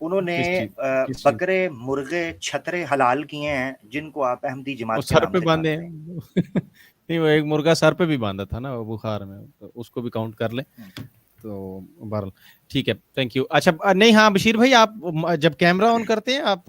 उन्होंने किस चीज़? बकरे मुर्गे छतरे हलाल किए हैं जिनको आप अहमदी वो जमात के सर नाम पे से बांधे जानते हैं। हैं नहीं, वो एक मुर्गा सर पे भी बांधा था ना वो बुखार में, तो उसको भी काउंट कर ले तो बहरहाल ठीक है, थैंक यू। अच्छा नहीं हाँ बशीर भाई, आप जब कैमरा ऑन करते हैं आप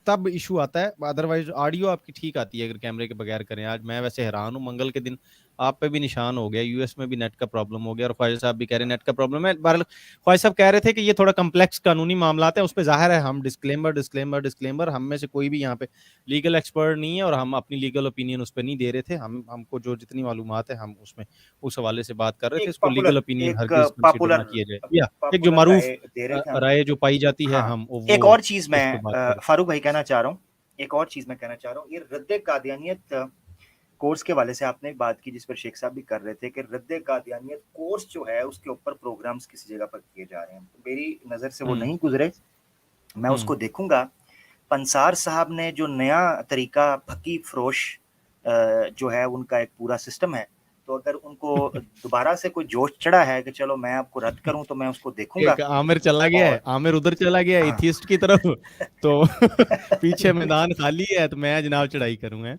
तब इशू आता है, अदरवाइज ऑडियो आपकी ठीक आती है अगर कैमरे के बगैर करें। आज मैं वैसे हैरान हूँ, मंगल के दिन आप पे भी निशान हो गया, यूएस में भी नेट का प्रॉब्लम हो गया और ख्वाजा साहब भी कह रहे हैं नेट का प्रॉब्लम है। बहरहाल ख्वाजा साहब कह रहे थे कि ये थोड़ा कम्प्लेक्स कानूनी मामला है, उस पर जाहिर है हम डिस्क्लेमर हम में से कोई भी यहाँ पे लीगल एक्सपर्ट नहीं है और हम अपनी लीगल ओपिनियन उस पर नहीं दे रहे थे। हमको जो जितनी मालूमात है हम उसमें उस हवाले से बात कर रहे थे, इसको लीगल ओपिनियन हरगिज़ कंसीडर ना किया जाए। या एक जो मारूफ राय जो पाई जाती है हाँ, हम वो एक और चीज मैं उस पे बात करें। फारूक भाई कहना चाह रहा हूँ, ایک اور چیز میں کہنا چاہ رہا ہوں, یہ رد قادیانیت کورس کے والے سے آپ نے ایک بات کی جس پر شیخ صاحب بھی کر رہے تھے کہ رد قادیانیت کورس جو ہے اس کے اوپر پروگرامز کسی جگہ پر کیے جا رہے ہیں. میری نظر سے وہ نہیں گزرے, میں اس کو دیکھوں گا. پنسار صاحب نے جو نیا طریقہ پھکی فروش جو ہے ان کا ایک پورا سسٹم ہے, تو اگر ان کو دوبارہ سے کوئی جوش چڑھا ہے کہ چلو میں آپ کو رد کروں تو میں اس کو دیکھوں گا. عامر چلا گیا ہے, عامر ادھر چلا گیا ایتھیسٹ کی طرف, تو پیچھے میدان خالی ہے تو میں جناب چڑھائی کروں گا.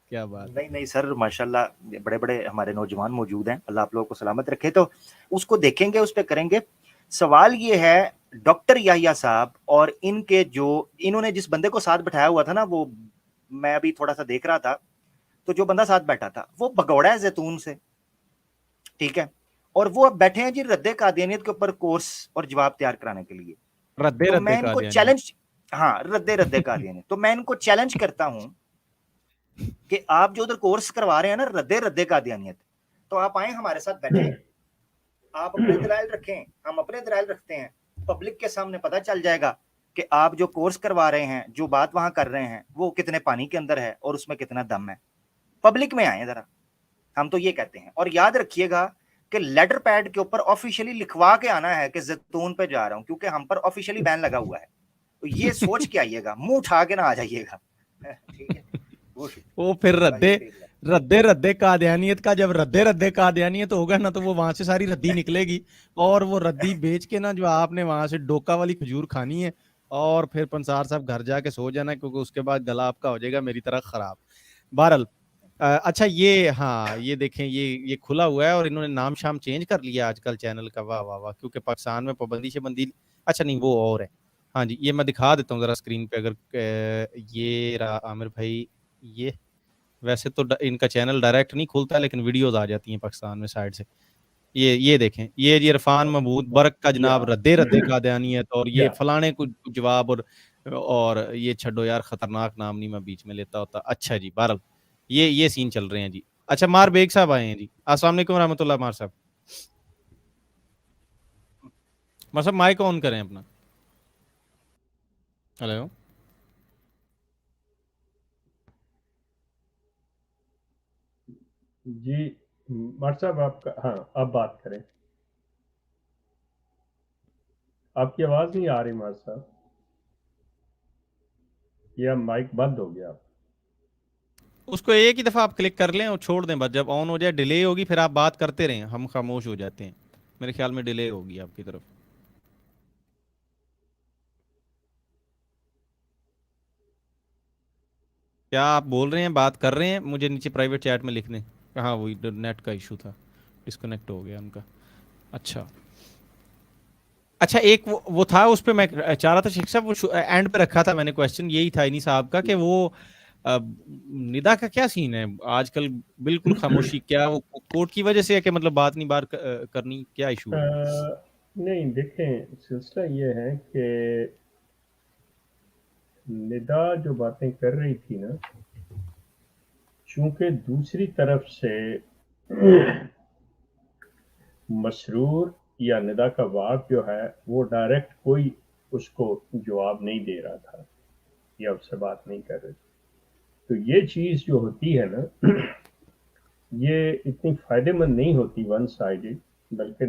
کیا بات. نہیں سر, ماشاءاللہ بڑے بڑے ہمارے نوجوان موجود ہیں, اللہ آپ لوگوں کو سلامت رکھے. تو اس کو دیکھیں گے, اس پہ کریں گے. سوال یہ ہے ڈاکٹر یحییٰ صاحب اور ان کے جو انہوں نے جس بندے کو ساتھ بٹھایا ہوا تھا نا, وہ میں ابھی تھوڑا سا دیکھ رہا تھا, تو جو بندہ ساتھ بیٹھا تھا وہ بھگوڑا ہے زیتون سے, ٹھیک ہے, اور وہ اب بیٹھے ہیں جی رد قادیانیت کے اوپر کورس اور جواب تیار کرانے کے لیے. تو میں ان کو چیلنج, ہاں رد قادیانیت, تو میں ان کو چیلنج کرتا ہوں کہ آپ جو ادھر کورس کروا رہے ہیں نا رد قادیانیت, تو آپ آئیں ہمارے ساتھ بیٹھیں, آپ اپنے دلائل رکھیں, ہم اپنے دلائل رکھتے ہیں, پبلک کے سامنے پتہ چل جائے گا کہ آپ جو کورس کروا رہے ہیں, جو بات وہاں کر رہے ہیں, وہ کتنے پانی کے اندر ہے اور اس میں کتنا دم ہے. پبلک میں آئیں ذرا, ہم تو یہ کہتے ہیں. اور یاد رکھیے گا کہ لیٹر پیڈ کے اوپر آفیشیلی لکھوا کے آنا ہے کہ زیتون پہ جا رہا ہوں, کیونکہ ہم پر آفیشیلی بین لگا ہوا ہے. تو یہ سوچ کے آئیے گا, منہ اٹھا کے نہ آ جائیے گا, ٹھیک ہے. وہ پھر رد قادیانیت کا جب رد قادیانیت ہوگا نا, تو وہ وہاں سے ساری ردی نکلے گی, اور وہ ردی بیچ کے نا جو آپ نے وہاں سے ڈوکا والی کھجور کھانی ہے, اور پھر پنسار صاحب گھر جا کے سو جانا, کیونکہ اس کے بعد گلا آپ کا ہو جائے گا میری طرح خراب. بہرحال اچھا, یہ ہاں یہ دیکھیں, یہ کھلا ہوا ہے اور انہوں نے نام شام چینج کر لیا آج کل چینل کا. واہ واہ واہ, کیونکہ پاکستان میں پابندی شبندی, اچھا نہیں وہ اور ہے. ہاں جی, یہ میں دکھا دیتا ہوں ذرا اسکرین پہ, اگر یہ رہا عامر بھائی. یہ ویسے تو ان کا چینل ڈائریکٹ نہیں کھلتا, لیکن ویڈیوز آ جاتی ہیں پاکستان میں سائڈ سے. یہ دیکھیں, یہ عرفان محمود برق کا جناب رد قادیانیت, اور یہ فلانے کو جواب, اور یہ چھڈو یار خطرناک نام نہیں میں بیچ میں لیتا ہوتا. اچھا جی, بہرحال یہ سین چل رہے ہیں جی. اچھا, مار بیگ صاحب آئے ہیں جی. السلام علیکم ورحمۃ اللہ. مار صاحب مائک آن کریں اپنا. ہیلو جی مار صاحب, آپ کا, ہاں آپ بات کریں. آپ کی آواز نہیں آ رہی مار صاحب, یا مائک بند ہو گیا. اس کو ایک ہی دفعہ آپ کلک کر لیں اور چھوڑ دیں, بس جب آن ہو جائے ڈیلے ہوگی, پھر آپ بات کرتے رہیں, ہم خاموش ہو جاتے ہیں. میرے خیال میں ڈیلے ہوگی آپ کی طرف. کیا آپ بول رہے ہیں, بات کر رہے ہیں؟ مجھے نیچے پرائیویٹ چیٹ میں لکھ دیں. کہاں وہی نیٹ کا ایشو تھا, ڈسکنیکٹ ہو گیا ان کا. اچھا ایک وہ تھا, اس پہ میں چاہ رہا تھا شیخ صاحب, وہ اینڈ پہ رکھا تھا میں نے کویسچن, یہی تھا انہی صاحب کا, کہ وہ ندا کا کیا سین ہے آج کل, بالکل خاموشی, کیا وہ کوٹ کی وجہ سے ہے کہ مطلب بات نہیں بار کرنی, کیا ایشو ہے؟ نہیں دیکھیں, سلسلہ یہ ہے کہ ندا جو باتیں کر رہی تھی نا, چونکہ دوسری طرف سے مسرور یا ندا کا باپ جو ہے وہ ڈائریکٹ کوئی اس کو جواب نہیں دے رہا تھا یا اس سے بات نہیں کر رہی, تو یہ چیز جو ہوتی ہے نا یہ اتنی فائدہ مند نہیں ہوتی ون سائیڈڈ, بلکہ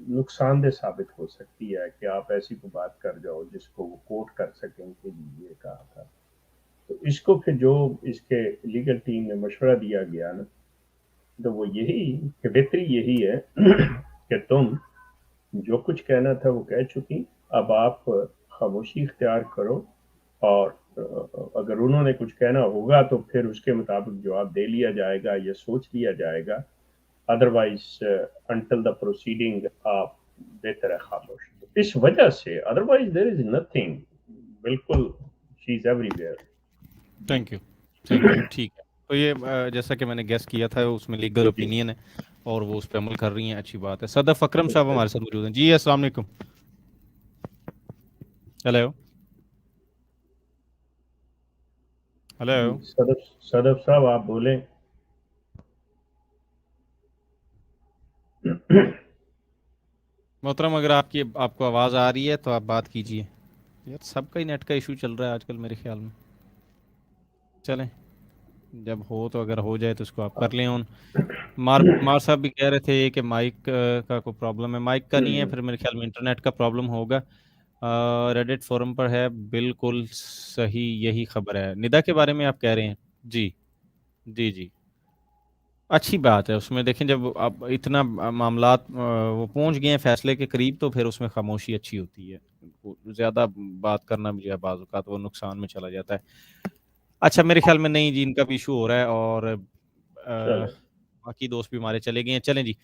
نقصان دہ ثابت ہو سکتی ہے کہ آپ ایسی کو بات کر جاؤ جس کو وہ کوٹ کر سکیں کہ یہ کہا تھا. تو اس کو پھر جو اس کے لیگل ٹیم نے مشورہ دیا گیا نا, تو وہ یہی کہ بہتری یہی ہے کہ تم جو کچھ کہنا تھا وہ کہہ چکی, اب آپ خاموشی اختیار کرو, اور اگر انہوں نے کچھ کہنا ہوگا تو پھر اس کے مطابق جواب دے لیا جائے گا یا سوچ لیا جائے گا, ادروائز انٹل دا پروسیڈنگ آپ بہتر ہے خاموش. اس وجہ سے ادروائز دیر از نتھنگ, بالکل she is everywhere. Thank you, ٹھیک ہے. تو یہ جیسا کہ میں نے گیس کیا تھا, اس میں لیگل اوپینین ہے اور وہ اس پہ عمل کر رہی ہیں, اچھی بات ہے. صدف اکرم صاحب ہمارے ساتھ موجود ہیں جی. السلام علیکم. ہیلو صدف صاحب آپ بولیں. محترم, اگر آپ کو آواز آ رہی ہے تو آپ بات کیجیے. یار سب کا ہی نیٹ کا ایشو چل رہا ہے آج کل میرے خیال میں. चलें, जब हो तो अगर हो जाए तो इसको आप कर लें ऑन। मार साहब भी कह रहे थे कि माइक का कोई प्रॉब्लम है, माइक का नहीं है, फिर मेरे ख्याल में इंटरनेट का प्रॉब्लम होगा। रेडिट फोरम पर है, बिल्कुल सही यही खबर है। निदा के बारे में आप कह रहे हैं? जी जी जी, अच्छी बात है। उसमें देखें जब अब इतना मामलात वो पहुंच गए हैं फैसले के करीब, तो फिर उसमें खामोशी अच्छी होती है। ज़्यादा बात करना भी जो है बाज़ औक़ात वो नुकसान में चला जाता है। अच्छा, मेरे ख्याल में नहीं जी, इनका भी इशू हो रहा है और बाकी दोस्त भी हमारे चले गए हैं। चलें जी,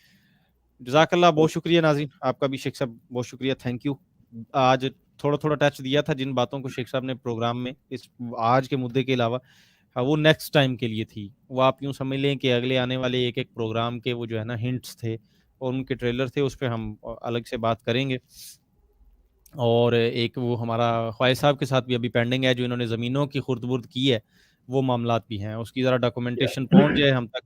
जज़ाकल्लाह, बहुत शुक्रिया नाज़रीन, आपका भी शेख साहब बहुत शुक्रिया, थैंक यू। आज थोड़ा-थोड़ा टच दिया था जिन बातों को शेख साहब ने प्रोग्राम में, इस आज के मुद्दे के अलावा, वो नेक्स्ट टाइम के लिए थी। वो आप यूँ समझ लें कि अगले आने वाले एक-एक प्रोग्राम के वो जो है ना हिंट्स थे और उनके ट्रेलर थे, उस पे हम अलग से बात करेंगे। और एक वो हमारा ख्वाहिश साहब के साथ भी अभी पेंडिंग है, जो इन्होंने ज़मीनों की खुर्द-बुर्द की है, वो मामलात भी हैं। उसकी ज़रा डॉक्यूमेंटेशन पहुँच जाए हम तक,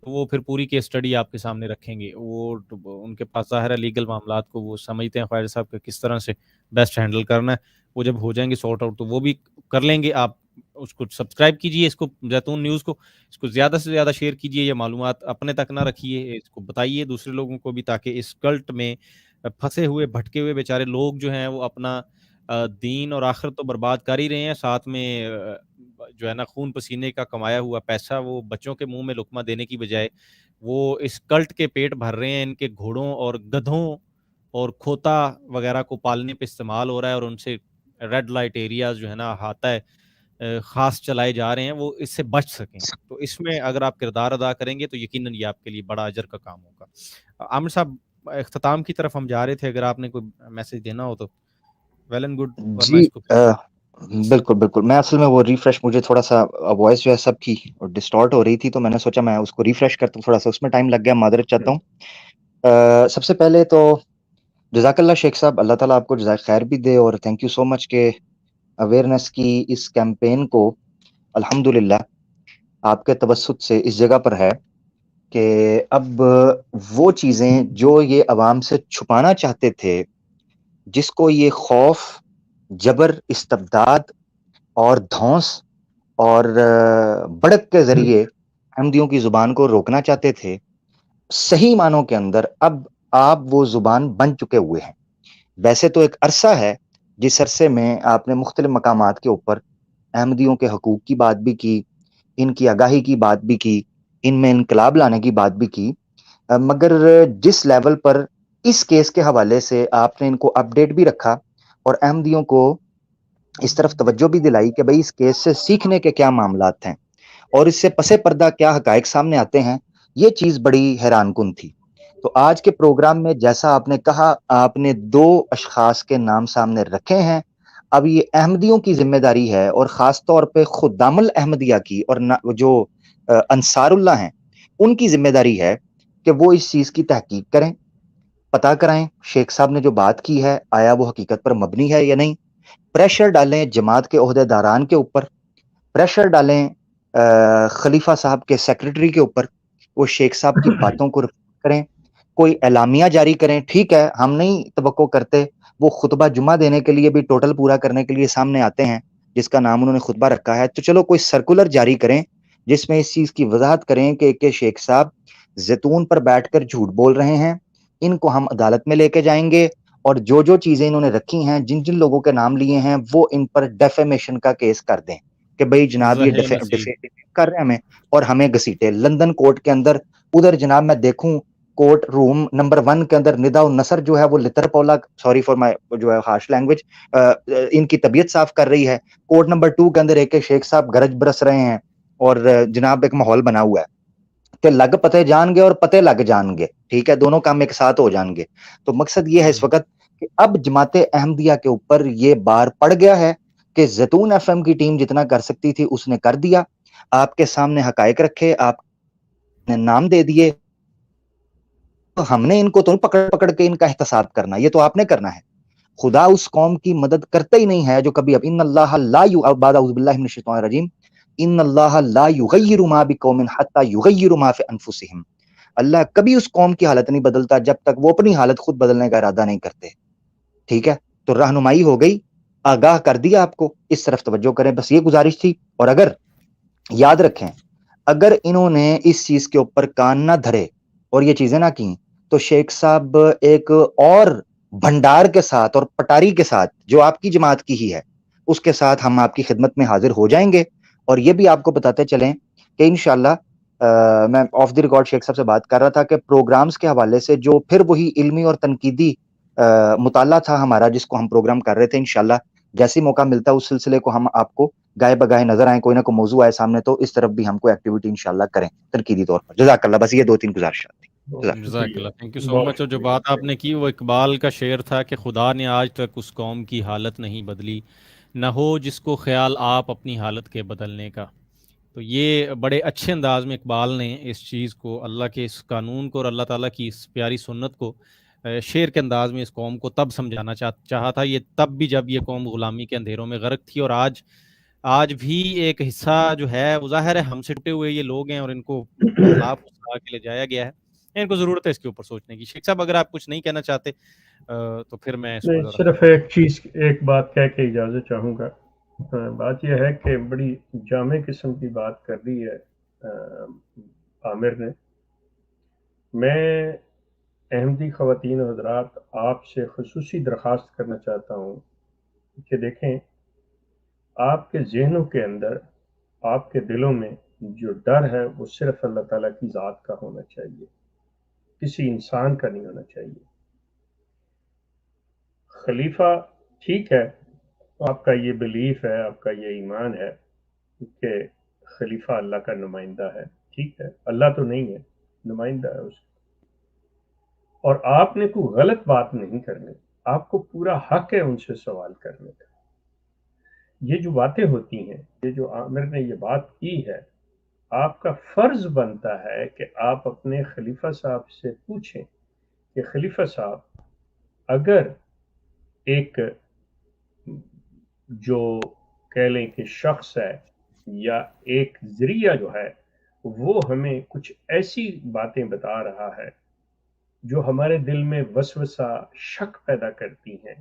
तो वो फिर पूरी केस स्टडी आपके सामने रखेंगे। वो तो उनके पास ज़ाहिर है लीगल मामलात को वो समझते हैं ख्वाहिश साहब कि किस तरह से बेस्ट हैंडल करना है। वो जब हो जाएँगे सॉर्ट आउट, तो वो भी कर लेंगे। आप उसको सब्सक्राइब कीजिए, इसको ज़ैतून न्यूज़ को, इसको ज़्यादा से ज़्यादा शेयर कीजिए। ये मालूमात अपने तक ना रखिए, इसको बताइए दूसरे लोगों को भी, ताकि इस कल्ट में फँसे हुए, भटके हुए बेचारे लोग जो हैं वो अपना दीन और आखिरत तो बर्बाद कर ही रहे हैं, साथ में जो है ना खून पसीने का कमाया हुआ पैसा वो बच्चों के मुँह में लुक़मा देने की बजाय वो इस कल्ट के पेट भर रहे हैं। इनके घोड़ों और गधों और खोता वग़ैरह को पालने पे इस्तेमाल हो रहा है और उनसे रेड लाइट एरियाज़ जो है ना अहाता है ख़ास चलाए जा रहे हैं, वो इससे बच सकें। तो इसमें अगर आप किरदार अदा करेंगे तो यकीनन ये आपके लिए बड़ा अजर का काम होगा। आमिर साहब, इख्तिताम की तरफ हम जा रहे थे, अगर आपने कोई मैसेज देना हो तो वेल एंड गुड, वरना जी इसको बिल्कुल बिल्कुल। मैं असल में वो रिफ्रेश, मुझे थोड़ा सा वॉइस जो है सबकी डिस्टॉर्ट हो रही थी, तो मैंने सोचा मैं उसको रिफ्रेश करता हूँ, थोड़ा सा उसमें टाइम लग गया, मादरत चाहता हूँ। सबसे पहले तो जज़ाकल्लाह शेख साहब, अल्लाह ताला आपको जज़ाए खैर भी दे, और थैंक यू सो मच के अवेयरनेस की इस कैंपेन को अल्हम्दुलिल्लाह आपके तवस्सुत से इस जगह पर है कि अब वो चीज़ें जो ये अवाम से छुपाना चाहते थे, जिसको ये खौफ, जबर, इस्तबदाद और धौंस और बढ़त के ज़रिए अहमदियों की ज़ुबान को रोकना चाहते थे, सही मानों के अंदर अब आप वो ज़ुबान बन चुके हुए हैं। वैसे तो एक अरसा है, जिस अरसे में आपने मुख्तलिफ मकामात के ऊपर अहमदियों के हकूक़ की बात भी की, इनकी आगाही की बात भी की, इनमें इनकलाब लाने की बात भी की, मगर जिस लेवल पर इस केस के हवाले से आपने इनको अपडेट भी रखा और अहमदियों को इस तरफ तवज्जो भी दिलाई कि भाई इस केस से सीखने के क्या मामलात हैं और इससे पसे पर्दा क्या हकायक सामने आते हैं, ये चीज़ बड़ी हैरानकुन थी। तो आज के प्रोग्राम में जैसा आपने कहा, आपने 2 अशख़ास के नाम सामने रखे हैं। अब ये अहमदियों की ज़िम्मेदारी है, और ख़ास तौर पे खुद्दामुल अहमदिया की, और जो अंसारुल्लाह हैं, उनकी ज़िम्मेदारी है कि वो इस चीज़ की तहकीक करें, पता कराएं शेख साहब ने जो बात की है आया वो हकीकत पर मबनी है या नहीं। प्रेशर डालें जमात के ओहदेदारान के ऊपर, प्रेशर डालें खलीफा साहब के सेक्रेटरी के ऊपर, वो शेख साहब की बातों को करें, कोई एलामिया जारी करें। ठीक है, हम नहीं तवक्को करते वो खुतबा जुमा देने के लिए भी टोटल पूरा करने के लिए सामने आते हैं, जिसका नाम उन्होंने खुतबा रखा है, तो चलो कोई सर्कुलर जारी करें जिसमें इस चीज़ की वजाहत करें कि शेख साहब जैतून पर बैठकर झूठ बोल रहे हैं, इनको हम अदालत में लेके जाएंगे, और जो जो चीज़ें इन्होंने रखी हैं, जिन जिन लोगों के नाम लिए हैं, वो इन पर डेफेमेशन का केस कर दें कि भाई जनाब ये डिफेमेशन कर रहे हैं हमें और हमें घसीटे लंदन कोर्ट के अंदर। उधर जनाब मैं देखूं कोर्ट रूम नंबर 1 के अंदर निदा उन नसर जो है वो लितर पौला, सॉरी फॉर माय जो है हार्श लैंग्वेज, इनकी तबीयत साफ कर रही है। कोर्ट नंबर 2 के अंदर एक शेख साहब गरज बरस रहे हैं, और जनाब एक माहौल बना हुआ है कि लग पते जाएंगे और पते लग जाएंगे, ठीक है, दोनों काम एक साथ हो जाएंगे। तो मकसद ये है इस वक्त कि अब जमाते अहमदिया के ऊपर ये बार पड़ गया है कि जैतून एफएम की टीम जितना कर सकती थी उसने कर दिया, आपके सामने हकायक रखे, आपने नाम दे दिए, तो हमने इनको तो पकड़ पकड़ के इनका एहतसाब करना, ये तो आपने करना है। खुदा उस कौम की मदद करता ही नहीं है जो कभी, अब इन्नल्लाह ला युअज़्ज़िबु बिल्लाहि मिनश शैतानिर रजीम, इन्नल्लाह ला युगय्यिरु मा बिकौमिन हत्ता युगय्यिरु मा फी अनफुसिहिम। अल्लाह कभी उस कौम की हालत नहीं बदलता जब तक वो अपनी हालत खुद बदलने का इरादा नहीं करते। ठीक है, तो रहनुमाई हो गई, आगाह कर दिया आपको, इस तरफ तवज्जो करें, बस ये गुजारिश थी। और अगर یاد رکھیں اگر انہوں نے اس چیز کے اوپر کان نہ دھرے اور یہ چیزیں نہ کی تو شیخ صاحب ایک اور بھنڈار کے ساتھ اور پٹاری کے ساتھ جو آپ کی جماعت کی ہی ہے اس کے ساتھ ہم آپ کی خدمت میں حاضر ہو جائیں گے. اور یہ بھی آپ کو بتاتے چلیں کہ انشاءاللہ میں آف دی ریکارڈ شیخ صاحب سے بات کر رہا تھا کہ پروگرامز کے حوالے سے جو پھر وہی علمی اور تنقیدی مطالعہ تھا ہمارا جس کو ہم پروگرام کر رہے تھے, انشاءاللہ جیسی موقع ملتا ہے اس سلسلے کو ہم آپ کو گائے بگائے نظر آئیں, کوئی نہ کوئی موضوع آئے سامنے تو اس طرف بھی ہم کو ایکٹیویٹی انشاءاللہ کریں تنقیدی طور پر. جزاک اللہ. بس یہ 2-3 گزارشات تھی. جزاک اللہ, تھینک یو سو مچ. اور جو بات آپ نے کی وہ اقبال کا شعر تھا کہ خدا نے آج تک اس قوم کی حالت نہیں بدلی, نہ ہو جس کو خیال آپ اپنی حالت کے بدلنے کا. تو یہ بڑے اچھے انداز میں اقبال نے اس چیز کو, اللہ کے اس قانون کو اور اللہ تعالیٰ کی اس پیاری سنت کو شعر کے انداز میں اس قوم کو تب سمجھانا چاہا تھا. یہ تب بھی جب یہ قوم غلامی کے اندھیروں میں غرق تھی, اور آج بھی ایک حصہ جو ہے وہ ظاہر ہے ہم سے ٹوٹے ہوئے یہ لوگ ہیں اور ان کو خلاف اٹھا کے لے جایا گیا ہے. ان کو ضرورت ہے اس کے اوپر سوچنے کی. شیخ صاحب اگر آپ کچھ نہیں کہنا چاہتے تو پھر میں صرف ایک بات کہہ کے اجازت چاہوں گا. بات یہ ہے کہ بڑی جامع قسم کی بات کر دی ہے عامر نے. میں احمدی خواتین و حضرات آپ سے خصوصی درخواست کرنا چاہتا ہوں کہ دیکھیں آپ کے ذہنوں کے اندر, آپ کے دلوں میں جو ڈر ہے وہ صرف اللہ تعالیٰ کی ذات کا ہونا چاہیے, کسی انسان کا نہیں ہونا چاہیے. خلیفہ ٹھیک ہے, آپ کا یہ بلیف ہے, آپ کا یہ ایمان ہے کہ خلیفہ اللہ کا نمائندہ ہے, ٹھیک ہے, اللہ تو نہیں ہے, نمائندہ ہے اس کا, اور آپ نے کوئی غلط بات نہیں کرنی, آپ کو پورا حق ہے ان سے سوال کرنے کا. یہ جو باتیں ہوتی ہیں, یہ جو عامر نے یہ بات کی ہے, آپ کا فرض بنتا ہے کہ آپ اپنے خلیفہ صاحب سے پوچھیں کہ خلیفہ صاحب اگر ایک جو کہہ لیں کہ شخص ہے یا ایک ذریعہ جو ہے وہ ہمیں کچھ ایسی باتیں بتا رہا ہے جو ہمارے دل میں وسوسہ شک پیدا کرتی ہیں,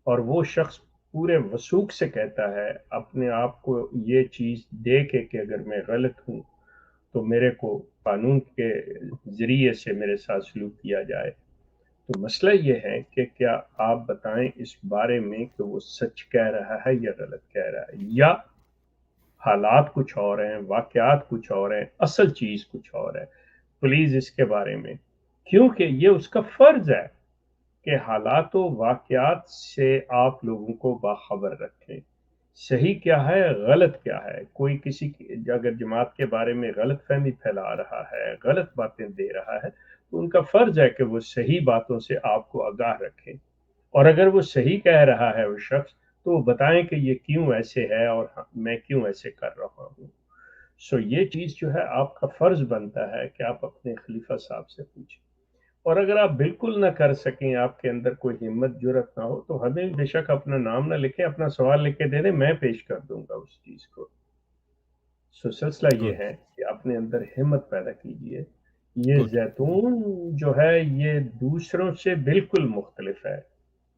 اور وہ شخص پورے وثوق سے کہتا ہے اپنے آپ کو یہ چیز دے کے کہ اگر میں غلط ہوں تو میرے کو قانون کے ذریعے سے میرے ساتھ سلوک کیا جائے, تو مسئلہ یہ ہے کہ کیا آپ بتائیں اس بارے میں کہ وہ سچ کہہ رہا ہے یا غلط کہہ رہا ہے, یا حالات کچھ اور ہیں, واقعات کچھ اور ہیں, اصل چیز کچھ اور ہے. پلیز اس کے بارے میں, کیونکہ یہ اس کا فرض ہے کہ حالات و واقعات سے آپ لوگوں کو باخبر رکھیں, صحیح کیا ہے غلط کیا ہے. کوئی کسی اگر جماعت کے بارے میں غلط فہمی پھیلا رہا ہے, غلط باتیں دے رہا ہے, تو ان کا فرض ہے کہ وہ صحیح باتوں سے آپ کو آگاہ رکھیں, اور اگر وہ صحیح کہہ رہا ہے وہ شخص تو وہ بتائیں کہ یہ کیوں ایسے ہے اور میں کیوں ایسے کر رہا ہوں. سو یہ چیز جو ہے آپ کا فرض بنتا ہے کہ آپ اپنے خلیفہ صاحب سے پوچھیں, اور اگر آپ بالکل نہ کر سکیں, آپ کے اندر کوئی ہمت جرأت نہ ہو, تو ہمیں بے شک اپنا نام نہ لکھیں, اپنا سوال لکھ کے دے دیں, میں پیش کر دوں گا اس چیز کو. سو سلسلہ یہ ہے کہ اپنے اندر ہمت پیدا کیجئے. یہ زیتون جو ہے یہ دوسروں سے بالکل مختلف ہے.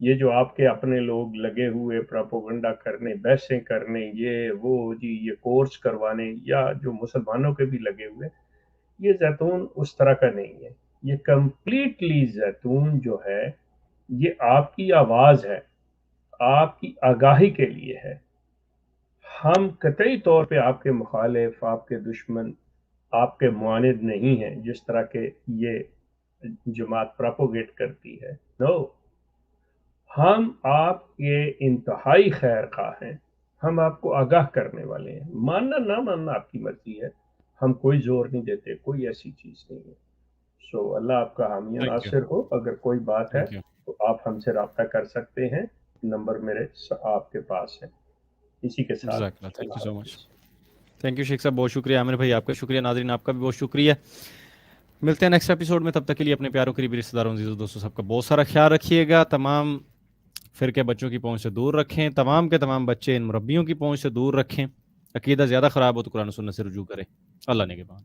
یہ جو آپ کے اپنے لوگ لگے ہوئے پراپوگنڈا کرنے, بحثیں کرنے, یہ وہ جی یہ کورس کروانے, یا جو مسلمانوں کے بھی لگے ہوئے, یہ زیتون اس طرح کا نہیں ہے. یہ کمپلیٹلی زیتون جو ہے یہ آپ کی آواز ہے, آپ کی آگاہی کے لیے ہے. ہم قطعی طور پہ آپ کے مخالف, آپ کے دشمن, آپ کے معاند نہیں ہیں جس طرح کے یہ جماعت پراپوگیٹ کرتی ہے. نو, ہم آپ کے انتہائی خیر خواہ ہیں, ہم آپ کو آگاہ کرنے والے ہیں. ماننا نہ ماننا آپ کی مرضی ہے, ہم کوئی زور نہیں دیتے, کوئی ایسی چیز نہیں ہے. سو اللہ آپ کا حامی ناصر ہو. اگر کوئی بات ہے تو آپ ہم سے رابطہ کر سکتے ہیں, نمبر میرے آپ کے پاس ہے. اسی کے ساتھ thank you so much. Thank you شیخ صاحب, بہت شکریہ. عامر بھائی آپ کا شکریہ, ناظرین آپ کا بھی بہت شکریہ. ملتے ہیں نیکسٹ ایپیسوڈ میں, تب تک کے لیے اپنے پیاروں قریبی رشتہ داروں عزیزوں دوستوں سب کا بہت سارا خیال رکھیے گا. تمام فرقے بچوں کی پہنچ سے دور رکھیں, تمام کے تمام بچے ان مربیوں کی پہنچ سے دور رکھیں. عقیدہ زیادہ خراب ہو تو قرآن و سنت سے رجوع کریں. اللہ نگہبان.